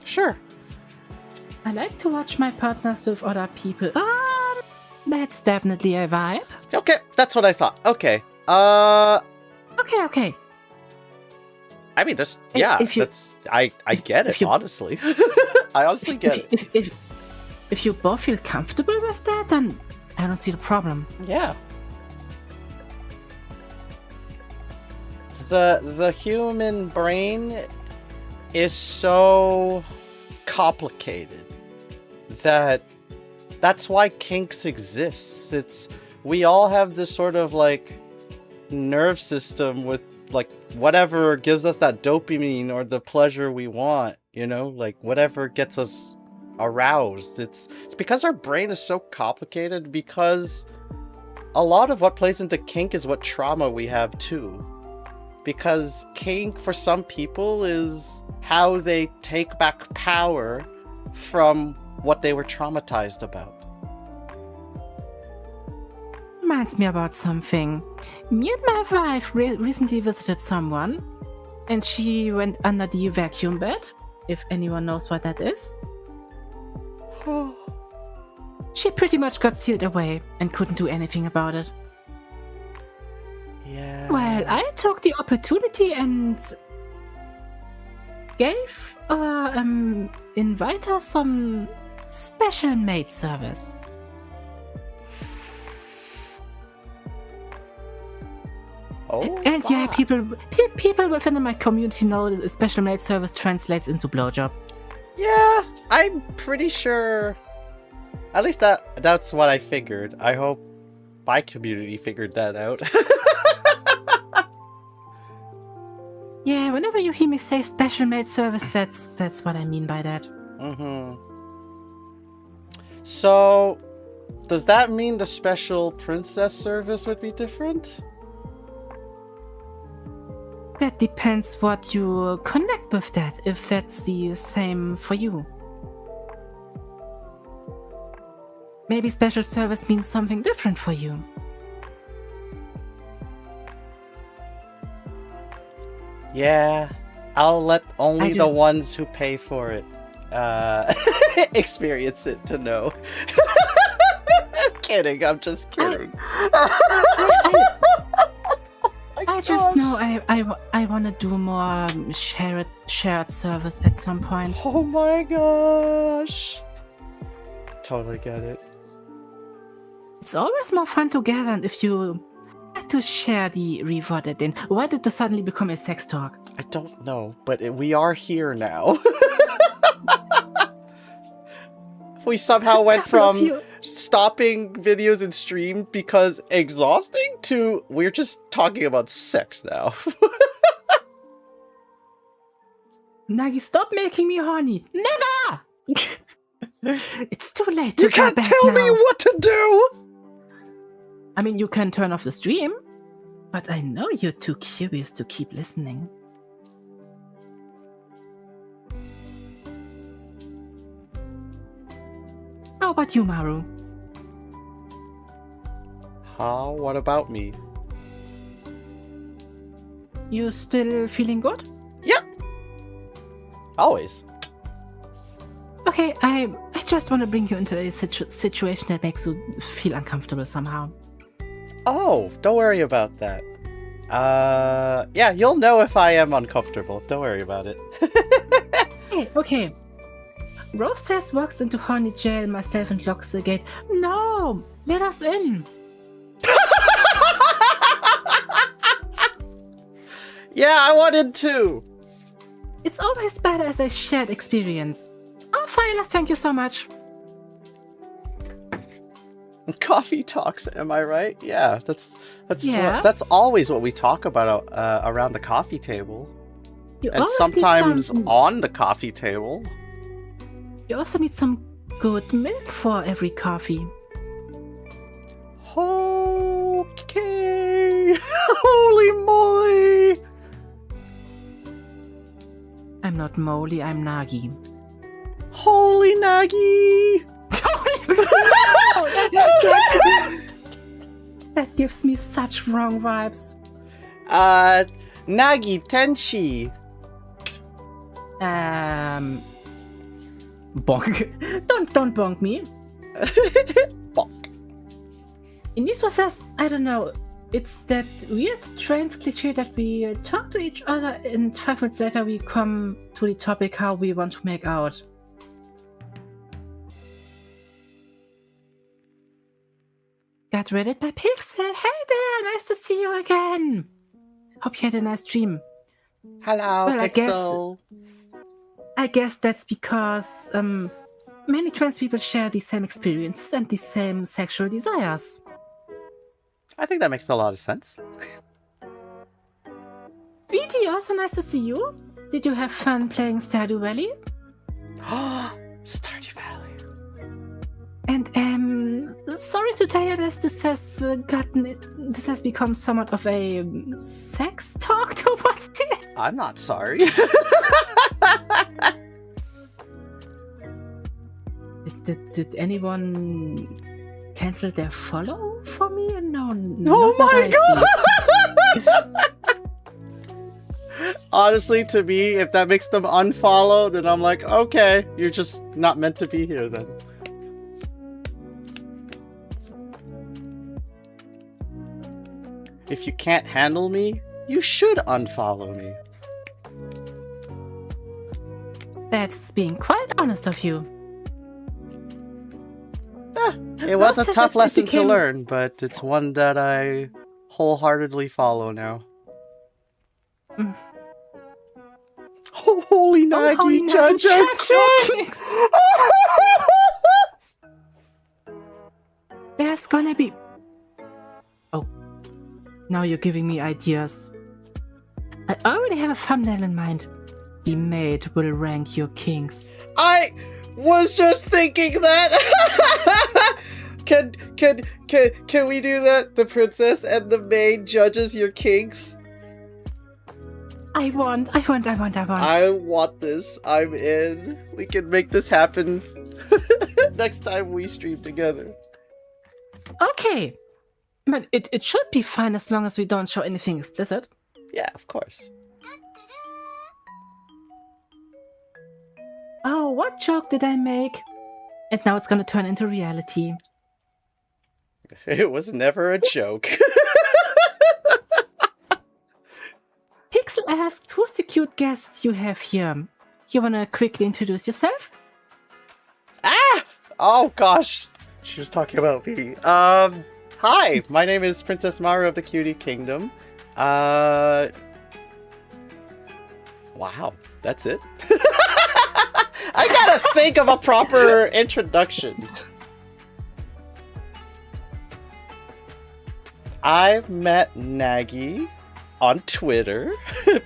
Sure. I like to watch my partners with other people. That's definitely a vibe. Okay, that's what I thought. Okay. Okay. I mean, just yeah. I get it. Honestly, I honestly get it. If you both feel comfortable with that, then I don't see the problem. Yeah. The human brain is so complicated that's why kinks exists. We all have this sort of like nerve system with like whatever gives us that dopamine or the pleasure we want, you know, like whatever gets us aroused. It's because our brain is so complicated, because a lot of what plays into kink is what trauma we have too. Because kink for some people is how they take back power from what they were traumatized about. Reminds me about something. Me and my wife recently visited someone, and she went under the vacuum bed, if anyone knows what that is. She pretty much got sealed away and couldn't do anything about it. Yeah. Well, I took the opportunity and gave invite her some special maid service. Oh, and yeah, people within my community know that special maid service translates into blowjob. Yeah, I'm pretty sure. At least that's what I figured. I hope my community figured that out. Yeah, whenever you hear me say special maid service, that's what I mean by that. Mm-hmm. So, does that mean the special princess service would be different? That depends what you connect with that, if that's the same for you. Maybe special service means something different for you. Yeah, I'll let only the ones who pay for it experience it to know. I'm kidding, I'm just kidding. I just know I want to do more shared service at some point. Oh my gosh. Totally get it. It's always more fun together if you had to share the reward at the end. Why did this suddenly become a sex talk? I don't know, but we are here now. We somehow went from stopping videos and stream because exhausting to we're just talking about sex now. Nagi, stop making me horny. Never! It's too late to You can't go back tell now. me what to do! I mean, you can turn off the stream, but I know you're too curious to keep listening. How about you, Maru? What about me? You still feeling good? Yep. Always. Okay, I just want to bring you into a situation that makes you feel uncomfortable somehow. Oh, don't worry about that. Yeah, you'll know if I am uncomfortable. Don't worry about it. Okay. Rose says walks into horny jail, myself and locks the gate. No! Let us in! Yeah, I wanted to! It's always better as a shared experience. Oh, Fireless, thank you so much. Coffee talks, am I right? Yeah, that's Yeah. that's always what we talk about around the coffee table. You And always need sometimes some- on the coffee table. You also need some good milk for every coffee. Okay. Holy moly. I'm not Molly, I'm Nagi. Holy Nagi. That gives me such wrong vibes. Nagi Tenchi. Bonk. Don't bonk me. Bonk. In these process, I don't know. It's that weird trans cliche that we talk to each other and 5 minutes later we come to the topic how we want to make out. Got read it by Pixel. Hey there, nice to see you again. Hope you had a nice dream. Hello, Well, Pixel. I guess that's because many trans people share the same experiences and the same sexual desires. I think that makes a lot of sense. Sweetie, also nice to see you. Did you have fun playing Stardew Valley? Stardew Valley. And sorry to tell you this. This has become somewhat of a sex talk towards you. I'm not sorry. Did anyone cancel their follow for me? No. Oh my god! Honestly, to me, if that makes them unfollow, then I'm like, okay, you're just not meant to be here then. If you can't handle me, you should unfollow me. That's being quite honest of you. It was a tough lesson to learn, but it's one that I wholeheartedly follow now. Oh, holy Nagi, judge. There's gonna be... Oh, now you're giving me ideas. I already have a thumbnail in mind. The maid will rank your kings. I was just thinking that. Can we do that? The princess and the maid judges your kinks. I want. I want this. I'm in. We can make this happen next time we stream together. Okay. But it should be fine as long as we don't show anything explicit. Yeah, of course. Oh, what joke did I make? And now it's gonna turn into reality. It was never a joke. Pixel asks, who's the cute guest you have here? You wanna quickly introduce yourself? Ah! Oh gosh. She was talking about me. Hi, my name is Princess Maru of the Cutie Kingdom. Wow, that's it? I gotta think of a proper introduction. I met Nagi on Twitter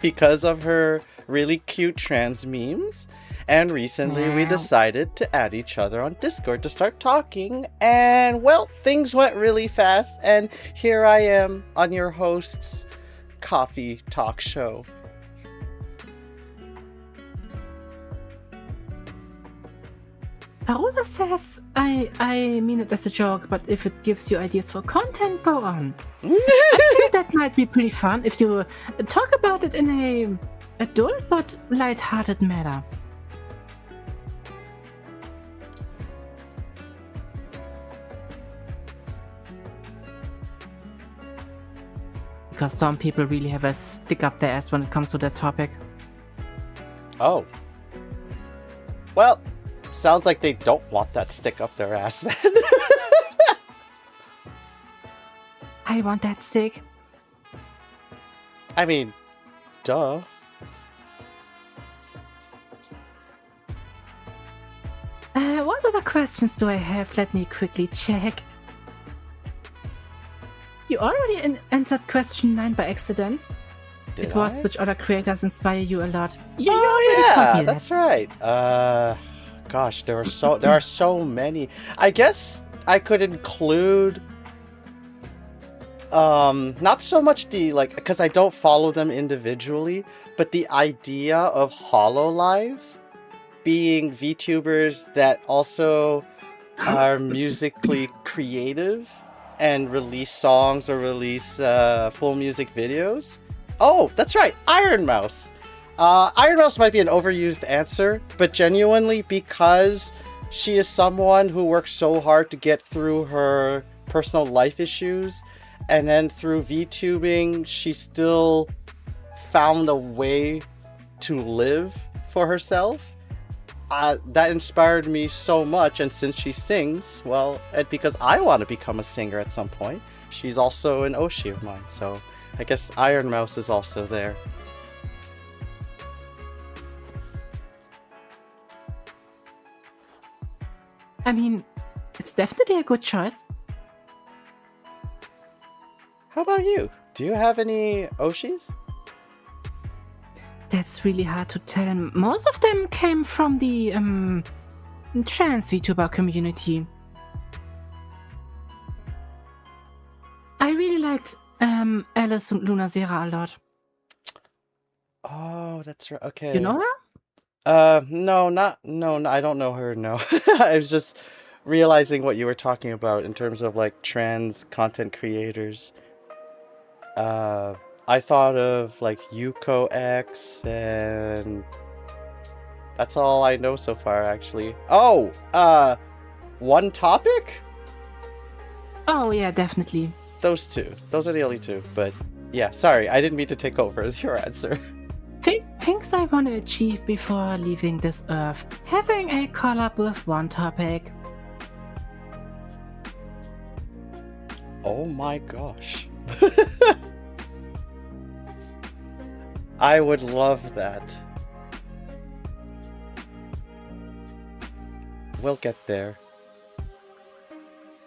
because of her really cute trans memes. And recently we decided to add each other on Discord to start talking. And well, things went really fast. And here I am on your host's coffee talk show. Arosa says, I mean it as a joke, but if it gives you ideas for content, go on. I think that might be pretty fun if you talk about it in a adult but light-hearted manner. Because some people really have a stick up their ass when it comes to that topic. Oh. Well, sounds like they don't want that stick up their ass then. I want that stick. I mean, duh. What other questions do I have? Let me quickly check. You already answered question 9 by accident. Did was I? which other creators inspire you a lot. Oh yeah, that's right. gosh, there are so many. I guess I could include not so much the like, because I don't follow them individually, but the idea of Hololive being VTubers that also are musically creative and release songs or release full music videos. Oh, that's right, Iron Mouse. Iron Mouse might be an overused answer, but genuinely because she is someone who works so hard to get through her personal life issues, and then through VTubing, she still found a way to live for herself. That inspired me so much, and since she sings, well, and because I want to become a singer at some point, she's also an Oshi of mine, so I guess Iron Mouse is also there. I mean, it's definitely a good choice. How about you? Do you have any Oshis? That's really hard to tell. Most of them came from the trans VTuber community. I really liked Alice and Luna Zera a lot. Oh, that's right. Okay. You know her? No, I don't know her, no. I was just realizing what you were talking about in terms of, like, trans content creators. I thought of, like, Yuko X, and that's all I know so far, actually. Oh, One Topic? Oh, yeah, definitely. Those two. Those are the only two, but yeah, sorry, I didn't mean to take over your answer. Things I want to achieve before leaving this earth. Having a collab with One Topic. Oh my gosh. I would love that. We'll get there.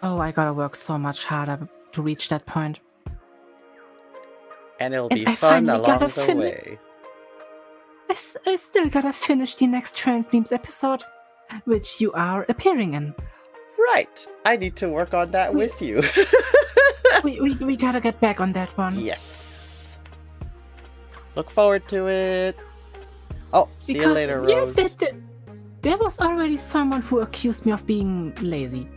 Oh, I gotta work so much harder to reach that point. And it'll And be I fun finally along gotta the way. I still gotta finish the next Trans Memes episode, which you are appearing in. Right. I need to work on that with you. we gotta get back on that one. Yes. Look forward to it. Oh, see you later, Rose. There was already someone who accused me of being lazy.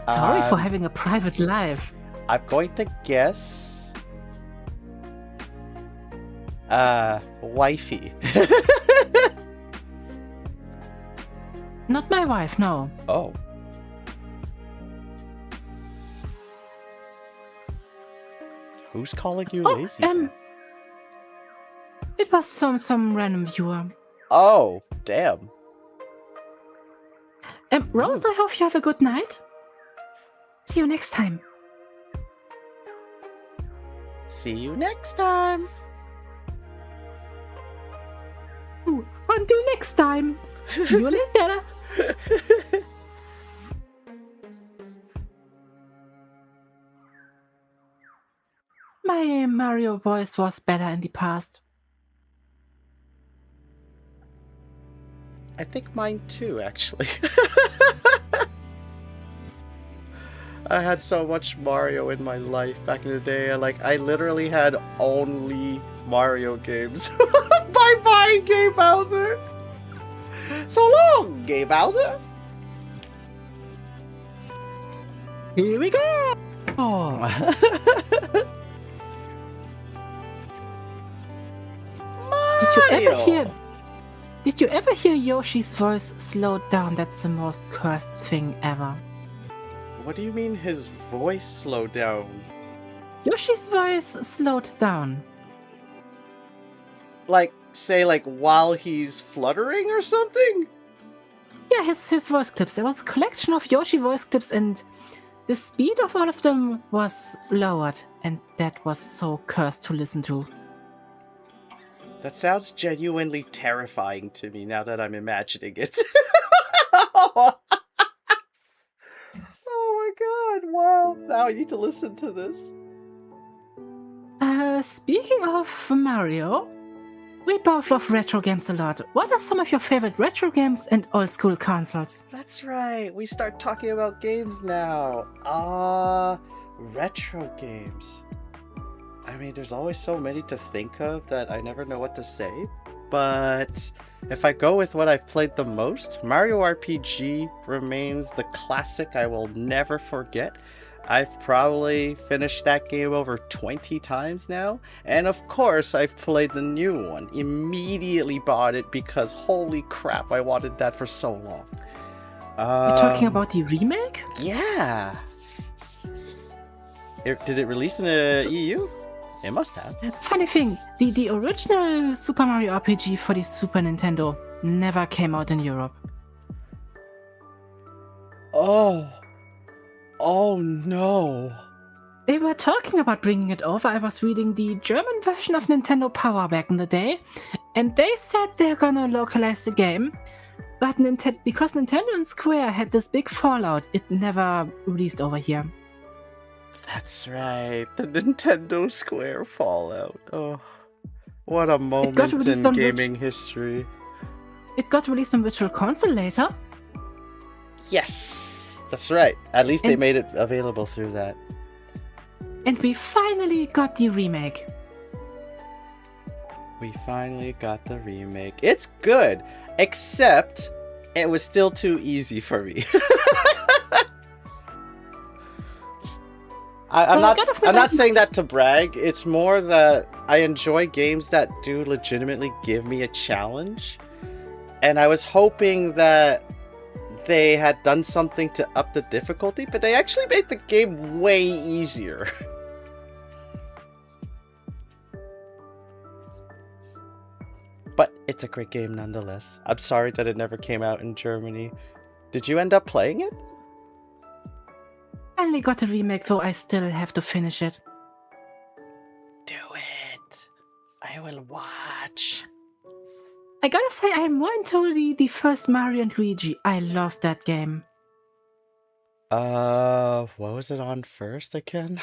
Sorry for having a private life. I'm going to guess... wifey. Not my wife, no. Oh. Who's calling you lazy? It was some random viewer. Oh, damn. Rose, I hope you have a good night. See you next time. See you next time. Ooh, until next time. See you later. My Mario voice was better in the past. I think mine too, actually. I had so much Mario in my life back in the day. I literally had only Mario games. Bye-bye, Gay Bowser! So long, Gay Bowser! Here we go! Did you ever hear Yoshi's voice slowed down? That's the most cursed thing ever. What do you mean his voice slowed down? Yoshi's voice slowed down. Say, while he's fluttering or something? Yeah, his voice clips. There was a collection of Yoshi voice clips, and the speed of all of them was lowered, and that was so cursed to listen to. That sounds genuinely terrifying to me now that I'm imagining it. Oh my god, wow. Now I need to listen to this. Speaking of Mario, We both love retro games a lot. What are some of your favorite retro games and old school consoles? That's right. We start talking about games now. Retro games. I mean, there's always so many to think of that I never know what to say. But if I go with what I've played the most, Mario RPG remains the classic I will never forget. I've probably finished that game over 20 times now. And of course, I've played the new one. Immediately bought it because holy crap, I wanted that for so long. You're talking about the remake? Yeah. Did it release in the EU? It must have. Funny thing, the original Super Mario RPG for the Super Nintendo never came out in Europe. Oh no. They were talking about bringing it over. I was reading the German version of Nintendo Power back in the day, and they said they're gonna localize the game, but because Nintendo and Square had this big fallout, it never released over here. That's right, the Nintendo Square fallout. Oh, what a moment in gaming history. It got released on Virtual Console later. Yes, that's right. At least they made it available through that. And we finally got the remake. We finally got the remake. It's good, except it was still too easy for me. I'm not saying that to brag. It's more that I enjoy games that do legitimately give me a challenge. And I was hoping that they had done something to up the difficulty, but they actually made the game way easier. But it's a great game nonetheless. I'm sorry that it never came out in Germany. Did you end up playing it? I only got a remake, though I still have to finish it. Do it. I will watch. I gotta say, I'm more into the first Mario and Luigi. I love that game. What was it on first again?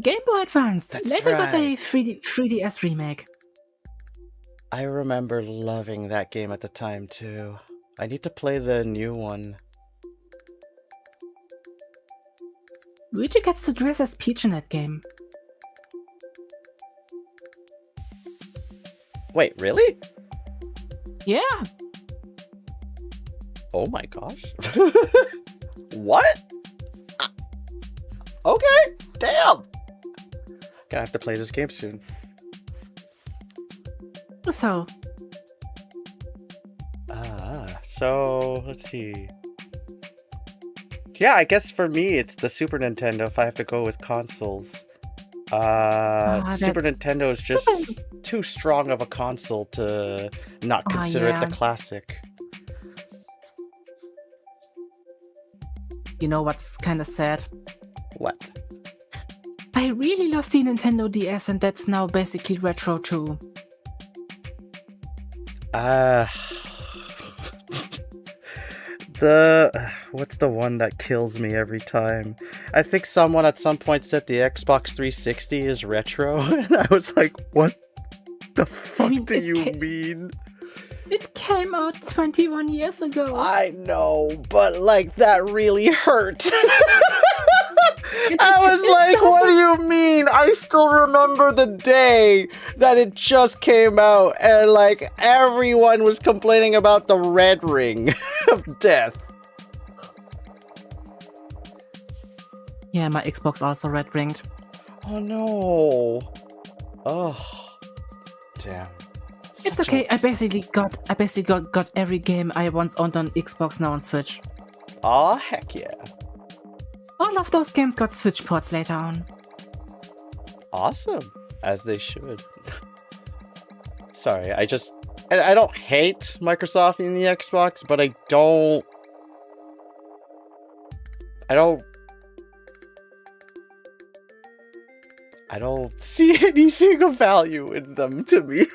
Game Boy Advance. That's Later right. got a 3DS remake. I remember loving that game at the time too. I need to play the new one. Luigi gets to dress as Peach in that game. Wait, really? Yeah. Oh my gosh. What? Okay, damn. Gonna have to play this game soon. So. So let's see. Yeah, I guess for me it's the Super Nintendo if I have to go with consoles. Super Nintendo is just too strong of a console to not consider it the classic. You know what's kind of sad? What? I really love the Nintendo DS, and that's now basically retro too. What's the one that kills me every time? I think someone at some point said the Xbox 360 is retro, and I was like, what the fuck do you mean? It came out 21 years ago. I know, but like that really hurt. I was like, what do you mean? I still remember the day that it just came out and like everyone was complaining about the red ring of death. Yeah, my Xbox also red ringed. Oh no. Oh. Damn. It's okay. I basically got every game I once owned on Xbox now on Switch. Aw, heck yeah. All of those games got Switch ports later on. Awesome. As they should. Sorry, I don't hate Microsoft in the Xbox, but I don't see anything of value in them to me.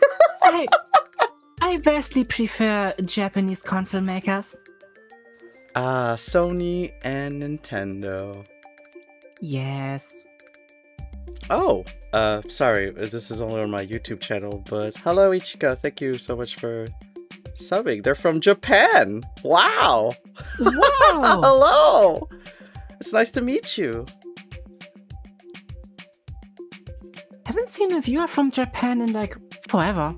I vastly prefer Japanese console makers. Sony and Nintendo. Yes. Oh, sorry, this is only on my YouTube channel, but hello Ichika, thank you so much for subbing. They're from Japan! Wow! Wow! Hello! It's nice to meet you. Haven't seen a viewer from Japan in like forever.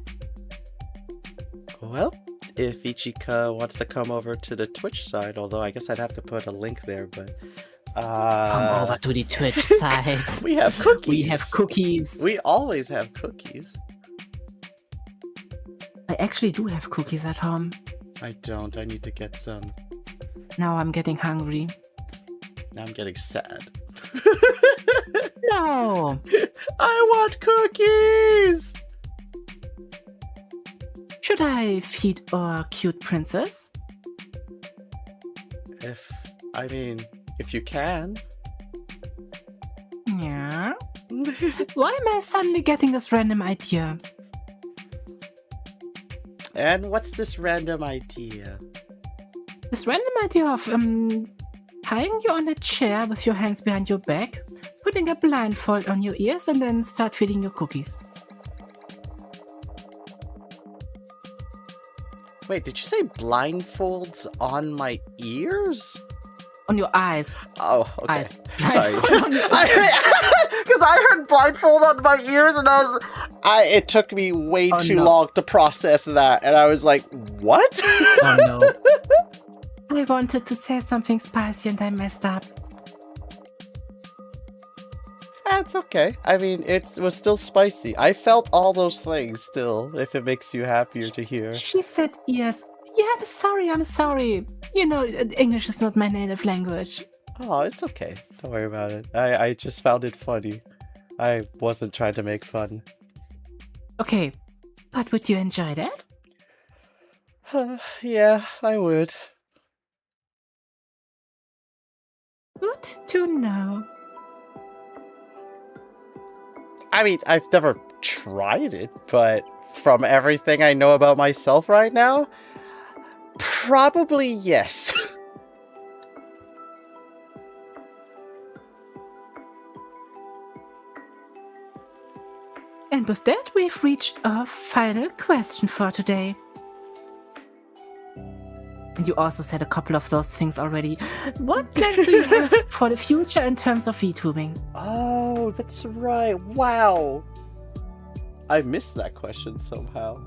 Well, if Ichika wants to come over to the Twitch side, although I guess I'd have to put a link there, but... Come over to the Twitch side. We have cookies. We have cookies. We always have cookies. I actually do have cookies at home. I don't. I need to get some. Now I'm getting hungry. Now I'm getting sad. No! I want cookies! Should I feed our cute princess? If you can. Yeah. Why am I suddenly getting this random idea? And what's this random idea? This random idea of tying you on a chair with your hands behind your back, putting a blindfold on your ears, and then start feeding your cookies. Wait, did you say blindfolds on my ears? On your eyes. Oh, okay. Eyes. Sorry. Because I heard blindfold on my ears, and it took me way too long to process that, and I was like, what? Oh no. I wanted to say something spicy and I messed up. That's okay. I mean, it was still spicy. I felt all those things still, if it makes you happier to hear. She said yes. Yeah, I'm sorry. You know, English is not my native language. Oh, it's okay. Don't worry about it. I just found it funny. I wasn't trying to make fun. Okay, but would you enjoy that? Yeah, I would. Good to know. I mean, I've never tried it, but from everything I know about myself right now, probably yes. And with that, we've reached our final question for today. And you also said a couple of those things already. What plans do you have for the future in terms of VTubing? Oh, that's right. Wow. I missed that question somehow.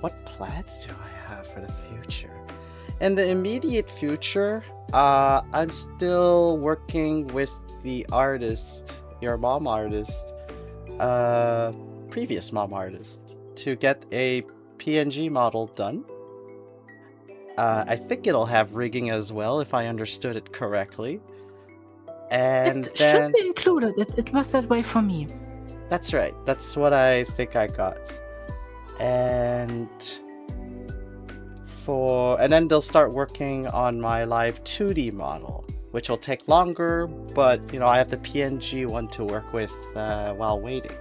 What plans do I have for the future? In the immediate future, I'm still working with the artist, your mom artist, previous mom artist, to get a PNG model done. I think it'll have rigging as well, if I understood it correctly. And it then... should be included. It was that way for me. That's right. That's what I think I got. And then they'll start working on my live 2D model, which will take longer, but you know, I have the PNG one to work with while waiting.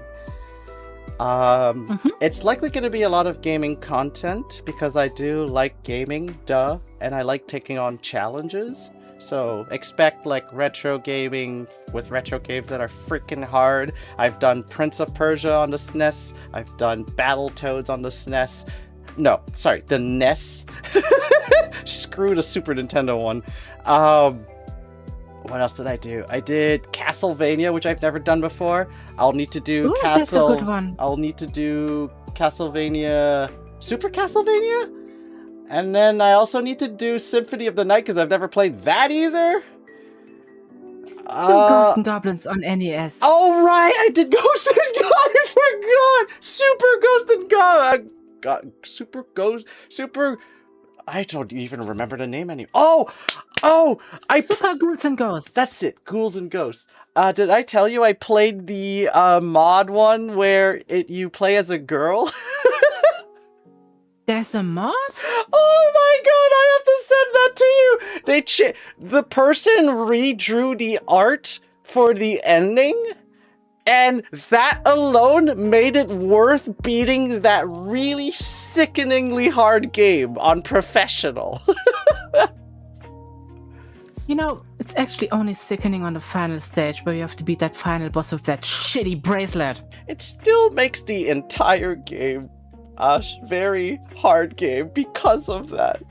It's likely going to be a lot of gaming content because I do like gaming, and I like taking on challenges. So expect like retro gaming with retro games that are freaking hard. I've done Prince of Persia on the SNES. I've done Battletoads on the SNES. No, sorry, the NES. Screw the Super Nintendo one. What else did I do? I did Castlevania, which I've never done before. I'll need to do that's a good one. I'll need to do Castlevania, Super Castlevania, and then I also need to do Symphony of the Night because I've never played that either. Ghosts and Goblins on NES. Oh right, I did Ghost and God. I forgot. Super Ghost and God. Super. I don't even remember the name anymore. Super Ghouls and Ghosts. That's it, Ghouls and Ghosts. Did I tell you I played the mod one where you play as a girl? There's a mod? Oh my god, I have to send that to you! The person redrew the art for the ending, and that alone made it worth beating that really sickeningly hard game on professional. You know, it's actually only sickening on the final stage where you have to beat that final boss with that shitty bracelet. It still makes the entire game a very hard game because of that.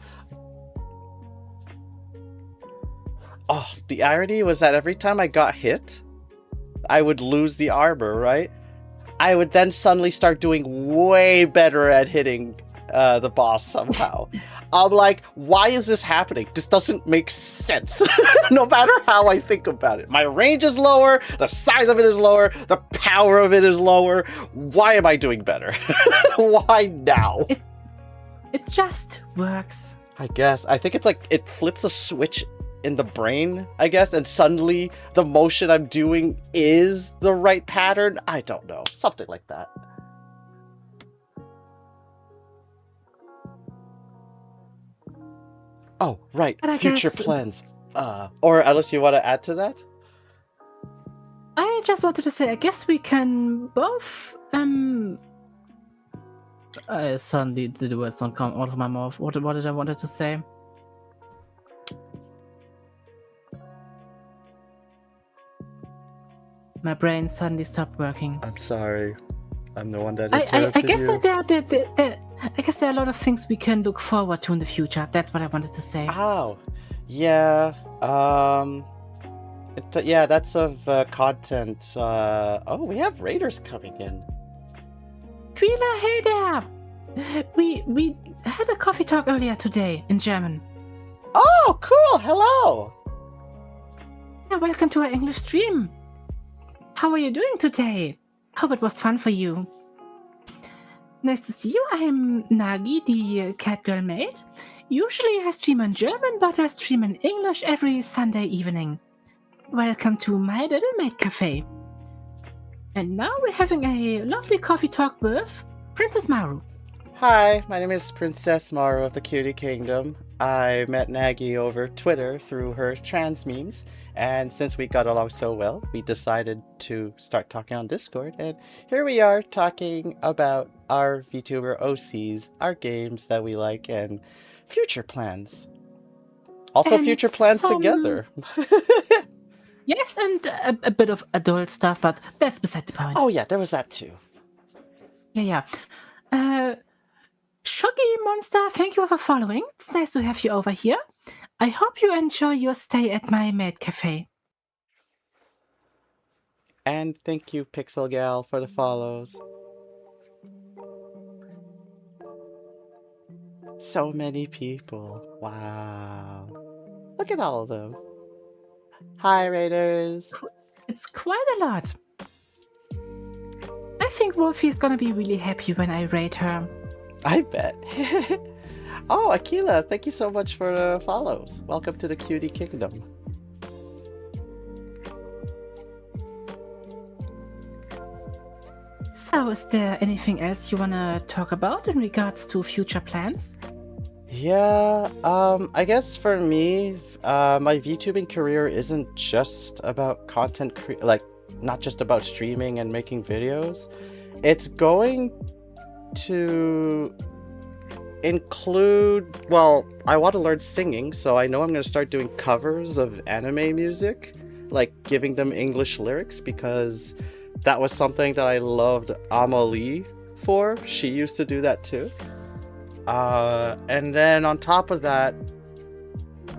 Oh, the irony was that every time I got hit, I would lose the armor, right? I would then suddenly start doing way better at hitting the boss somehow. I'm like, why is this happening? This doesn't make sense. No matter how I think about it. My range is lower, the size of it is lower, the power of it is lower. Why am I doing better? Why now? It just works. I guess. I think it's like it flips a switch in the brain, I guess, and suddenly the motion I'm doing is the right pattern. I don't know. Something like that. Oh, right. Future plans. Or unless you want to add to that? I just wanted to say, I guess we can both, suddenly the words don't come out of my mouth. What did I wanted to say? My brain suddenly stopped working. I'm sorry. I'm the one that interrupted I guess you. that I guess there are a lot of things we can look forward to in the future. That's what I wanted to say. Oh, yeah. Yeah, that's of content. Oh, we have raiders coming in. Quila, hey there! We had a coffee talk earlier today in German. Oh, cool! Hello! Yeah, welcome to our English stream. How are you doing today? Hope it was fun for you. Nice to see you. I'm Nagi, the Catgirl maid. Usually I stream in German, but I stream in English every Sunday evening. Welcome to my little maid cafe. And now we're having a lovely coffee talk with Princess Maru. Hi, my name is Princess Maru of the Cutie Kingdom. I met Nagi over Twitter through her trans memes, and since we got along so well, we decided to start talking on Discord, and here we are talking about our VTuber OCs, our games that we like, and future plans. Also, and future plans together. Yes, and a bit of adult stuff, but that's beside the point. Oh yeah, there was that too. Yeah. Shoggy Monster, thank you for following. It's nice to have you over here. I hope you enjoy your stay at my maid cafe. And thank you, Pixel Gal, for the follows. So many people. Wow. Look at all of them. Hi, Raiders. It's quite a lot. I think Wolfie's gonna be really happy when I raid her. I bet. Oh, Akila, thank you so much for the follows. Welcome to the Cutie Kingdom. So, is there anything else you want to talk about in regards to future plans? Yeah, I guess for me, my VTubing career isn't just about content, not just about streaming and making videos. It's going to include, well, I want to learn singing, so I know I'm going to start doing covers of anime music, like giving them English lyrics, because that was something that I loved Amelie for. She used to do that too. And then on top of that,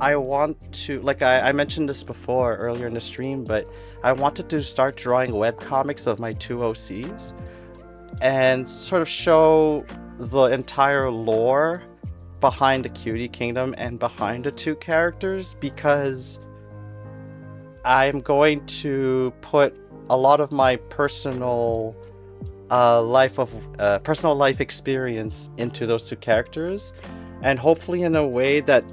I want to, like I mentioned this before earlier in the stream, but I wanted to start drawing webcomics of my two OCs and sort of show the entire lore behind the Cutie Kingdom and behind the two characters, because I'm going to put a lot of my personal life experience into those two characters, and hopefully in a way that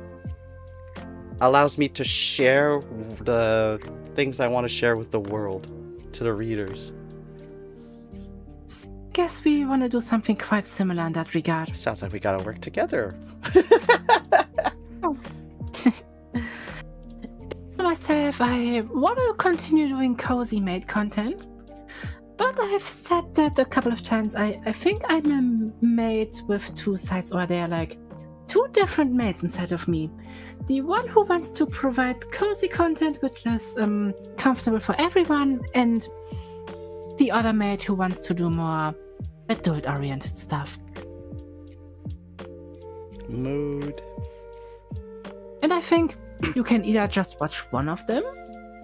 allows me to share the things I want to share with the world to the readers. Guess we want to do something quite similar in that regard. Sounds like we gotta work together. Oh. Myself, I want to continue doing cozy maid content, but I have said that a couple of times. I think I'm a maid with two sides, or they're like two different mates inside of me. The one who wants to provide cozy content which is comfortable for everyone, and the other mate who wants to do more adult-oriented stuff. Mood. And I think you can either just watch one of them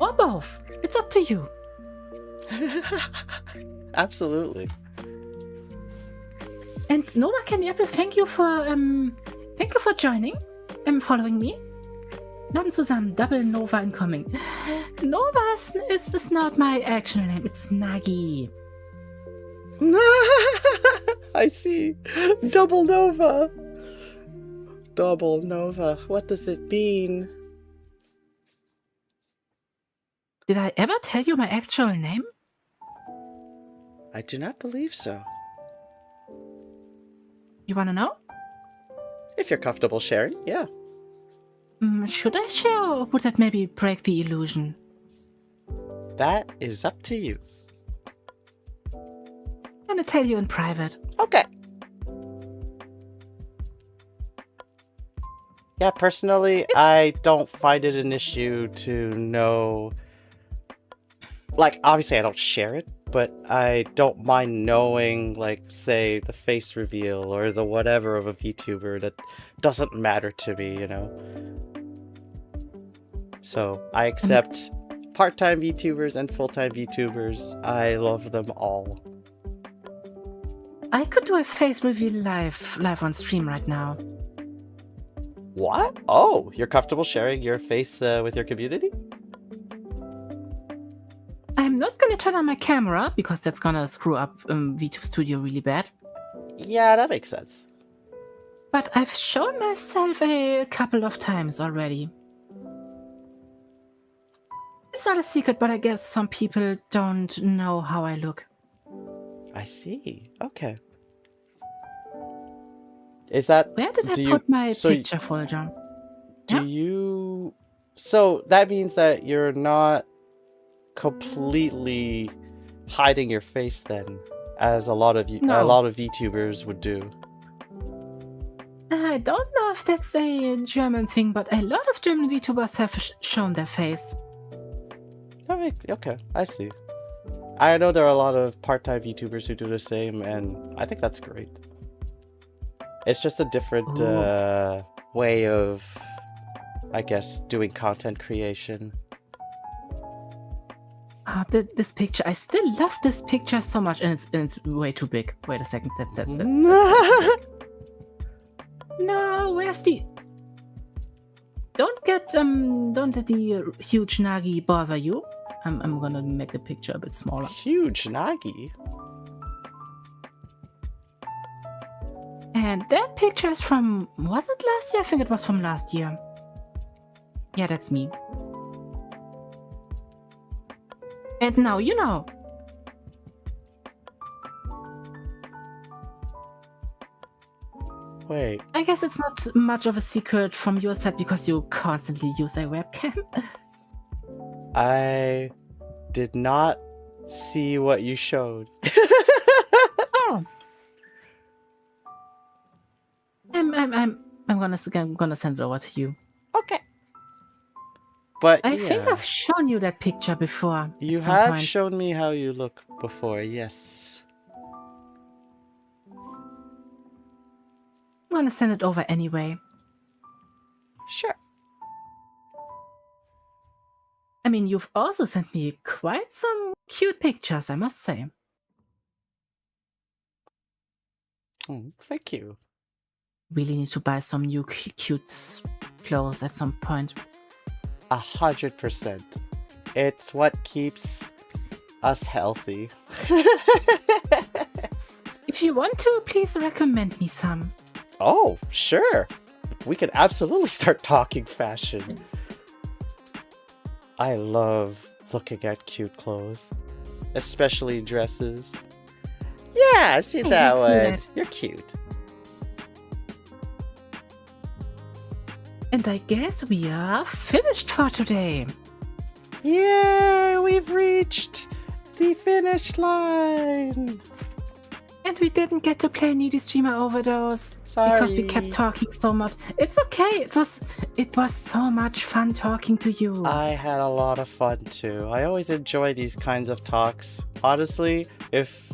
or both. It's up to you. Absolutely. And Nova Candy Apple, thank you for joining and following me. Namen zusammen, Double Nova incoming. Nova is not my actual name, it's Nagi. I see. Double Nova. Double Nova. What does it mean? Did I ever tell you my actual name? I do not believe so. You wanna know? If you're comfortable sharing, yeah. Should I share, or would that maybe break the illusion? That is up to you. I'm gonna tell you in private. Okay. Yeah, personally, I don't find it an issue to know... Like, obviously I don't share it, but I don't mind knowing, like, say, the face reveal or the whatever of a VTuber. That doesn't matter to me, you know? So, I accept part-time VTubers and full-time VTubers. I love them all. I could do a face reveal live on stream right now. What? Oh, you're comfortable sharing your face with your community? I'm not gonna turn on my camera, because that's gonna screw up VTube Studio really bad. Yeah, that makes sense. But I've shown myself a couple of times already. It's not a secret, but I guess some people don't know how I look. I see. Okay. Is that... Where did I put my picture folder? Do you... So, that means that you're not completely hiding your face then, as a lot of VTubers would do. I don't know if that's a German thing, but a lot of German VTubers have shown their face. Okay, I see. I know there are a lot of part-time VTubers who do the same, and I think that's great. It's just a different way of, I guess, doing content creation. This picture, I still love this picture so much, and it's way too big. Wait a second, that's No, where's the... Don't let the huge Nagi bother you. I'm gonna make the picture a bit smaller. Huge Nagi? And that picture is from... Was it last year? I think it was from last year. Yeah, that's me. And now you know. Wait. I guess it's not much of a secret from your side because you constantly use a webcam. I did not see what you showed. Oh. I'm gonna send it over to you. Okay. But I think I've shown you that picture before. You have shown me how you look before, yes. I'm gonna send it over anyway. Sure. I mean, you've also sent me quite some cute pictures, I must say. Oh, thank you. Really need to buy some new cute clothes at some point. 100%. It's what keeps us healthy. If you want to, please recommend me some. Oh, sure. We can absolutely start talking fashion. I love looking at cute clothes, especially dresses. Yeah, I've seen that one. You're cute. And I guess we are finished for today. Yay! We've reached the finish line. And we didn't get to play Needy Streamer Overdose. Sorry. Because we kept talking so much. It's okay. It was so much fun talking to you. I had a lot of fun too. I always enjoy these kinds of talks. Honestly, if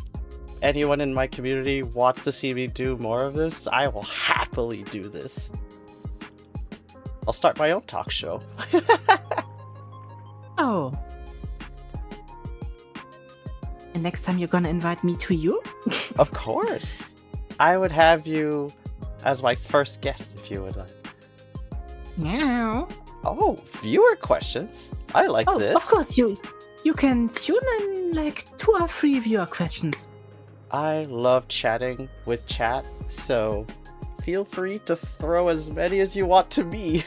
anyone in my community wants to see me do more of this, I will happily do this. I'll start my own talk show. Oh. And next time you're gonna invite me to you? Of course. I would have you as my first guest if you would like. Meow. Oh, viewer questions. I like this. Of course, you can tune in like 2 or 3 viewer questions. I love chatting with chat, so feel free to throw as many as you want to me.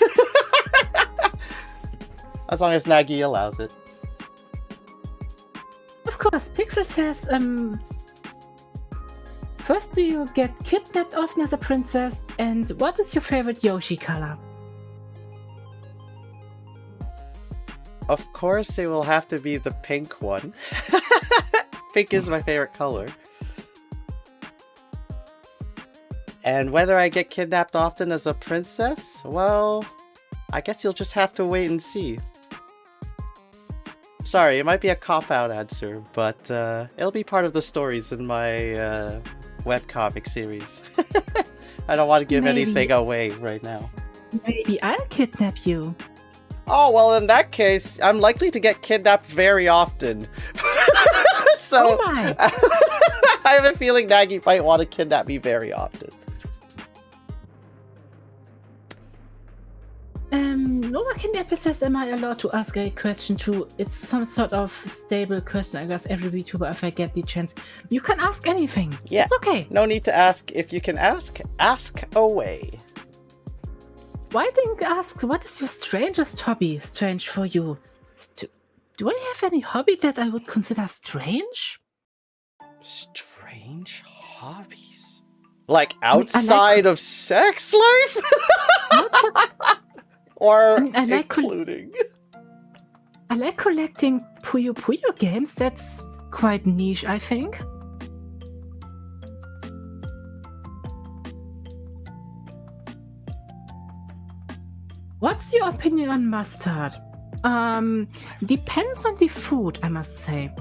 As long as Nagi allows it. Of course, Pixel says, first, do you get kidnapped often as a princess? And what is your favorite Yoshi color? Of course, it will have to be the pink one. Pink is my favorite color. And whether I get kidnapped often as a princess? Well, I guess you'll just have to wait and see. Sorry, it might be a cop-out answer, but it'll be part of the stories in my webcomic series. I don't want to give anything away right now. Maybe I'll kidnap you. Oh, well, in that case, I'm likely to get kidnapped very often. So, oh my. I have a feeling Nagi might want to kidnap me very often. Nova Kidnapper says, am I allowed to ask a question too? It's some sort of stable question. I guess every VTuber, if I get the chance. You can ask anything. Yeah. It's okay. No need to ask. If you can ask, ask away. Why didn't you ask, what is your strangest hobby? Strange for you. Do I have any hobby that I would consider strange? Strange hobbies? Like outside of sex life? Or including? I like collecting Puyo Puyo games. That's quite niche, I think. What's your opinion on mustard? Depends on the food, I must say.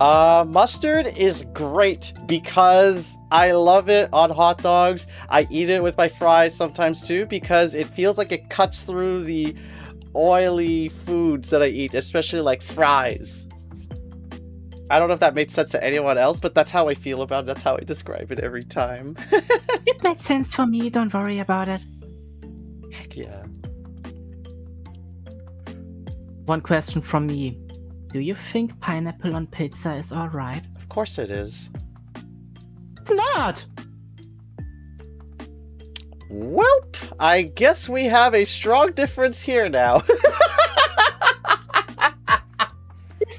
Mustard is great because I love it on hot dogs. I eat it with my fries sometimes too because it feels like it cuts through the oily foods that I eat, especially like fries. I don't know if that made sense to anyone else, but that's how I feel about it. That's how I describe it every time. It made sense for me, don't worry about it. Heck yeah. One question from me. Do you think pineapple on pizza is alright? Of course it is. It's not! Welp, I guess we have a strong difference here now.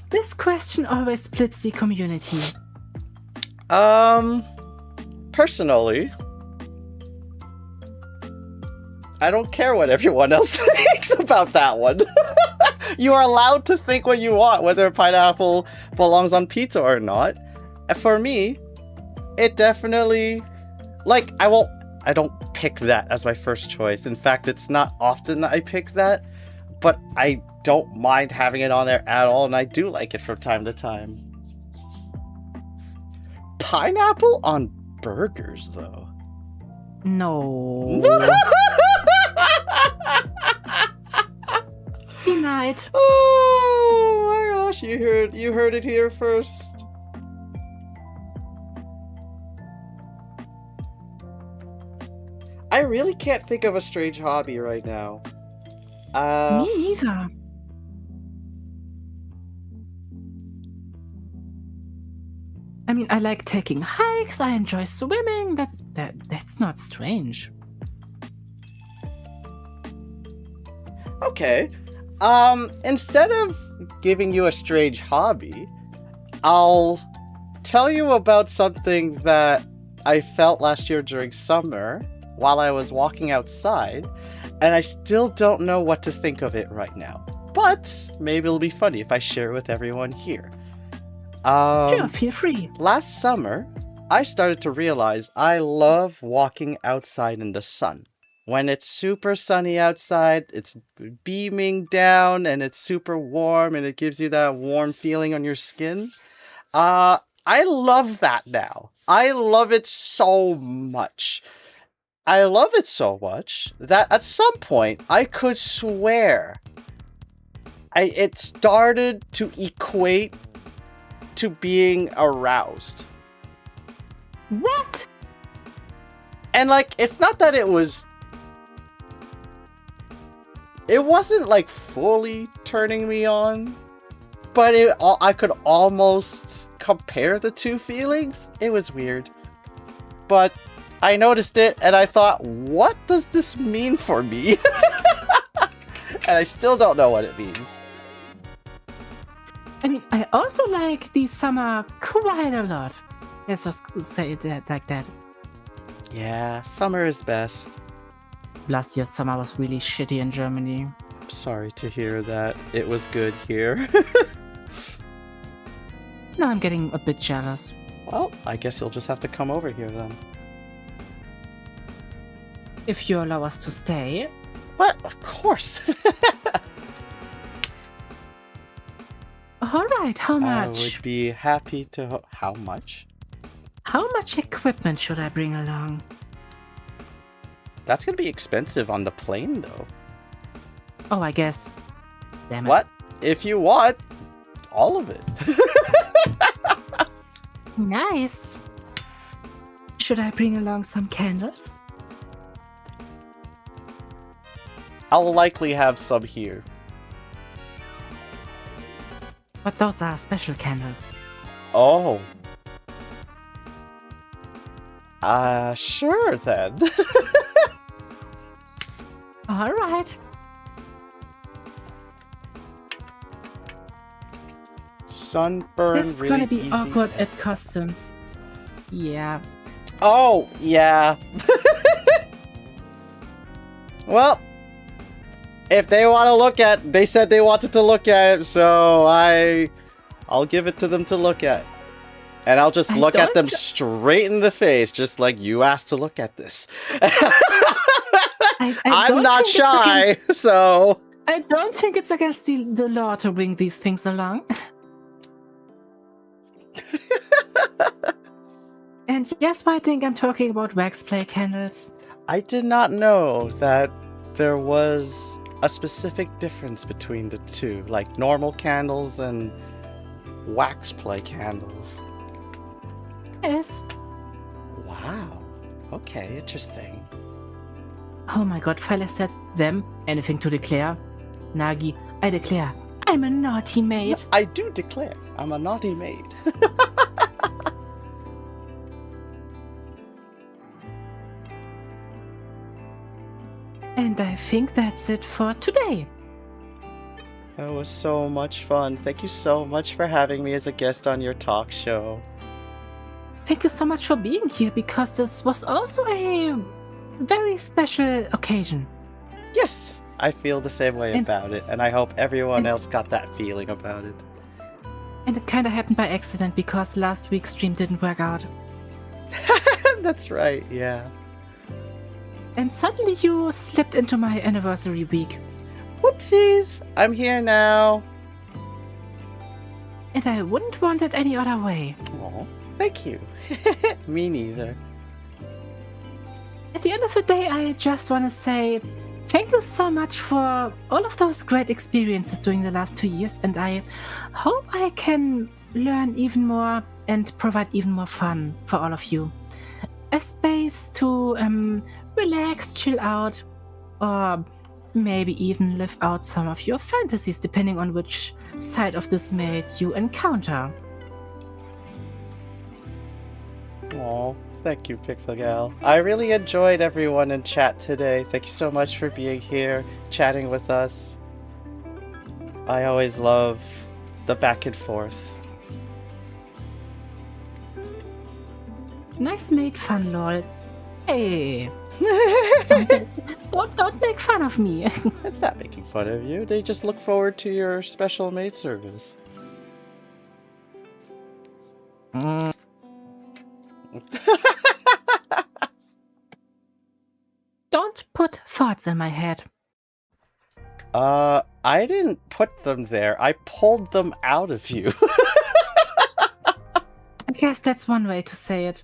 This question always splits the community. Personally, I don't care what everyone else thinks about that one. You are allowed to think what you want, whether pineapple belongs on pizza or not. For me, it definitely, like, I don't pick that as my first choice. In fact, it's not often that I pick that, but I don't mind having it on there at all, and I do like it from time to time. Pineapple on burgers, though. No. Denied. Oh my gosh, you heard it here first. I really can't think of a strange hobby right now. Me neither. I mean, I like taking hikes, I enjoy swimming, that's not strange. Okay. Instead of giving you a strange hobby, I'll tell you about something that I felt last year during summer while I was walking outside, and I still don't know what to think of it right now. But maybe it'll be funny if I share it with everyone here. Sure, feel free. Last summer, I started to realize I love walking outside in the sun. When it's super sunny outside, it's beaming down and it's super warm and it gives you that warm feeling on your skin. I love that now. I love it so much. I love it so much that at some point I could swear it started to equate to being aroused. What? And like, it's not that it wasn't like fully turning me on, but I could almost compare the two feelings. It was weird. But I noticed it and I thought, what does this mean for me? And I still don't know what it means. I mean, I also like the summer quite a lot. Let's just say it like that. Yeah, summer is best. Last year's summer was really shitty in Germany. I'm sorry to hear that. It was good here. Now I'm getting a bit jealous. Well, I guess you'll just have to come over here then. If you allow us to stay. What? Of course. Alright, how much? I would be happy to... How much? How much equipment should I bring along? That's gonna be expensive on the plane, though. Oh, I guess. Damn it. What? If you want, all of it. Nice. Should I bring along some candles? I'll likely have some here. But those are special candles. Oh. Sure then. Alright. Sunburn That's really gonna be easy. awkward at customs. Yeah. Oh, yeah. Well, if they want to look at, they said they wanted to look at it, so I'll give it to them to look at. And I'll just look at them straight in the face, just like you asked to look at this. I'm not shy, so... I don't think it's against the law to bring these things along. And yes, I think I'm talking about wax play candles. I did not know that there was a specific difference between the two, like normal candles and wax play candles. Yes. Wow. Okay, interesting. Oh my god, Phyla said, them, anything to declare? Nagi, I declare, I'm a naughty maid. No, I do declare, I'm a naughty maid. And I think that's it for today. That was so much fun. Thank you so much for having me as a guest on your talk show. Thank you so much for being here, because this was also a very special occasion. Yes, I feel the same way about it, and I hope everyone else got that feeling about it. And it kind of happened by accident, because last week's stream didn't work out. That's right, yeah. And suddenly you slipped into my anniversary week. Whoopsies! I'm here now. And I wouldn't want it any other way. Oh, thank you. Me neither. At the end of the day, I just want to say thank you so much for all of those great experiences during the last 2 years, and I hope I can learn even more and provide even more fun for all of you. A space to relax, chill out, or maybe even live out some of your fantasies, depending on which side of this maid you encounter. Oh, thank you, Pixel Gal. I really enjoyed everyone in chat today. Thank you so much for being here, chatting with us. I always love the back and forth. Nice maid fun, lol. Hey. Don't make fun of me. It's not making fun of you. They just look forward to your special maid service. Mm. Don't put thoughts in my head. I didn't put them there. I pulled them out of you. I guess that's one way to say it.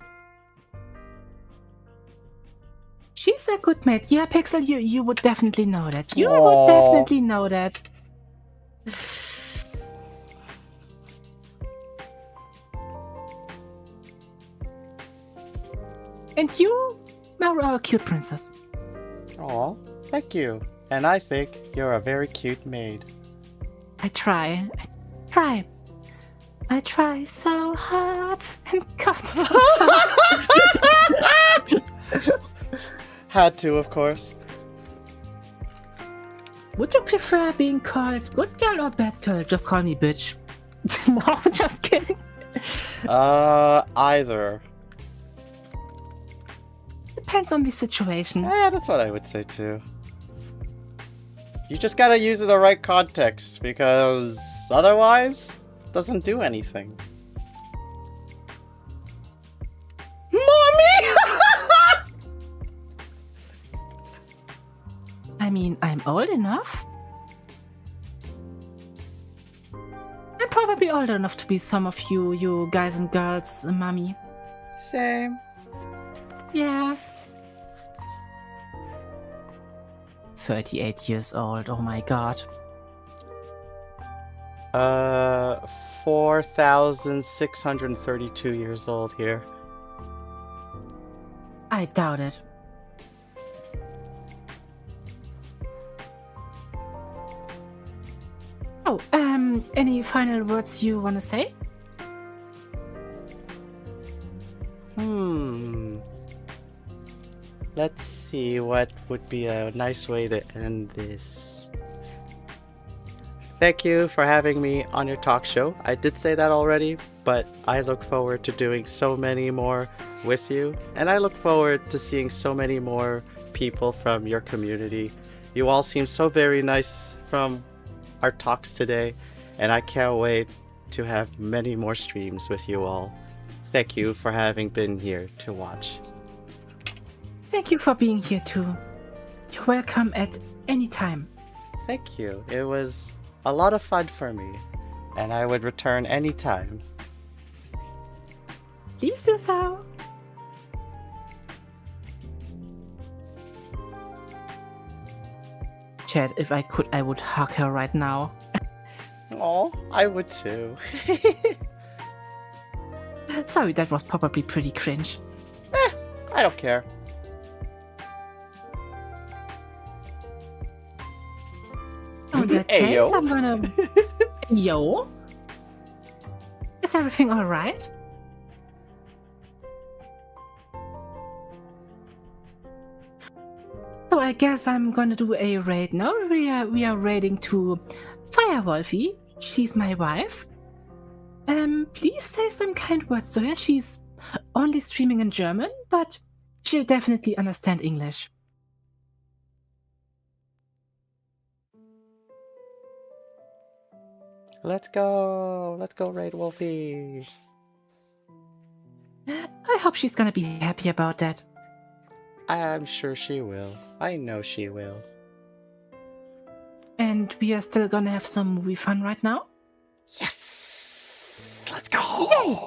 She's a good mate. Yeah, Pixel, you would definitely know that. You would definitely know that. And you are our cute princess. Aw, thank you. And I think you're a very cute maid. I try. I try so hard and got so far. Had to, of course. Would you prefer being called good girl or bad girl? Just call me bitch. No, just kidding. Either. Depends on the situation. Yeah, that's what I would say too. You just gotta use it in the right context, because otherwise, it doesn't do anything. Mommy! I mean, I'm old enough. I'm probably old enough to be some of you guys and girls' mommy. Same. Yeah. 38 years old, oh my god. 4,632 years old here. I doubt it. Oh, any final words you want to say? Let's see what would be a nice way to end this. Thank you for having me on your talk show. I did say that already, but I look forward to doing so many more with you, and I look forward to seeing so many more people from your community. You all seem so very nice from our talks today, and I can't wait to have many more streams with you all. Thank you for having been here to watch. Thank you for being here too. You're welcome at any time. Thank you. It was a lot of fun for me, and I would return anytime. Please do so. Chad, if I could, I would hug her right now. Oh, I would too. Sorry, that was probably pretty cringe. I don't care. In that Hey, case, yo. I'm gonna... Yo? Is everything alright? So I guess I'm gonna do a raid now. We are raiding to Firewolfie. She's my wife. Please say some kind words to her. She's only streaming in German, but she'll definitely understand English. Let's go raid Wolfie. I hope she's gonna be happy about that. I'm sure she will. I know she will. And we are still gonna have some movie fun right now? Yes! Let's go! Yay!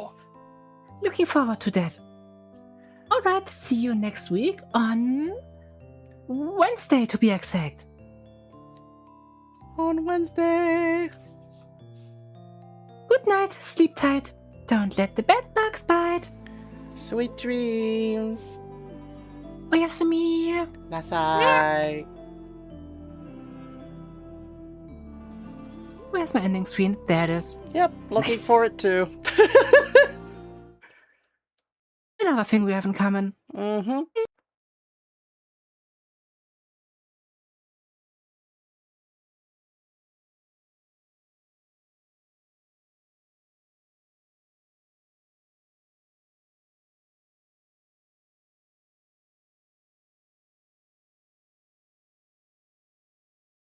Looking forward to that. Alright, see you next week on Wednesday to be exact. On Wednesday! Good night, sleep tight. Don't let the bed bugs bite. Sweet dreams! Oyasumi. Nasai! Where's my ending screen? There it is. Yep, looking Nice. for it too. Another thing we have in common. Mm-hmm.